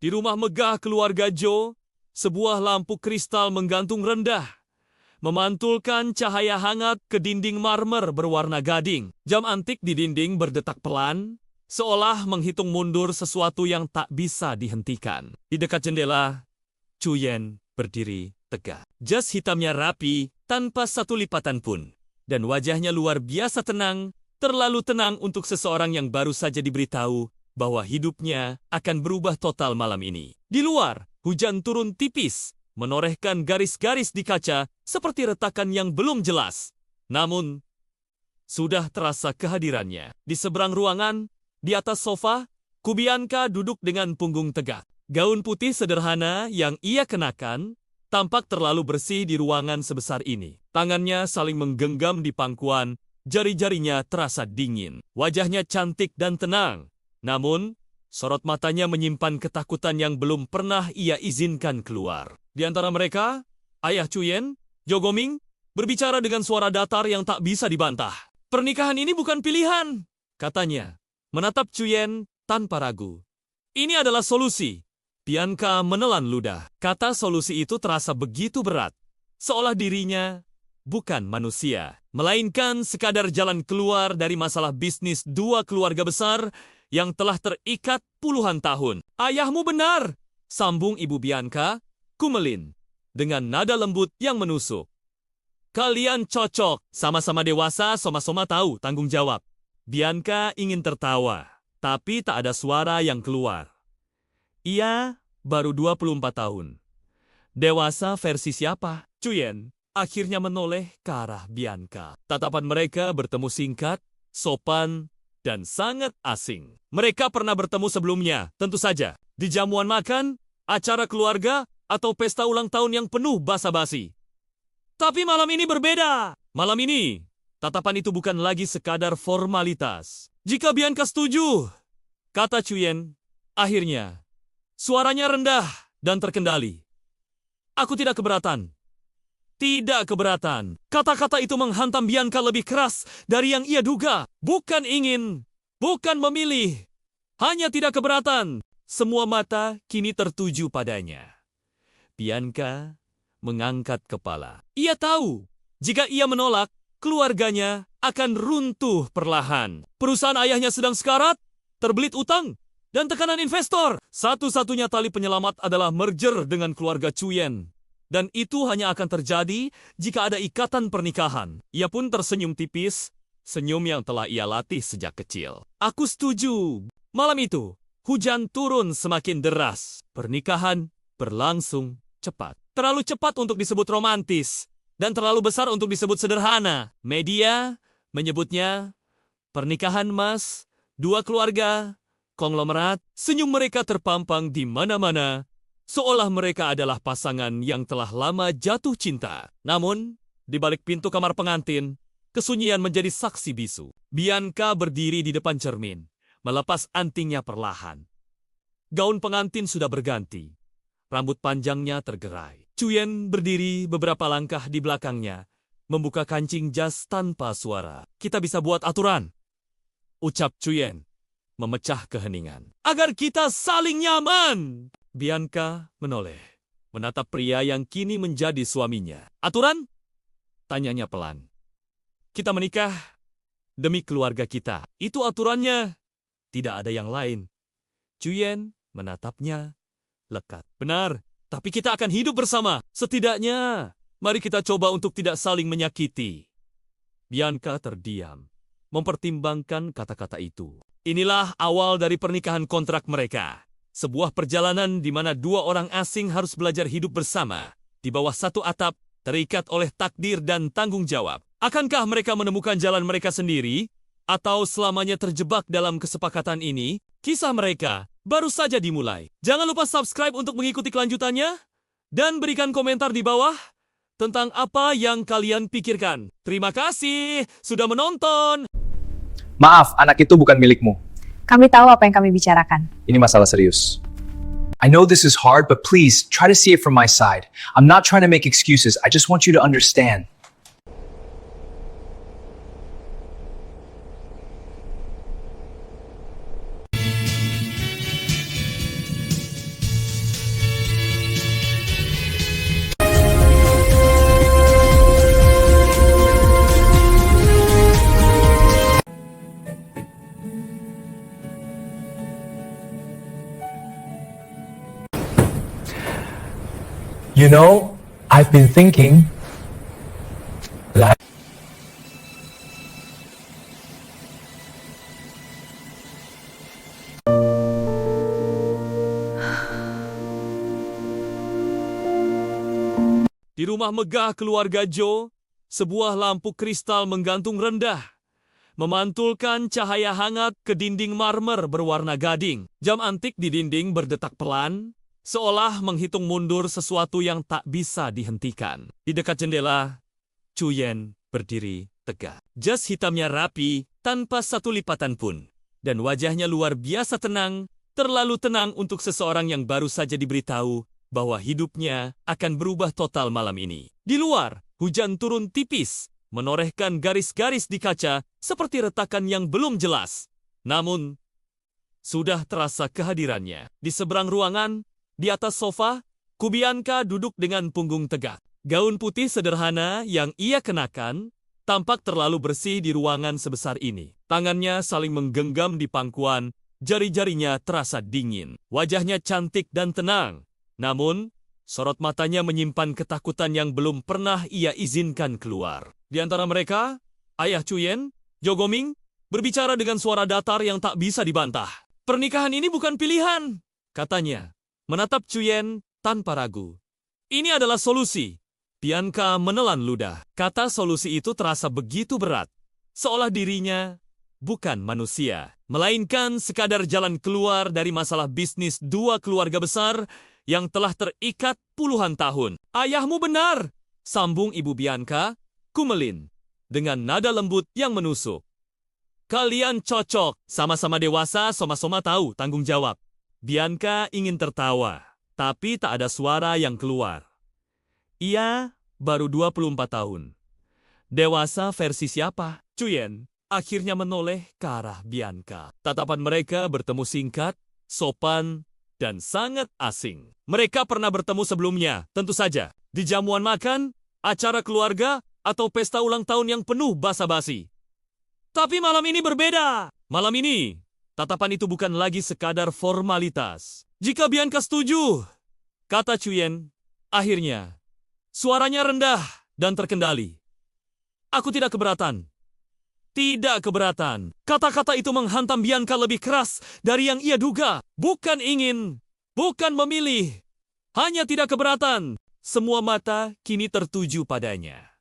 Di rumah megah keluarga Joe, sebuah lampu kristal menggantung rendah, memantulkan cahaya hangat ke dinding marmer berwarna gading. Jam antik di dinding berdetak pelan, seolah menghitung mundur sesuatu yang tak bisa dihentikan. Di dekat jendela, Chuyen berdiri tegak. Jas hitamnya rapi, tanpa satu lipatan pun. Dan wajahnya luar biasa tenang, terlalu tenang untuk seseorang yang baru saja diberitahu bahwa hidupnya akan berubah total malam ini. Di luar, hujan turun tipis, menorehkan garis-garis di kaca seperti retakan yang belum jelas. Namun, sudah terasa kehadirannya. Di seberang ruangan, di atas sofa, Bianca duduk dengan punggung tegak. Gaun putih sederhana yang ia kenakan tampak terlalu bersih di ruangan sebesar ini. Tangannya saling menggenggam di pangkuan, jari-jarinya terasa dingin. Wajahnya cantik dan tenang. Namun, sorot matanya menyimpan ketakutan yang belum pernah ia izinkan keluar. Di antara mereka, ayah Chuyen, Jo Goming, berbicara dengan suara datar yang tak bisa dibantah. Pernikahan ini bukan pilihan, katanya, menatap Chuyen tanpa ragu. Ini adalah solusi. Bianca menelan ludah. Kata solusi itu terasa begitu berat, seolah dirinya bukan manusia, melainkan sekadar jalan keluar dari masalah bisnis dua keluarga besar yang telah terikat puluhan tahun. Ayahmu benar, sambung Ibu Bianca, Kumelin, dengan nada lembut yang menusuk. Kalian cocok, sama-sama dewasa, sama-sama tahu tanggung jawab. Bianca ingin tertawa, tapi tak ada suara yang keluar. Ia baru 24 tahun. Dewasa versi siapa? Chuyen akhirnya menoleh ke arah Bianca. Tatapan mereka bertemu singkat, sopan, dan sangat asing. Mereka pernah bertemu sebelumnya, tentu saja, di jamuan makan, acara keluarga, atau pesta ulang tahun yang penuh basa-basi. Tapi malam ini berbeda. Malam ini, tatapan itu bukan lagi sekadar formalitas. Jika Bianca setuju, kata Chuyen, akhirnya, suaranya rendah dan terkendali. Aku tidak keberatan. Tidak keberatan. Kata-kata itu menghantam Bianca lebih keras dari yang ia duga. Bukan ingin, bukan memilih. Hanya tidak keberatan. Semua mata kini tertuju padanya. Bianca mengangkat kepala. Ia tahu, jika ia menolak, keluarganya akan runtuh perlahan. Perusahaan ayahnya sedang sekarat, terbelit utang, dan tekanan investor. Satu-satunya tali penyelamat adalah merger dengan keluarga Chuyen. Dan itu hanya akan terjadi jika ada ikatan pernikahan. Ia pun tersenyum tipis, senyum yang telah ia latih sejak kecil. Aku setuju. Malam itu, hujan turun semakin deras. Pernikahan berlangsung cepat. Terlalu cepat untuk disebut romantis, dan terlalu besar untuk disebut sederhana. Media menyebutnya pernikahan emas, dua keluarga, konglomerat. Senyum mereka terpampang di mana-mana, seolah mereka adalah pasangan yang telah lama jatuh cinta. Namun, di balik pintu kamar pengantin, kesunyian menjadi saksi bisu. Bianca berdiri di depan cermin, melepas antingnya perlahan. Gaun pengantin sudah berganti. Rambut panjangnya tergerai. Cuyen berdiri beberapa langkah di belakangnya, membuka kancing jas tanpa suara. Kita bisa buat aturan, ucap Cuyen, memecah keheningan. Agar kita saling nyaman. Bianca menoleh, menatap pria yang kini menjadi suaminya. Aturan? Tanyanya pelan. Kita menikah demi keluarga kita. Itu aturannya. Tidak ada yang lain. Cuyen menatapnya lekat. Benar, tapi kita akan hidup bersama. Setidaknya, mari kita coba untuk tidak saling menyakiti. Bianca terdiam, mempertimbangkan kata-kata itu. Inilah awal dari pernikahan kontrak mereka. Sebuah perjalanan di mana dua orang asing harus belajar hidup bersama, di bawah satu atap, terikat oleh takdir dan tanggung jawab. Akankah mereka menemukan jalan mereka sendiri, atau selamanya terjebak dalam kesepakatan ini? Kisah mereka baru saja dimulai. Jangan lupa subscribe untuk mengikuti kelanjutannya, dan berikan komentar di bawah tentang apa yang kalian pikirkan. Terima kasih sudah menonton. Maaf, anak itu bukan milikmu. Kami tahu apa yang kami bicarakan. Ini masalah serius. I know this is hard, but please try to see it from my side. I'm not trying to make excuses. I just want you to understand. You know, I've been thinking, like, Di rumah megah keluarga Joe, sebuah lampu kristal menggantung rendah, memantulkan cahaya hangat ke dinding marmer berwarna gading. Jam antik di dinding berdetak pelan, seolah menghitung mundur sesuatu yang tak bisa dihentikan. Di dekat jendela, Cuyen berdiri tegak. Jas hitamnya rapi, tanpa satu lipatan pun. Dan wajahnya luar biasa tenang, terlalu tenang untuk seseorang yang baru saja diberitahu bahwa hidupnya akan berubah total malam ini. Di luar, hujan turun tipis, menorehkan garis-garis di kaca seperti retakan yang belum jelas. Namun, sudah terasa kehadirannya. Di seberang ruangan, di atas sofa, Bianca duduk dengan punggung tegak. Gaun putih sederhana yang ia kenakan tampak terlalu bersih di ruangan sebesar ini. Tangannya saling menggenggam di pangkuan, jari-jarinya terasa dingin. Wajahnya cantik dan tenang. Namun, sorot matanya menyimpan ketakutan yang belum pernah ia izinkan keluar. Di antara mereka, ayah Cuyen, Jo Goming, berbicara dengan suara datar yang tak bisa dibantah. Pernikahan ini bukan pilihan, katanya, menatap Cuyen tanpa ragu. Ini adalah solusi. Bianca menelan ludah. Kata solusi itu terasa begitu berat, seolah dirinya bukan manusia, melainkan sekadar jalan keluar dari masalah bisnis dua keluarga besar yang telah terikat puluhan tahun. Ayahmu benar, sambung Ibu Bianca, Kumelin, dengan nada lembut yang menusuk. Kalian cocok, sama-sama dewasa, sama-sama tahu tanggung jawab. Bianca ingin tertawa, tapi tak ada suara yang keluar. Ia baru 24 tahun. Dewasa versi siapa? Cuyen akhirnya menoleh ke arah Bianca. Tatapan mereka bertemu singkat, sopan, dan sangat asing. Mereka pernah bertemu sebelumnya, tentu saja, di jamuan makan, acara keluarga, atau pesta ulang tahun yang penuh basa-basi. Tapi malam ini berbeda. Malam ini, tatapan itu bukan lagi sekadar formalitas. Jika Bianca setuju, kata Cuyen, akhirnya, suaranya rendah dan terkendali. Aku tidak keberatan. Tidak keberatan. Kata-kata itu menghantam Bianca lebih keras dari yang ia duga. Bukan ingin, bukan memilih. Hanya tidak keberatan. Semua mata kini tertuju padanya.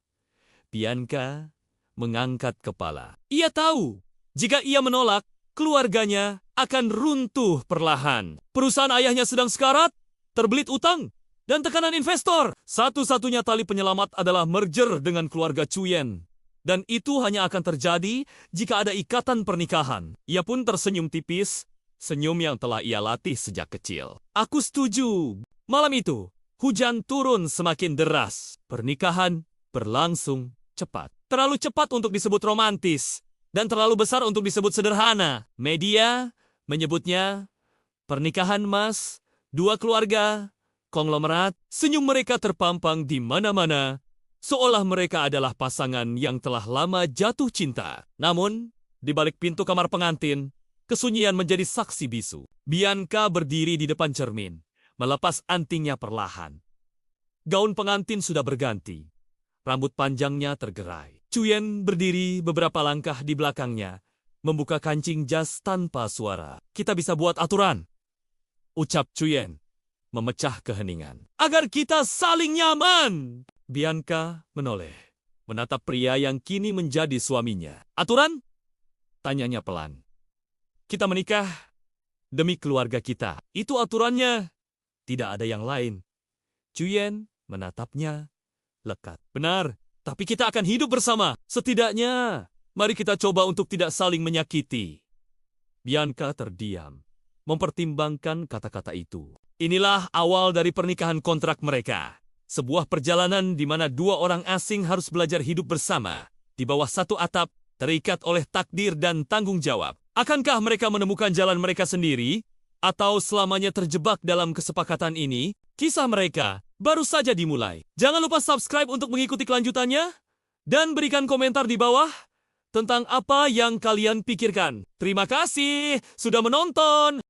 Bianca mengangkat kepala. Ia tahu, jika ia menolak, keluarganya akan runtuh perlahan. Perusahaan ayahnya sedang sekarat, terbelit utang, dan tekanan investor. Satu-satunya tali penyelamat adalah merger dengan keluarga Cuyen. Dan itu hanya akan terjadi jika ada ikatan pernikahan. Ia pun tersenyum tipis, senyum yang telah ia latih sejak kecil. Aku setuju. Malam itu, Hujan turun semakin deras. Pernikahan berlangsung cepat. Terlalu cepat untuk disebut romantis dan terlalu besar untuk disebut sederhana. Media menyebutnya pernikahan emas, dua keluarga, konglomerat. Senyum mereka terpampang di mana-mana, seolah mereka adalah pasangan yang telah lama jatuh cinta. Namun, di balik pintu kamar pengantin, kesunyian menjadi saksi bisu. Bianca berdiri di depan cermin, melepas antingnya perlahan. Gaun pengantin sudah berganti. Rambut panjangnya tergerai. Cuyen berdiri beberapa langkah di belakangnya, membuka kancing jas tanpa suara. Kita bisa buat aturan, ucap Cuyen, memecah keheningan. Agar kita saling nyaman. Bianca menoleh, menatap pria yang kini menjadi suaminya. Aturan? Tanyanya pelan. Kita menikah demi keluarga kita. Itu aturannya. Tidak ada yang lain. Cuyen menatapnya lekat. Benar, tapi kita akan hidup bersama. Setidaknya, mari kita coba untuk tidak saling menyakiti. Bianca terdiam, mempertimbangkan kata-kata itu. Inilah awal dari pernikahan kontrak mereka. Sebuah perjalanan di mana dua orang asing harus belajar hidup bersama, di bawah satu atap, terikat oleh takdir dan tanggung jawab. Akankah mereka menemukan jalan mereka sendiri, atau selamanya terjebak dalam kesepakatan ini? Kisah mereka baru saja dimulai. Jangan lupa subscribe untuk mengikuti kelanjutannya, dan berikan komentar di bawah tentang apa yang kalian pikirkan. Terima kasih sudah menonton.